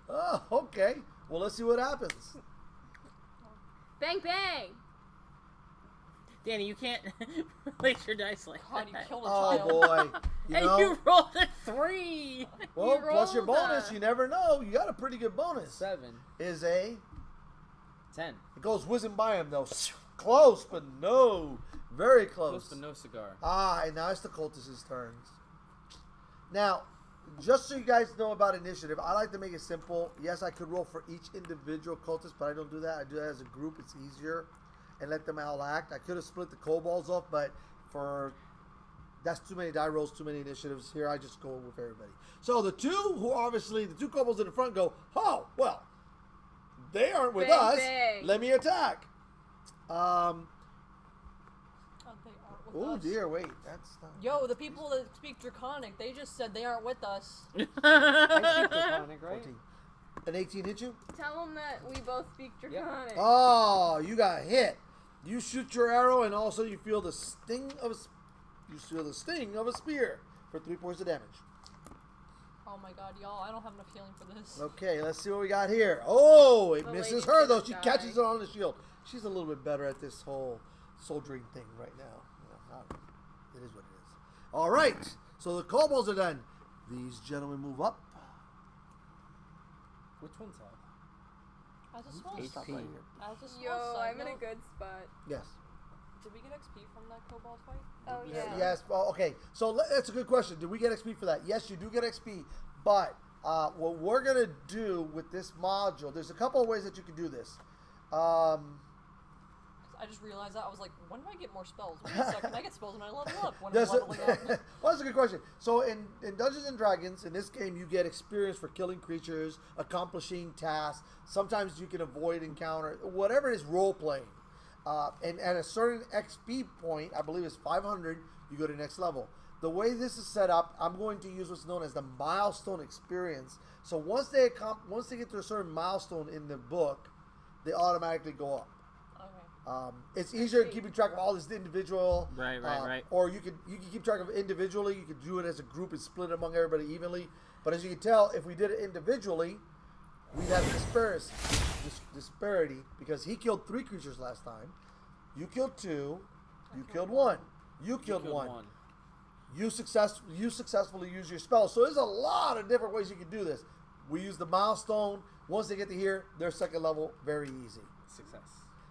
Oh, okay. Well, let's see what happens. Bang, bang. Danny, you can't release your dice like God, you that. killed a Oh child. boy. You And know, you rolled a 3. well, You plus your rolled bonus, a- you never know. You got a pretty good bonus. 7, Is a 10. it goes whizzing by him though. Close, but no, very close. Close but no cigar. And now it's the cultists' turns. Now, just so you guys know about initiative, I like to make it simple. Yes, I could roll for each individual cultist, but I don't do that. I do that as a group. It's easier, and let them all act. I could have split the kobolds off, but that's too many die rolls, too many initiatives. Here, I just go with everybody. So the two the two kobolds in the front go, oh, well, they aren't with Bang, us. bang. Let me attack. Oh, they aren't with Oh us. dear, wait, that's not. Yo, the people that speak Draconic, they just said they aren't with us. I speak Draconic, right? 14. An 18 hit you? Tell him that we both speak Draconic. Oh, you got hit. You shoot your arrow, and also you feel the sting of a spear for 3 points of damage. Oh my god, y'all, I don't have enough healing for this. Okay, let's see what we got here. Oh, it The misses lady's her though. gonna She die. catches it on the shield. She's a little bit better at this whole soldiering thing right now. It is what it is. All right, so the kobolds are done. These gentlemen move up. Which one's that? As a small Stop HP. right here. As a small Yo, side I'm in a note, good spot. Yes. Did we get XP from that kobold fight? Oh, yeah. Yes. Well, okay. So that's a good question. Did we get XP for that? Yes, you do get XP. But what we're gonna do with this module, there's a couple of ways that you can do this. I just realized that. I was like, when do I get more spells? Wait a second, I get spells when I level up. When I'm Does it, leveling up. well, that's a good question. So in Dungeons and Dragons, in this game, you get experience for killing creatures, accomplishing tasks. Sometimes you can avoid encounter, whatever it is, role playing. And at a certain XP point, I believe it's 500, you go to the next level. The way this is set up, I'm going to use what's known as the milestone experience. So once they get to a certain milestone in the book, they automatically go up. Okay. It's easier keeping track of all this individual. Right. Or you can keep track of it individually. You could do it as a group and split it among everybody evenly. But as you can tell, if we did it individually, we'd have disparity because he killed 3 creatures last time. You killed 2. You killed 1. You killed 1. You successfully use your spell. So there's a lot of different ways you can do this. We use the milestone. Once they get to here, their second level, very easy.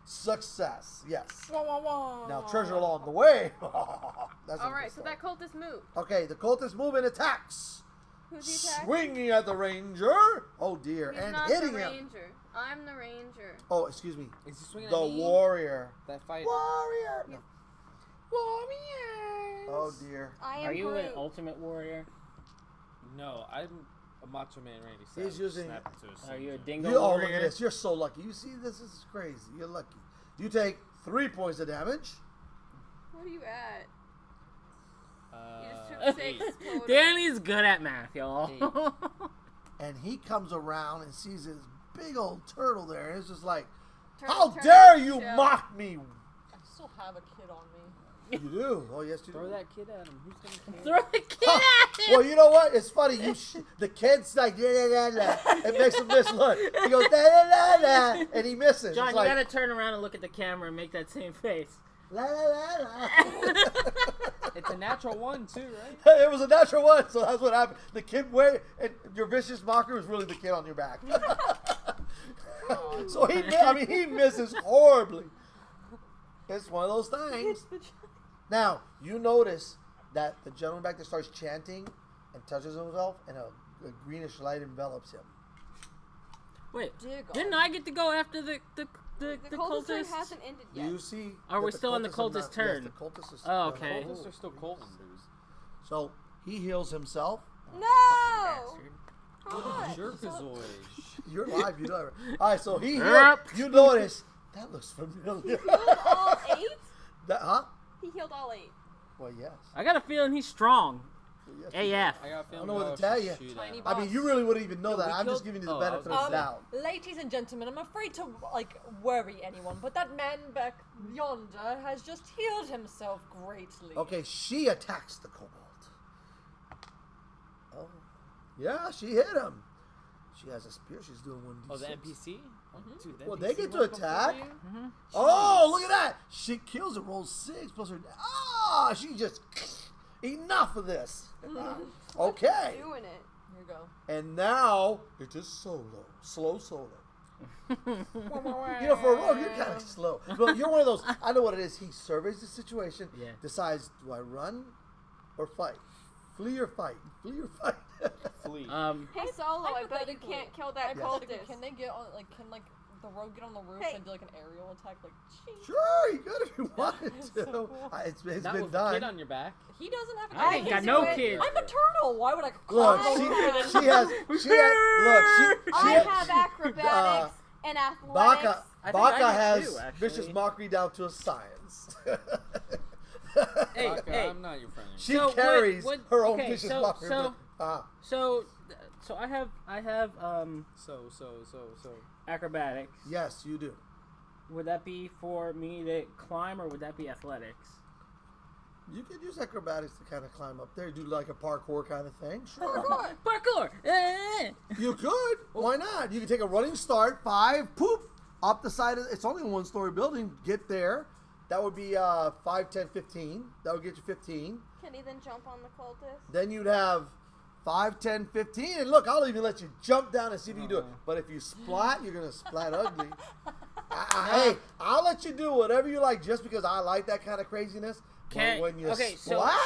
Success, yes. Now treasure along the way. That's All right, so that cultist moved. Okay, the cultist move and attacks. Who's he attacking? Swinging at the ranger. Oh dear, He's and not hitting the him. ranger. I'm the ranger. Oh, excuse me. Is he swinging The at me? warrior. That fight. Warrior. Yeah. Oh dear. I am Are you Groot. an ultimate warrior? No, I'm a Macho Man Randy Savage. He's using. Snap into a Are you a Singlet. dingo Oh, look warrior? at this. You're so lucky. You see, this is crazy. You're lucky. You take 3 points of damage. What are you at? You just Uh, took 6 total. Danny's good at math, y'all. And he comes around and sees this big old turtle there. And it's just like, Turtle how turn dare into you shell. mock me? I still have a kid on me. You do. Oh, yes, you Throw do. that kid at him. Who's gonna care? Throw the kid at him. Well, you know what? It's funny. The kid's like, da, da, da, da. It makes him miss. Look. He goes, da, da, da, da. And he misses. John, It's you like, gotta turn around and look at the camera and make that same face. la, la, la, la. It's a natural one too, right? It was a natural one, so that's what happened. The kid and your vicious mocker was really the kid on your back. So he misses horribly. It's one of those things. Now, you notice that the gentleman back there starts chanting and touches himself, and a greenish light envelops him. Wait, Dig didn't on. I get to go after the The cultist turn cultist? hasn't ended yet. You see? Are we that still on the cultists have cultist not- turn? Yes, the cultists are still Oh, okay. Cultists are still Colton dudes. So he heals himself. No! Hot. Jerkazoid. You're alive, you know. All right, so he heals. Yep. You notice that looks familiar. Healed all 8? Huh? He healed all 8. Well, yes. I got a feeling he's strong. Yes. AF. I got a I feeling don't know what y'all to tell should you. shoot Tiny at him. box. I mean, you really wouldn't even know Yo, that. we I'm just killed- giving you the oh, I benefit was of the doubt. Ladies and gentlemen, I'm afraid to worry anyone, but that man back yonder has just healed himself greatly. Okay, she attacks the kobold. Oh, yeah, she hit him. She has a spear. She's doing 1d6. Oh, the NPC? Oh, dude, the Well, NPC they get to went before attack. you? Oh, look at that! She kills it. Rolls 6 plus her. Ah, she just enough of this. Okay, Doing it. Here you go. and now it is solo, slow solo. You know, for a rogue, you're kind of slow. But you're one of those. I know what it is. He surveys the situation, Yeah. decides, do I run or fight? Flee or fight? Flee or fight? Flee. Hey Solo, I bet you Hypothetically- can't kill that Hypothetically, cultist. can they get on? Can the rogue get on the roof Hey. and do like an aerial attack? Like, ching? Sure, you could if you wanted It's to. so cool. It's Not been with a kid done. on your back. He doesn't have a I kid. ain't got can no do it. kids. I'm a turtle. Why would I? Look, climb she over it? has I have acrobatics and athletics. Baka I think I do has too, actually. vicious mockery down to a science. Hey, Baka, hey. I'm not your friend. She So, carries what- her own okay, vicious so- mockery. so- but, So I have So. acrobatics. yes, you do. Would that be for me to climb or would that be athletics? You could use acrobatics to kind of climb up there, do like a parkour kind of thing. Sure. Parkour. You could. Why not? You can take a running start, 5, poop, up the side of it's only a 1-story building. Get there. That would be 5, 10, 15. That would get you 15. Can he then jump on the cultist? Then you'd have 5, 10, 15. And look, I'll even let you jump down and see if you can do it. But if you splat, you're going to splat ugly. Hey, I'll let you do whatever you like just because I like that kind of craziness. But when you splat,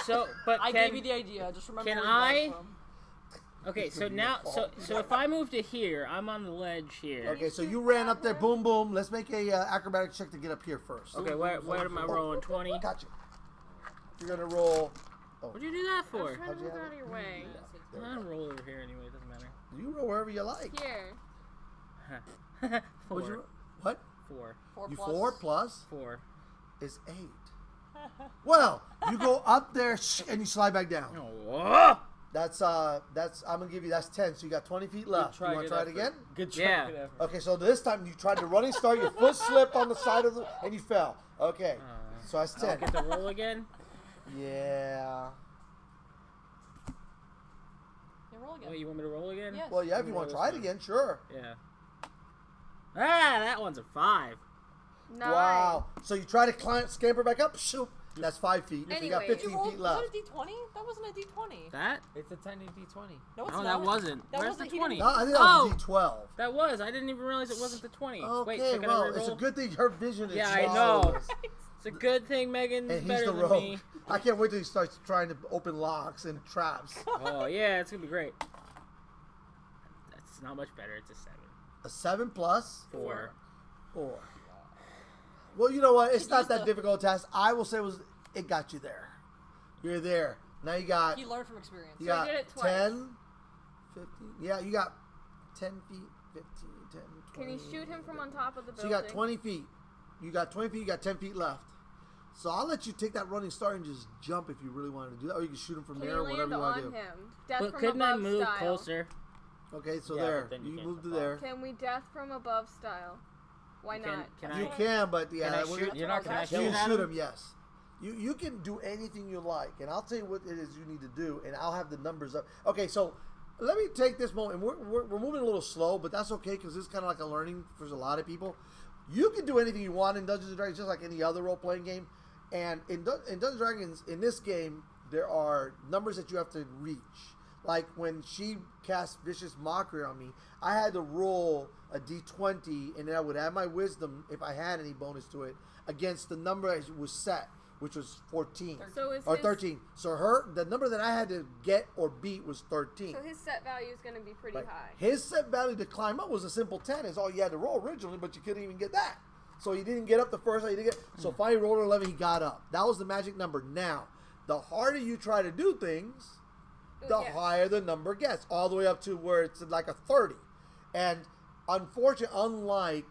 but I can, gave you the idea. Just remember can where I- you got it from. Okay, so now, so if I move to here, I'm on the ledge here. Okay, so you ran up there, boom, boom. Let's make a acrobatic check to get up here first. Okay, where am I rolling? 20? Gotcha. You're gonna roll. What'd you do that I'm for? trying to move out of your way. I don't roll over here anyway. It doesn't matter. You roll wherever you like. Here. What'd you Four. roll? What? 4. 4 You plus. 4 plus 4. is 8. Well, you go up there and you slide back down. Oh, That's I'm gonna give you that's 10. So you got 20 feet left. You want to try it again? Good try. Yeah. Good effort. Okay, so this time you tried to running start, your foot slipped on the side of the and you fell. Okay, so that's I'll 10. get to roll again. Yeah. Yeah, roll again. Wait, you want me to roll again? Yes. Well, yeah, if you want to try it again, sure. Yeah. Ah, that one's a 5. Nice. Wow. So you try to climb, scamper back up. Shoot. That's 5 feet. You got Anyway, 15 You rolled, feet was left. that a D20? That wasn't a D20. That? It's a tiny D20. No, it's No, not. that wasn't. That Where's the wasn't- he 20? didn't- No, I think that was Oh! a D12. That was. I didn't even realize it wasn't the 20. Okay, Wait, so can well, I it's a re-roll? good thing her vision is Yeah, I small. know. It's a good thing Megan's And he's better the than rogue. me. I can't wait till he starts trying to open locks and traps. Oh, yeah, it's going to be great. That's not much better. It's a 7. A 7 plus 4. 4. Well, you know what? It's Could not use that the- difficult a task. I will say it got you there. You're there. Now you got He learned from experience. you So I got did it twice. 10, 15. Yeah, you got 10 feet, 15, 10, 20. Can you shoot him from on top of the So building? you got 20 feet. You got 20 feet, you got 10 feet left. So I'll let you take that running start and just jump if you really wanted to do that. Or you can shoot him from there or whatever you want to do. Him? Death But from couldn't I above move style. closer? Okay, so Yeah, there. but then you You can't moved to jump there. Can we death from above style? Why not? Can You I? can, but yeah, Can I we're shoot? gonna- You're not gonna Can I you shoot can at shoot him? him, yes. You can do anything you like, and I'll tell you what it is you need to do, and I'll have the numbers up. Okay, so let me take this moment. We're moving a little slow, but that's okay because this is kind of like a learning for a lot of people. You can do anything you want in Dungeons & Dragons, just like any other role-playing game. And in Dungeons & Dragons, in this game, there are numbers that you have to reach. Like when she cast Vicious Mockery on me, I had to roll a d20, and then I would add my wisdom, if I had any bonus to it, against the number that was set, which was 14. So is Or his, 13. So the number that I had to get or beat was 13. So his set value is going to be pretty Right. high. His set value to climb up was a simple 10. Is all you had to roll originally, but you couldn't even get that. So he didn't get up the first. He didn't get. So finally rolled an 11. He got up. That was the magic number. Now, the harder you try to do things, the Yeah. higher the number gets, all the way up to where it's like a 30. And unfortunately, unlike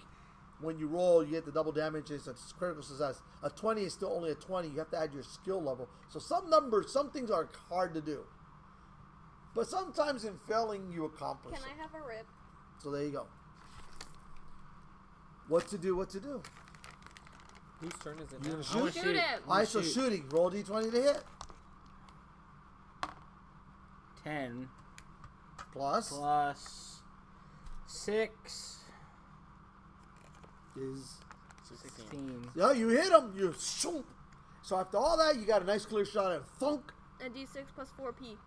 when you roll, you get the double damage. It's a critical success. A 20 is still only a 20. You have to add your skill level. So some numbers, some things are hard to do. But sometimes in failing, you accomplish Can it. I have a rip? So there you go. What to do? What to do? Whose turn is it You now? gonna I wanna shoot? Shoot him. All right, so shooting. Roll d20 to hit. 10 Plus plus 6. is 16. yeah. You hit him. You shoot. So after all that, you got a nice clear shot at thunk. A d6 plus 4p.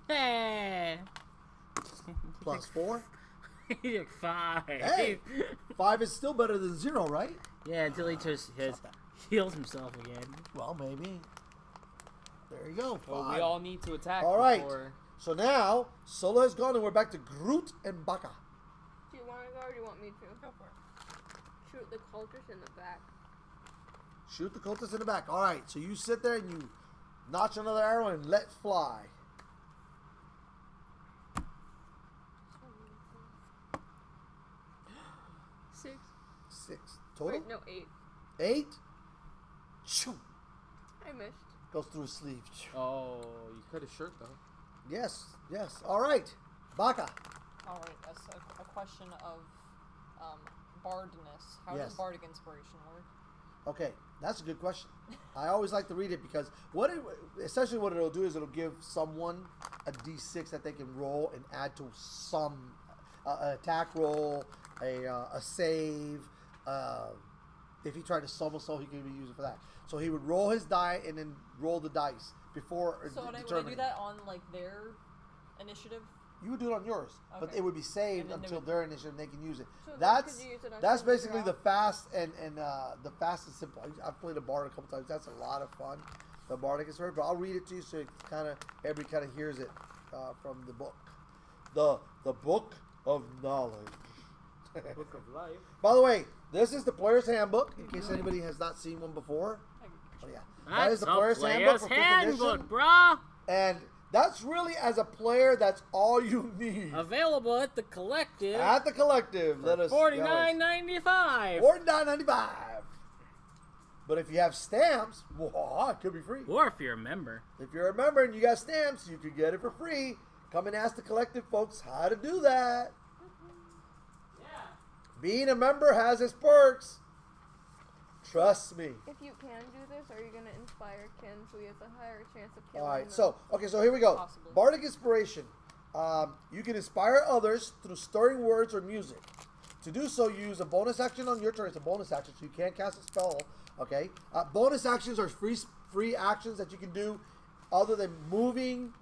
Hey. Plus 4. He took 5. Hey. 5 is still better than 0, right? Yeah, until he just heals himself again. Well, maybe. There you go. 5. Well, we all need to attack. All right. before- So now Solo has gone, and we're back to Groot and Baka. Do you want to go or do you want me to? Go for it. Shoot the cultist in the back. Shoot the cultist in the back. All right. So you sit there and you notch another arrow and let fly. Six. 6 total. Wait, no, 8. 8. Shoo. I missed. Goes through his sleeve. Oh, you cut his shirt though. Yes, yes. All right. Baka. All right, that's a question of bardness. How Yes. does bardic inspiration work? Okay, that's a good question. I always like to read it because essentially what it'll do is it'll give someone a d6 that they can roll and add to some an attack roll, a save. If he tried to summon soul, he could use it for that. So he would roll his die and then roll the dice before So would I determining. do that on like their initiative? You would do it on yours, but Okay. it would be saved And then they until would- their initiative and they can use it. So then That's could you use it on that's something basically the else? fast and the fast and simple. I've played a bard a couple times. That's a lot of fun. The bardic is but I'll read it to you so it everybody kind of hears it from the book. The book of knowledge. Book of life. By the way, this is the player's handbook in case anybody has not seen one before. Oh yeah, that is the player's handbook for 5th edition. brah. And that's really, as a player, that's all you need. Available at the Collective. At the Collective, let us $49.95. $49.95. But if you have stamps, well, it could be free. Or if you're a member. If you're a member and you got stamps, you could get it for free. Come and ask the Collective folks how to do that. Yeah. Being a member has its perks. Trust me. If you can do this, are you going to inspire Ken so he has a higher chance of killing All right, them? so here we go. Possibly. Bardic inspiration. You can inspire others through stirring words or music. To do so, use a bonus action on your turn. It's a bonus action, so you can't cast a spell. Okay. Bonus actions are free actions that you can do, other than moving,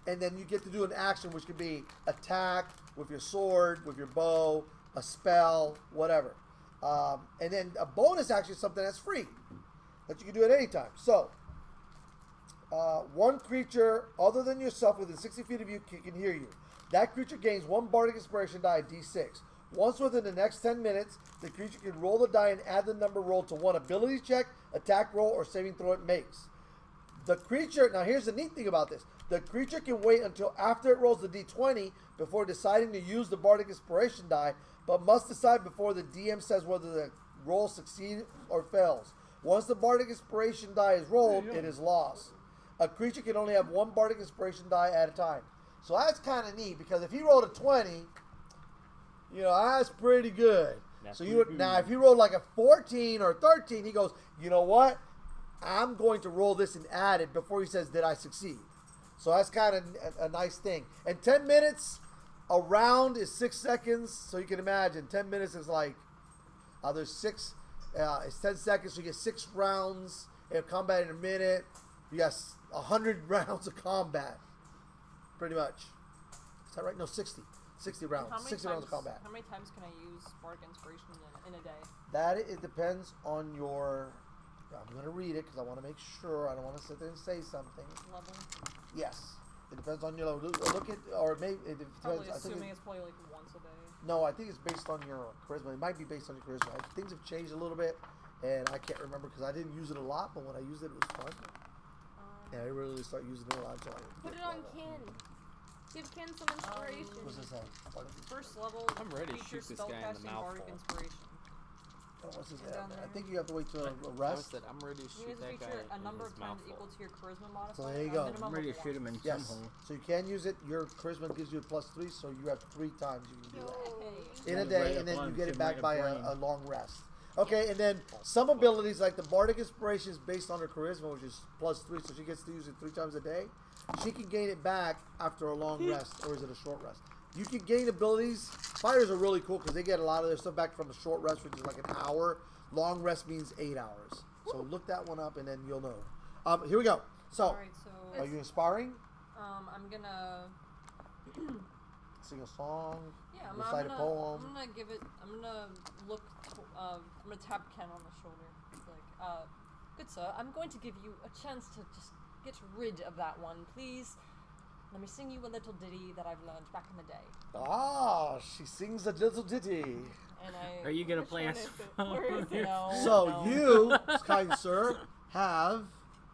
and then you get to do an action, which could be attack with your sword, with your bow, a spell, whatever. And then a bonus action is something that's free, that you can do at any time. So, one creature other than yourself within 60 feet of you can hear you. That creature gains 1 bardic inspiration die, d6. Once within the next 10 minutes, the creature can roll the die and add the number rolled to one ability check, attack roll, or saving throw it makes. The creature, now here's the neat thing about this. The creature can wait until after it rolls the d20 before deciding to use the Bardic Inspiration die, but must decide before the DM says whether the roll succeeds or fails. Once the Bardic Inspiration die is rolled, it is lost. A creature can only have one Bardic Inspiration die at a time. So that's kind of neat, because if he rolled a 20, that's pretty good. So now if he rolled like a 14 or 13, he goes, you know what? I'm going to roll this and add it before he says, did I succeed? So that's kind of a nice thing. And 10 minutes, a round is 6 seconds. So you can imagine 10 minutes is like, it's 10 seconds. So you get 6 rounds of combat in a minute. You got 100 rounds of combat. Pretty much. Is that right? No, 60. 60 rounds. 60 rounds of combat. How many times can I use Bardic Inspiration in a day? That it depends on your... I'm going to read it because I want to make sure. I don't want to sit there and say something. Level? Yes. It depends on your level. Look at... Or maybe... It depends. Probably assuming it's probably like once a day. No, I think it's based on your charisma. It might be based on your charisma. Things have changed a little bit, and I can't remember because I didn't use it a lot, but when I used it, it was fun. And I really started using it a lot. Put it on Ken. Give Ken some inspiration. What's this at? First level. I'm ready to shoot this guy in the mouth. Bardic Inspiration. What's this Down at? there. I think you have to wait till a rest. I'm ready to You shoot guys that guy feature a in number his of times mouth. equal to your charisma modifier. So there you go. I'm ready to shoot him in some Yes. hole. So you can use it. Your charisma gives you a +3, so you have 3 times you can do that. Hey. In a Right day, up and then you lunch, get it right back up by brain. a long rest. Okay, and then some abilities like the Bardic Inspiration is based on her charisma, which is +3, so she gets to use it 3 times a day. She can gain it back after a long rest, or is it a short rest? You can gain abilities. Fighters are really cool because they get a lot of their stuff back from a short rest, which is like an hour. Long rest means 8 hours. So look that one up, and then you'll know. Here we go. So, Alright, so are you inspiring? I'm gonna Sing a song. Yeah, Recite a poem. I'm gonna give it. I'm gonna look. I'm gonna tap Ken on the shoulder. Like, good sir, I'm going to give you a chance to just get rid of that one, please. Let me sing you a little ditty that I've learned back in the day. Ah, she sings a little ditty. And I. Are you gonna Which play one us? is it? Where is it? No. So no. you, kind sir, have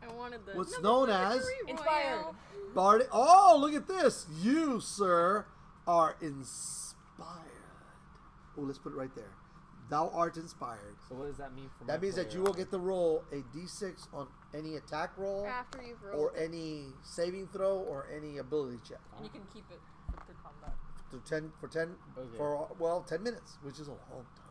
I wanted the what's number known as 33 Inspired. Royale. Bardic. Oh, look at this. You, sir, are inspired. Oh, let's put it right there. Thou art inspired. So what does that mean for That means that you will get to roll a d6 on any attack roll, After you've rolled or it. any saving throw, or any ability check. And you can keep it through combat. For 10 10 minutes, which is a long time.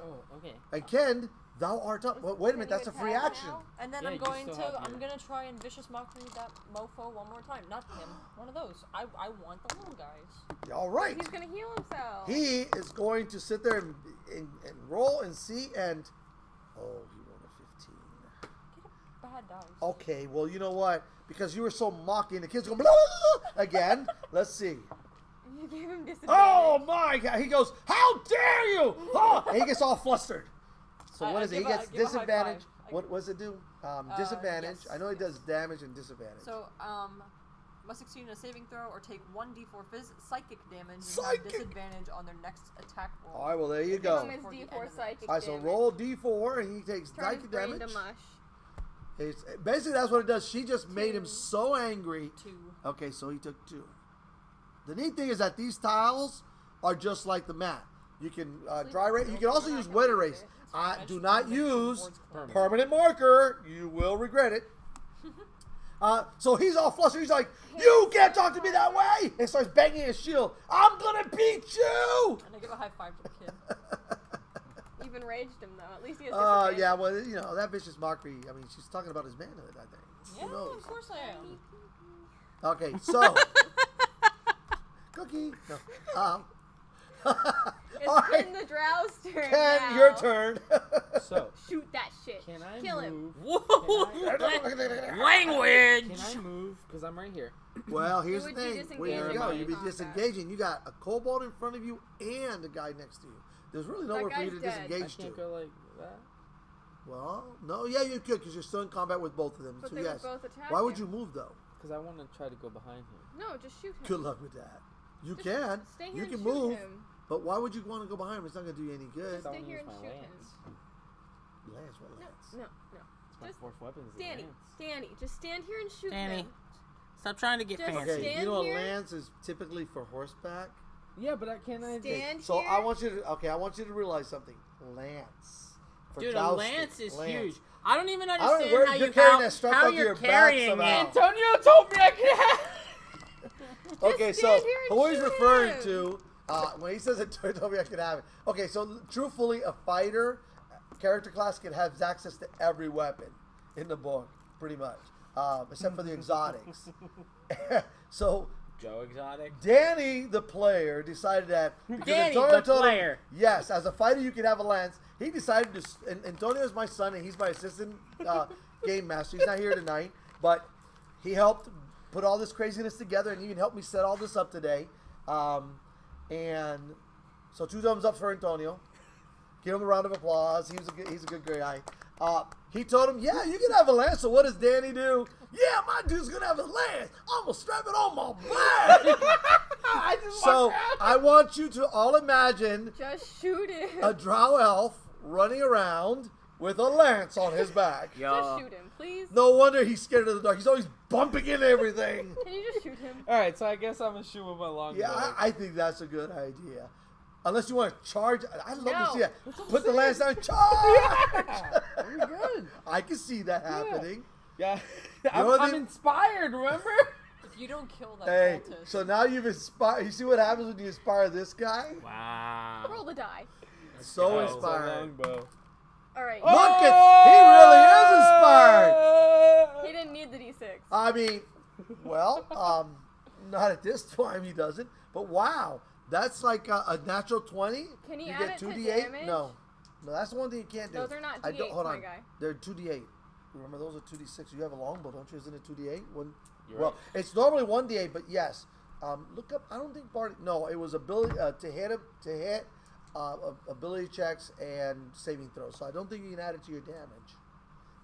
Oh, okay. And Ken, thou art up. Wait a minute, Can you that's a free attack action. now? And then Yeah, I'm you going still to. have I'm your- gonna try and vicious mockery that mofo one more time. Not him. One of those. I want the little guys. All right. He's gonna heal himself. He is going to sit there and roll and see, and oh, he rolled a 15. Get a bad dice. Okay, well, you know what? Because you were so mocking, the kids go blah, blah, blah, again. Let's see. And you gave him disadvantage. Oh my God! He goes, "How dare you!" Oh, and he gets all flustered. So what I is it? He give a- gets I give a high disadvantage. five. What does it do? Disadvantage. Yes, I know he yes. does damage and disadvantage. So, must succeed in a saving throw or take 1d4 psychic damage and Psychic! have disadvantage on their next attack roll. All right, well there you Give go. him his For the D4 enemy. psychic All right, so damage. roll D4, and he takes Turn his psychic brain damage. to mush. It's, basically, that's what it does. She just made him 2. so angry. 2. Okay, so he took 2. The neat thing is that these tiles are just like the mat. You can dry erase. You can also use wet erase. Do not use permanent marker. You will regret it. So he's all flustered. He's like, "You can't talk to me that way!" And starts banging his shield. "I'm gonna beat you!" And I give a high five to the kid. You've enraged him though. At least he has disadvantage. Yeah. Well, you know that vicious mockery. I mean, she's talking about his manhood. I think. Yeah, Who knows? of course I am. Okay, so Cookie. No. It's all right, Ken the Drow's turn Ken, now. your turn. So Shoot that shit. can I Kill move? him. Whoa! Language! Can I move? Because I'm right here. Well, here's the You would be thing. Where you disengaging go, from you'd be combat. disengaging. You got a kobold in front of you and a guy next to you. There's really That nowhere for you guy's to dead. I disengage can't to. go like that. Well, no, yeah, you could because you're still in combat with both of them. But so they yes. would both attack Why would you. you move though? Because I want to try to go behind him. No, just shoot him. Good luck with that. You Just can. Stay here You and can shoot move. him. But why would you want to go behind him? It's not going to do you any good. Just I stay wanna here use and my shoot lance. Lance, what him. lance? No. It's my Just fourth weapon is the Danny, lance. Danny, just stand here and shoot Danny. him. Stop trying to get Just fancy. Okay, stand you know a here. lance is typically for horseback. Yeah, but I can't. Stand So here. I want you to realize something. Lance. For Dude, a jousting. lance is Lance. huge. I don't even where understand how you're you carrying that strap how onto you're your back carrying somehow. it. Antonio told me I could have. Okay, so stand here and who he's shoot referring him. to when he says it told me I could have it. Okay, so truthfully, a fighter character class can have access to every weapon in the book, pretty much, except for the exotics. So Joe Exotic. Danny, the player, decided that because Danny, Antonio the told him, player. yes, as a fighter you can have a lance. He decided to. And Antonio is my son, and he's my assistant game master. He's not here tonight, but he helped put all this craziness together, and even helped me set all this up today. And so 2 thumbs up for Antonio. Give him a round of applause. He's a good guy. He told him, yeah, you can have a lance. So what does Danny do? Yeah, my dude's going to have a lance. I'm going to strap it on my back. So I want you to all imagine Just shoot him. a drow elf running around with a lance on his back. Just shoot him, please. No wonder he's scared of the dark. He's always bumping into everything. Can you just shoot him? All right, so I guess I'm gonna shoot with my long Yeah, bow. I think that's a good idea. Unless you want to charge. I'd love to No. see that. Put the lance down, charge! Very good. I can see that happening. Yeah, know I'm the- inspired. Remember? If you don't kill that Hey, cultist, so now you've inspired. You see what happens when you inspire this guy? Wow. Roll the die. So go. inspired. Longbow. All right. Look at, he really is inspired. He didn't need the D6. I mean, well, not at this time he doesn't. But wow, that's like a natural 20. Can he you add get it to 2d8? damage? No, that's the one thing you can't do. Those are not I don't, D8s, hold my on. guy. They're 2d8. Remember, those are 2d6. You have a longbow, don't you? Isn't it 2d8? You're Well, right. it's normally 1d8, but yes. Look up. I don't think Bart. No, it was ability to hit ability checks and saving throws. So I don't think you can add it to your damage.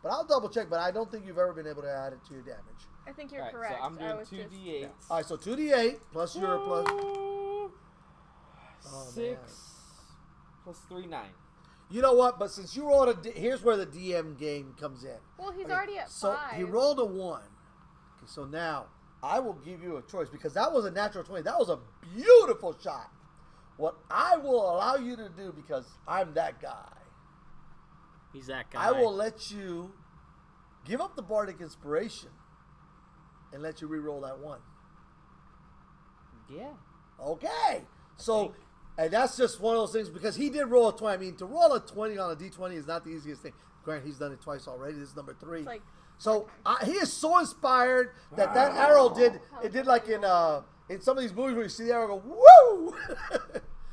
But I'll double check. But I don't think you've ever been able to add it to your damage. I think you're All right, correct. so I'm I doing was 2d8. All right, so 2d8 plus your plus. Ooh, Oh, 6 man. plus 3, 9. You know what? But since you rolled here's where the DM game comes in. Well, he's Okay, already at so 5. he rolled a 1. Okay, so now I will give you a choice because that was a natural 20. That was a beautiful shot. What I will allow you to do, because I'm that guy, He's that guy. I will let you give up the bardic inspiration and let you re-roll that 1. Yeah. Okay. So, and that's just one of those things because he did roll a 20. I mean, to roll a 20 on a d20 is not the easiest thing. Granted, he's done it twice already. This is number 3. It's like, So he is so inspired that arrow did like in some of these movies where you see the arrow go woo.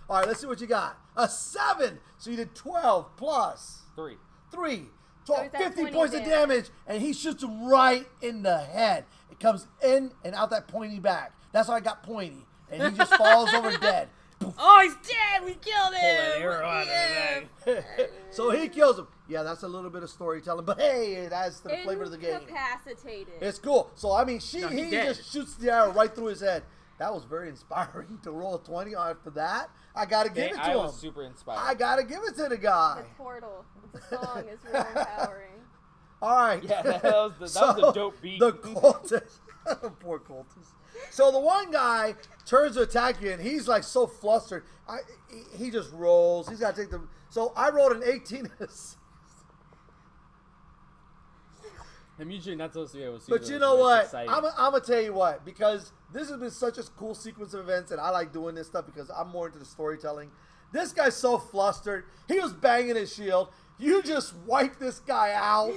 All right, let's see what you got. A 7. So you did 12 plus 3. 3. So 12, he's at 50 20 points of damage, and he shoots him right in the head. It comes in and out that pointy back. That's why I got pointy, and he just falls over dead. Oh, he's dead. We killed him. that arrow out of his leg. So he kills him. Yeah, that's a little bit of storytelling, but hey, it adds to the flavor of the game. incapacitated. It's cool. So I mean, No, he he's dead. just shoots the arrow right through his head. That was very inspiring to roll a 20 after that. I gotta give it to I him. was super inspired. I gotta give it to the guy. The portal. The song is real empowering. All right. Yeah, that was a dope beat. The cultist. Poor cultist. So the one guy turns to attack you, and he's like so flustered. He just rolls. He's got to take the. So I rolled an 18. I'm usually not supposed to be able to see But those, you know it's what? exciting. I'm gonna tell you what, because this has been such a cool sequence of events, and I like doing this stuff because I'm more into the storytelling. This guy's so flustered. He was banging his shield. You just wiped this guy out.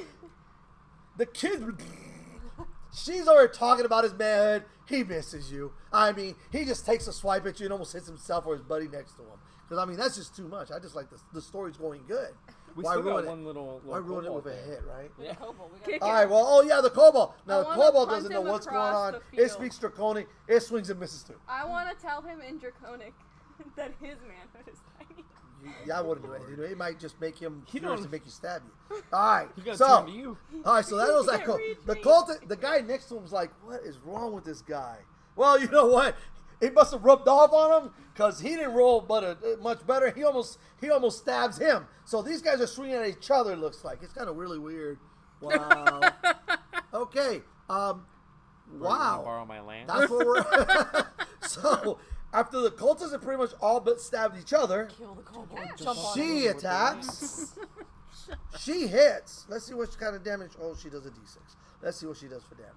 The kid, she's already talking about his manhood. He misses you. I mean, he just takes a swipe at you and almost hits himself or his buddy next to him. Because, I mean, that's just too much. I just like the story's going good. we Why still got ruin it? one little Why ruin it cobalt with a there. hit, right? we got Kobold, we got Kick All right, well, oh yeah, the kobold. Now, I the wanna kobold punt doesn't know him what's going across on. the It field. speaks Draconic. It swings and misses too. I want to tell him in Draconic that his manhood is tiny. Yeah, I wouldn't do anything. It might just make him He furious don't- and make you stab you. All right, He got so turned to you. all right, so that was that Can't cool. reach The me. the guy next to him's like, what is wrong with this guy? Well, you know what? It must have rubbed off on him because he didn't roll much better. He almost stabs him. So these guys are swinging at each other. Looks like it's kind of really weird. Wow. Okay. Where you wanna Wow. borrow my land? That's what we're. So after the cultists have pretty much all but stabbed each other, Kill the kobold. Jump on she it. attacks. She hits. Let's see what kind of damage. Oh, she does a d6. Let's see what she does for damage.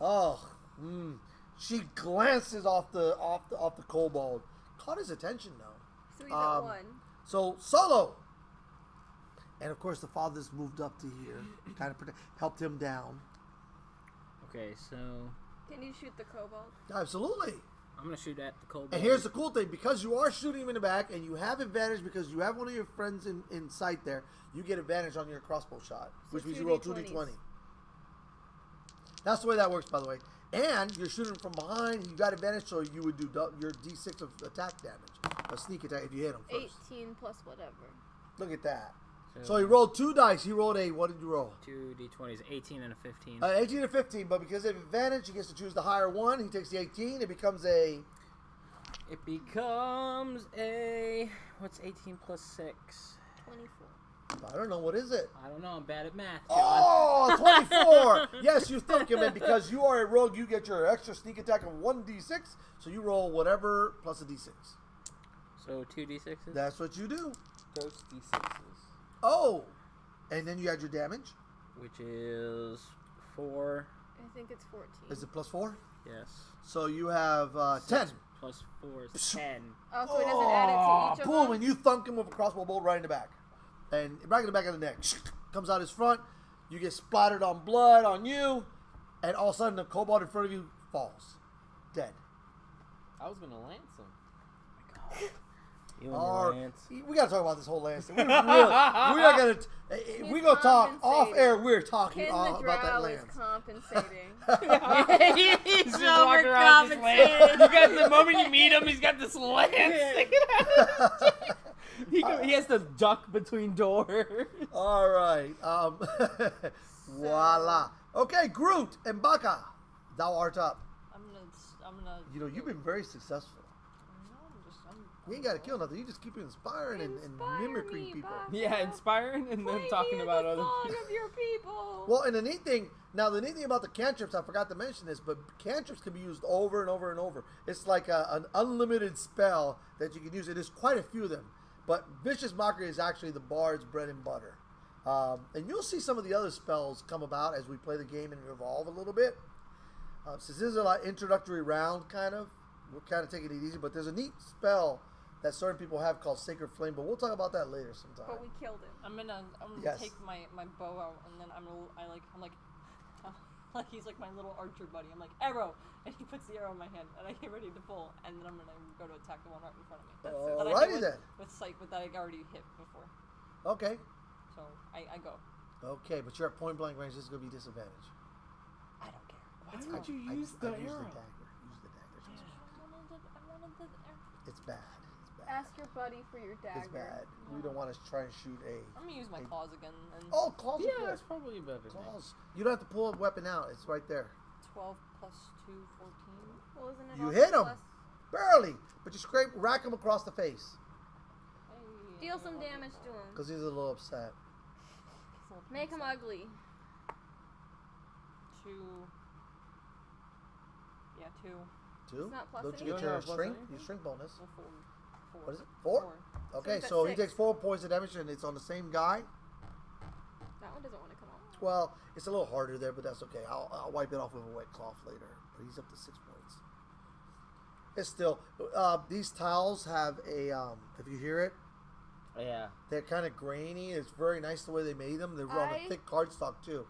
Oh, she glances off the kobold. Caught his attention though. So he's at 1. So Solo, and of course the father's moved up to here, kind of helped him down. Okay, so Can you shoot the kobold? Absolutely. I'm gonna shoot at the kobold. And here's the cool thing: because you are shooting him in the back, and you have advantage because you have one of your friends in sight there, you get advantage on your crossbow shot, which means you roll 2d20. That's the way that works, by the way. And you're shooting from behind. You got advantage, so you would do your d6 of attack damage, a sneak attack if you hit him first. 18 plus whatever. Look at that. So he rolled 2 dice. He rolled a. What did you roll? 2 d20s, 18 and a 15. 18 and 15, but because of advantage, he gets to choose the higher one. He takes the 18. It becomes a. It becomes a. What's 18 plus 6? 24. I don't know. What is it? I don't know. I'm bad at math. John. Oh, 24. Yes, you think him, and because you are a rogue, you get your extra sneak attack of 1d6. So you roll whatever plus a d6. So 2 d6s? That's what you do. Those d6s. Oh, and then you add your damage. Which is 4. I think it's 14. Is it plus 4? Yes. So you have 10. Plus 4 is 10. Oh, so he doesn't add it to each of boom, them? and you thunk him with a crossbow bolt right in the back. And right in the back of the neck. Comes out his front. You get splattered on blood on you. And all of a sudden, the kobold in front of you falls. Dead. I was gonna lance him. You and your lance. We gotta talk about this whole lance thing. We're not gonna. We gonna talk off air. We're talking Ken all the about that Drow is lance. compensating. He's just walking around with this lance. You guys, the moment you meet him, he's got this lance sticking out. He has to duck between doors. All right. Voila. Okay, Groot and Baka, thou art up. I'm gonna. You know, you've been very successful. You ain't got to kill nothing. You just keep inspiring and mimicking people. Yeah, inspiring and then talking about other people. of your people. Well, and the neat thing about the cantrips, I forgot to mention this, but cantrips can be used over and over and over. It's like an unlimited spell that you can use. There's quite a few of them. But Vicious Mockery is actually the bard's bread and butter. And you'll see some of the other spells come about as we play the game and evolve a little bit. Since this is a introductory round, kind of, we're kind of taking it easy. But there's a neat spell that certain people have called Sacred Flame. But we'll talk about that later sometime. But we killed him. I'm gonna Yes. take my bow out, and then I'm like he's like my little archer buddy. I'm like, arrow, and he puts the arrow in my hand, and I get ready to pull, and then I'm gonna go to attack the one right in front of me. That I Alrighty hit then. with sight, but that I already hit before. Okay. So I go. Okay, but you're at point blank range. This is going to be disadvantage. I don't care. Why would you use the Use the arrow? dagger. Use the dagger. Trust me. I wanted the arrow. It's bad. It's bad. Ask your buddy for your dagger. It's bad. We don't want to try and shoot a... I'm gonna use my claws again. And Oh, claws are Yeah, good. that's probably a better thing. Claws. You don't have to pull a weapon out. It's right there. 12 plus 2, 14. Well, isn't it You also hit him. plus- Barely. But you rack him across the face. Hey, Deal some damage to him. Because he's a little upset. Make him ugly. 2. Yeah, 2. 2? It's not plus Don't you anything? get your No, plus shrink? anything? Your shrink bonus. Well, 4. What is it? 4? Okay, he's at so he 6. takes 4 points of damage and it's on the same guy. That one doesn't want to come off. Well, it's a little harder there, but that's okay. I'll wipe it off with a wet cloth later. But he's up to 6 points. It's still... these tiles have a... if you hear it, Yeah. they're kind of grainy. It's very nice the way they made them. They're on a I- thick cardstock, too.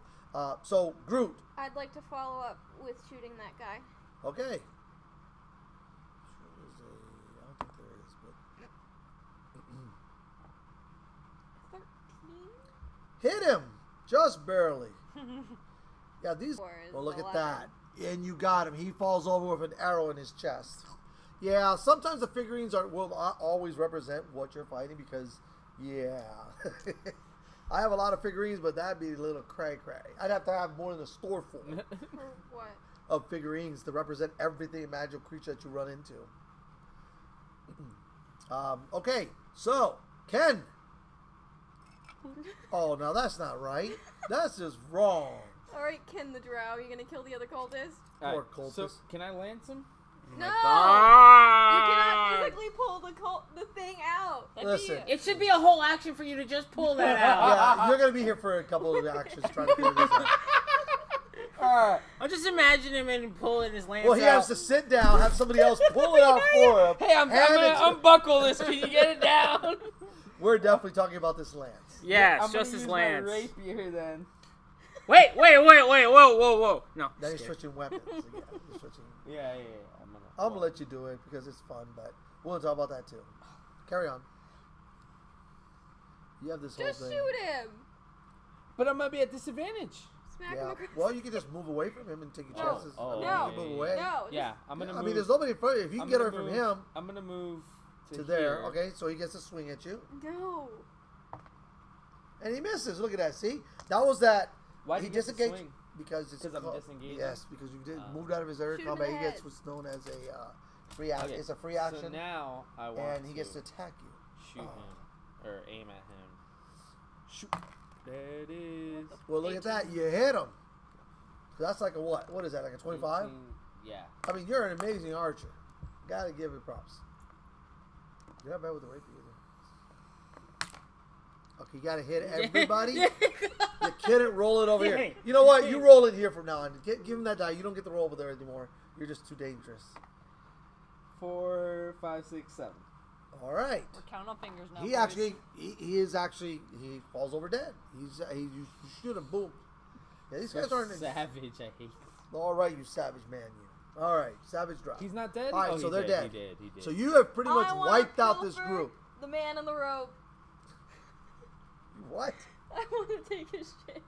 So, Groot. I'd like to follow up with shooting that guy. Okay. I don't think there is, but... 13? Hit him! Just barely. Yeah, these... Four is Well, look at 11. that. And you got him. He falls over with an arrow in his chest. Yeah, sometimes the figurines will not always represent what you're fighting because, yeah. I have a lot of figurines, but that'd be a little cray-cray. I'd have to have more than a store full For what? of figurines to represent everything magical creature that you run into. Okay, so, Ken. Oh, now that's not right. That's just wrong. Alright, Ken the Drow, you gonna kill the other cultist? Or Alright, cultist. so can I lance him? Oh No! my You God. cannot physically pull the thing out. That'd Listen. be, It should be a whole action for you to just pull that out. Yeah, you're gonna be here for a couple of actions trying to figure this out. Alright. I'm just imagining him and pulling his lance Well, he out. has to sit down, have somebody else pull it out for him. Hey, I'm hand gonna it to- unbuckle this. Can you get it down? We're definitely talking about this lance. Yes, I'm gonna just his use lance. my rapier then. Wait, whoa. No. Now you're scared. switching weapons again. You're switching. Yeah. I'm gonna let you do it because it's fun, but we'll talk about that too. Carry on. You have this Just whole thing. shoot him. But I'm gonna be at disadvantage. Smack him Yeah. across. Well, you can just move away from him and take your No. chances. Oh, I mean, no. you can move away. No. Yeah, I'm gonna I move. mean, there's nobody in front of you. If you can I'm get gonna her from move- him I'm gonna move to there, here. okay? So he gets to swing at you, No. and he misses. Look at that. See, that was that. Why he do you get to disengaged swing? because it's 'Cause I'm called- disengaging? Yes, because you did Oh. moved out of his area Shoot him in combat. the He gets head. what's known as a free action. Okay, It's a free So action, now I want and he gets to attack you. shoot Oh. him or aim at him. Shoot. There it is. Well, look at that. You hit him. So that's like a what? What is that? Like a 25? 18, yeah. I mean, you're an amazing archer. Gotta give it props. You're not bad with the rapier either. Okay, you gotta hit everybody. You couldn't roll it over here. You know what? You roll it here from now on. Give him that die. You don't get to roll over there anymore. You're just too dangerous. 4, 5, 6, 7. All right. we're counting on fingers now. He boys. actually, he falls over dead. You shoot him, boom. Yeah, these guys aren't. savage. I hate. All right, you savage man, you. All right, savage drop. He's not dead. All right, Oh, so he they're did, dead. He did. So you have pretty much I wanna wiped out this pilfer group. The man on the rope. What? I want to take his shit.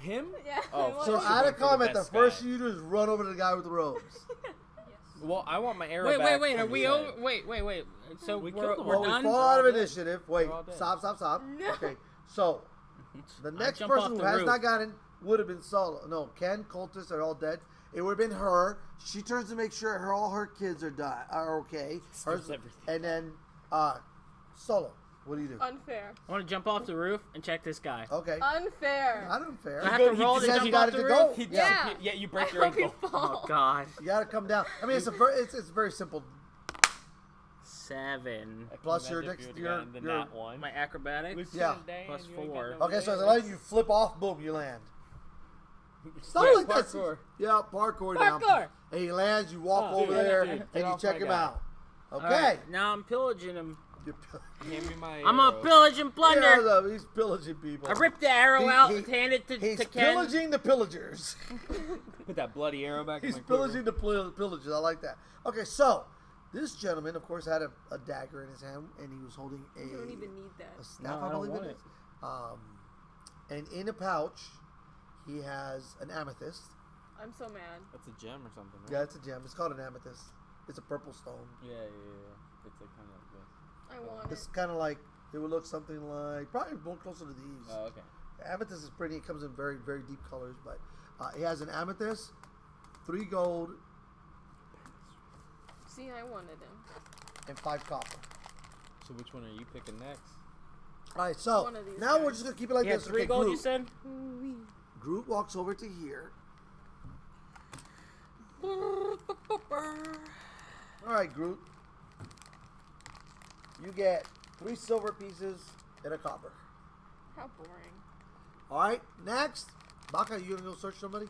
him? Yeah. Oh, I wanna- So Well, out of for the combat, the best first guy. thing you do is run over to the guy with the robes. Yes. Well, I want my arrow Wait, back. are from we the over? side. Wait. So We we're, killed them we're all. Well, done? we fall out of They're all dead. initiative. Wait, They're all dead. stop. No. Okay, so the next jump person off who the has roof. not gotten would have been Solo. No, Ken, Cultist are all dead. It would have been her. She turns to make sure all her kids are okay. Skips Hers, everything. and then Solo. What do you do? Unfair. I want to jump off the roof and check this guy. Okay, Unfair. not unfair. Do I have to roll to said jump you off got the it to go. roof? Yeah. Yeah, you break your I hope you ankle. fall. Oh God. You got to come down. I mean, it's very simple. 7. Plus your My acrobatics. Yeah. Plus 4. Okay, so as I let you flip off, boom, you land. Stop Yeah, like that. parkour. Yeah, parkour down. Parkour. And he lands, you walk Oh, over dude, there, dude, and get you off check my him guy. out. Okay. All right, now I'm pillaging him. Hand me my I'm gonna arrow. pillage and plunder. Yeah, he's pillaging people. I ripped the arrow out and handed it He's to Ken. pillaging the pillagers. Put that bloody arrow back in He's my quiver. pillaging the pillagers. I like that. Okay, so this gentleman, of course, had a dagger in his hand, and he was holding You don't even need that. a staff, No, I I don't believe want it is. And in a pouch, he has an amethyst. I'm so mad. That's a gem or something, right? Yeah, it's a gem. It's called an amethyst. It's a purple stone. Yeah. It's like kind of like this. I want It's it. kind of like, it would look something like, probably more closer to these. Oh, okay. Amethyst is pretty. It comes in very, very deep colors, but he has an amethyst, 3 gold, See, I wanted him. and 5 copper. So which one are you picking next? All right, so One of these now we're guys. just gonna keep it like Yeah, this. 3 Okay, gold. Groot. You said. Ooh-wee. Groot walks over to here. All right, Groot. You get 3 silver pieces and a copper. How boring. All right, next. Baka, you gonna go search somebody?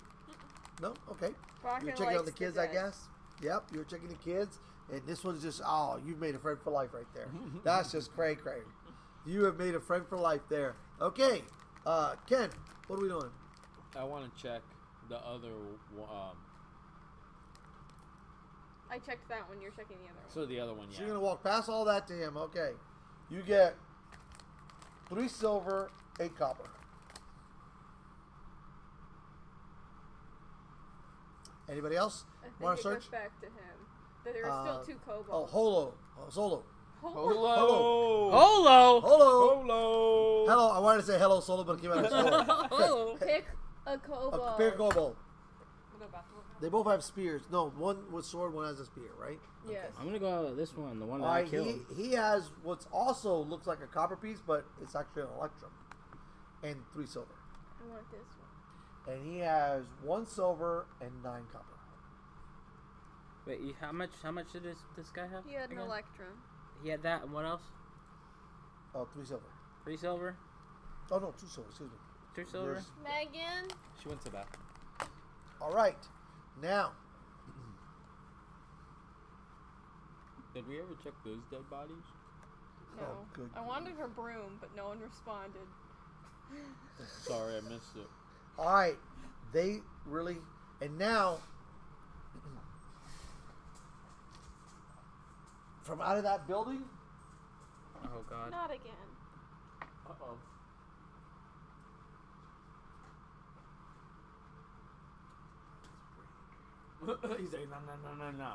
No? Okay. Baka You're checking on likes the kids, dead. I guess. Yep, you're checking the kids. And this one's just, oh, you've made a friend for life right there. That's just cray. You have made a friend for life there. Okay, Ken, what are we doing? I want to check the other. I checked that one. You're checking the other one. So the other one, So yeah. you're going to walk past all that to him. Okay. You get 3 silver, 8 copper. Anybody else? I think Wanna it search? goes back to him. There are still 2 Oh, kobolds. Solo. Hello. Holo. Holo. Hello. Hello. I wanted to say hello, Solo, but it came out as Solo. Holo. Pick a kobold. Pick a kobold. We'll go back to it. They both have spears. No, one with sword, one has a spear, right? Yes. I'm gonna go with this one, the one that All I right, killed. he has what's also looks like a copper piece, but it's actually an electrum. And 3 silver. I want this one. and he has 1 silver and 9 copper. Wait, how much did this guy have? He had an again? electrum. He had that, and what else? Oh, 3 silver. 3 silver? Oh no, 2 silver. Excuse me. 2 silver? Yours- Megan. She went to that. All right, now. Did we ever check those dead bodies? No. Oh, good. I wanted her broom, but no one responded. Sorry, I missed it. All right, they really, and now, from out of that building, Oh, God. Not again. Uh-oh. He's like, no.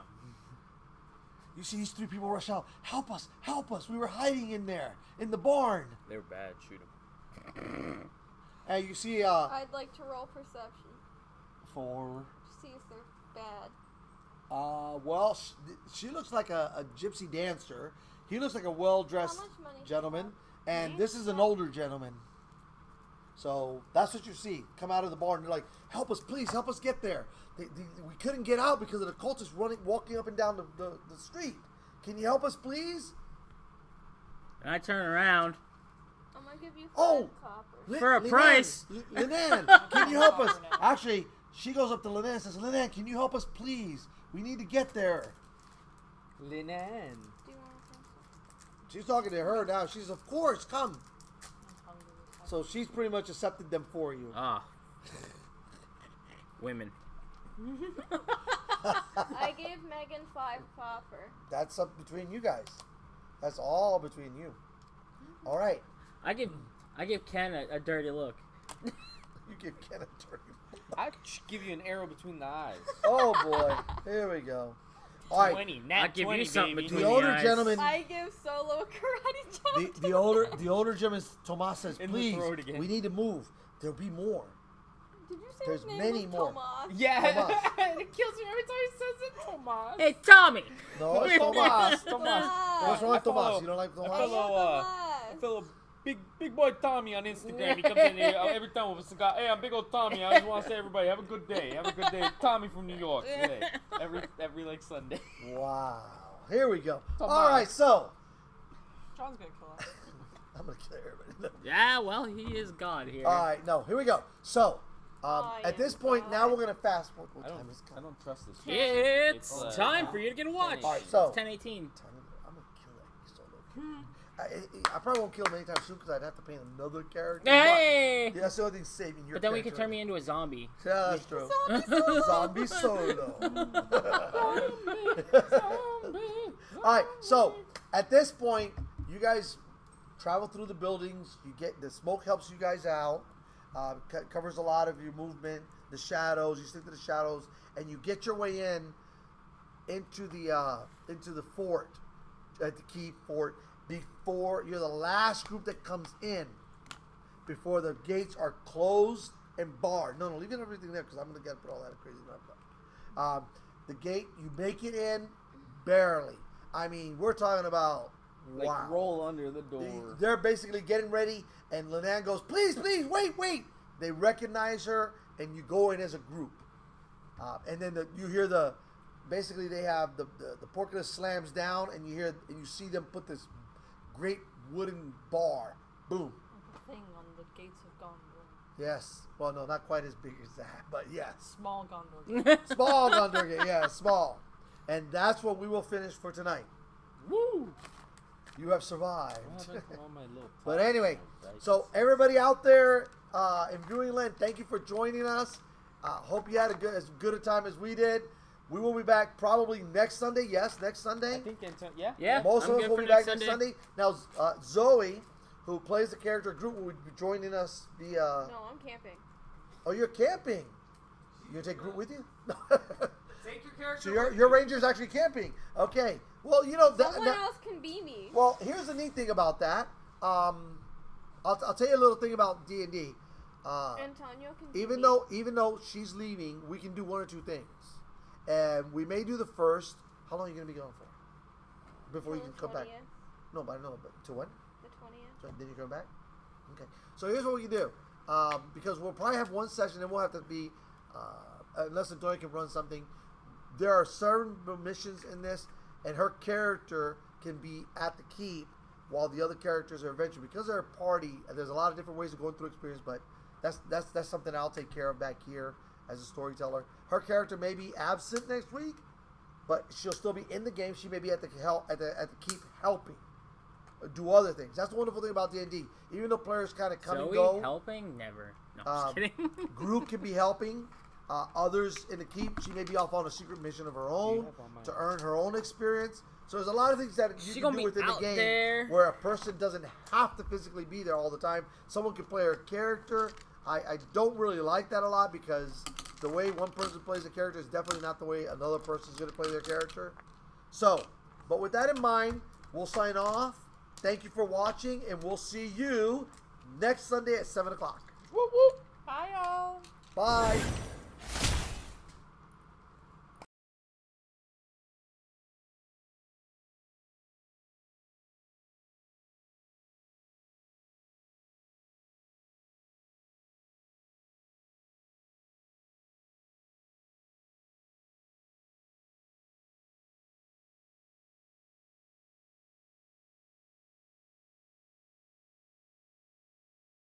you see these 3 people rush out. Help us! Help us! We were hiding in there, in the barn. They were bad. Shoot them. And you see, I'd like to roll perception. for, To see if they're bad. well, she looks like a gypsy dancer. He looks like a well-dressed How much money do you gentleman, have? and Me? this is an older gentleman. So that's what you see. Come out of the barn. They're like, "Help us, please! Help us get there. We couldn't get out because of the cultists walking up and down the street. Can you help us, please?" And I turn around. I'm gonna give you 5 Oh! copper. For a price. Linan, can you help us? Actually, she goes up to Linan and says, "Linan, can you help us, please? We need to get there." Linan. Do you want a pencil? She's talking to her now. She's, "Of course, come." I'm hungry as heck. So she's pretty much accepted them for you. Ah. Women. I gave Megan 5 copper. That's up between you guys. That's all between you. All right. I give Ken a dirty look. You give Ken a dirty. I'd give you an arrow between the eyes. Oh boy. Here we go. All right. 20. I'll Nat give 20, you something baby. between The older eyes. gentleman. I give Solo a karate chop. The older gentleman, Tomas says, In the "Please, throat again. we need to move. There'll be more." Did you say There's his name many was more. Tomas? Yeah. Tomas. It kills me every time he says it. Tomas. Hey, Tommy! No, it's Tomas. Tomas. What's wrong with I follow- Tomas? You don't like I Tomas? follow, I follow big boy Tommy on Instagram. He comes in here every time with a cigar. Hey, I'm big old Tommy. I just want to say everybody have a good day. Have a good day. Tommy from New York. Yeah. Every like Sunday. Wow. Here we go. Tomas. All right, so John's gonna kill us. I'm gonna kill everybody. Yeah, well, he is God here. All right, no, here we go. So, I at this am point, now God. we're gonna fast forward. What I time is I don't trust this. It's It's, time for you to get a watch. All right, so- It's 10:18. I'm gonna kill that solo. I probably won't kill him anytime soon because I'd have to paint another character. Hey! But, yeah, that's the only thing saving your. But then we could character. turn me into a zombie. Yeah, that's true. Zombie solo. All right, so at this point, you guys travel through the buildings. You get the smoke helps you guys out. Covers a lot of your movement. The shadows. You stick to the shadows, and you get your way into the fort, at the key fort. Before you're the last group that comes in, before the gates are closed and barred. No, leave everything there because I'm gonna get put all that crazy stuff. The gate, you make it in barely. I mean, we're talking about Like wow. roll under the door. They're basically getting ready, and Linan goes, "Please, wait." They recognize her, and you go in as a group. And then you hear basically they have the portcullis slams down, and you see them put this great wooden bar, boom. Like the thing on the gates of Gondor. Yes. Well, no, not quite as big as that, but yes. Small Gondor. Small Gondor gate, yeah, small. And that's what we will finish for tonight. Woo! You have survived. What happened to all my little But tiles anyway, and dice? so everybody out there in viewing land, thank you for joining us. Hope you had as good a time as we did. We will be back probably next Sunday. Yes, next Sunday. I think yeah. Yeah, Most I'm of us good will for be back next next Sunday. Now, Zoe, who plays the character Groot, will be joining us via. No, I'm camping. Oh, you're camping. You gonna take Groot with you? Take your character. So your ranger's actually camping. Okay. Well, you know Someone else can be me. Well, here's the neat thing about that. I'll tell you a little thing about D&D. Antonio can be Even me. though she's leaving, we can do one or two things. And we may do the first. How long are you gonna be gone for? Before you Till can the come back? 20th. No, but I know. But to when? The 20th. So then you come back. Okay. So here's what we can do. because we'll probably have one session, and we'll have to be, unless Adoy can run something. There are certain missions in this, and her character can be at the keep while the other characters are eventually, because they're a party. There's a lot of different ways of going through experience, but that's something I'll take care of back here as a storyteller. Her character may be absent next week, but she'll still be in the game. She may be at the keep helping do other things. That's the wonderful thing about D&D. Even though players kind of come and go, helping? Never. No, I'm just kidding. Group can be helping. Others in the keep, she may be off on a secret mission of her own to earn her own experience. So there's a lot of things that you can do within the game where a person doesn't have to physically be there all the time. Someone can play her character. I don't really like that a lot, because the way one person plays a character is definitely not the way another person is going to play their character. So, but with that in mind, we'll sign off. Thank you for watching, and we'll see you next Sunday at 7 o'clock. Whoop, whoop. Bye, y'all. Bye.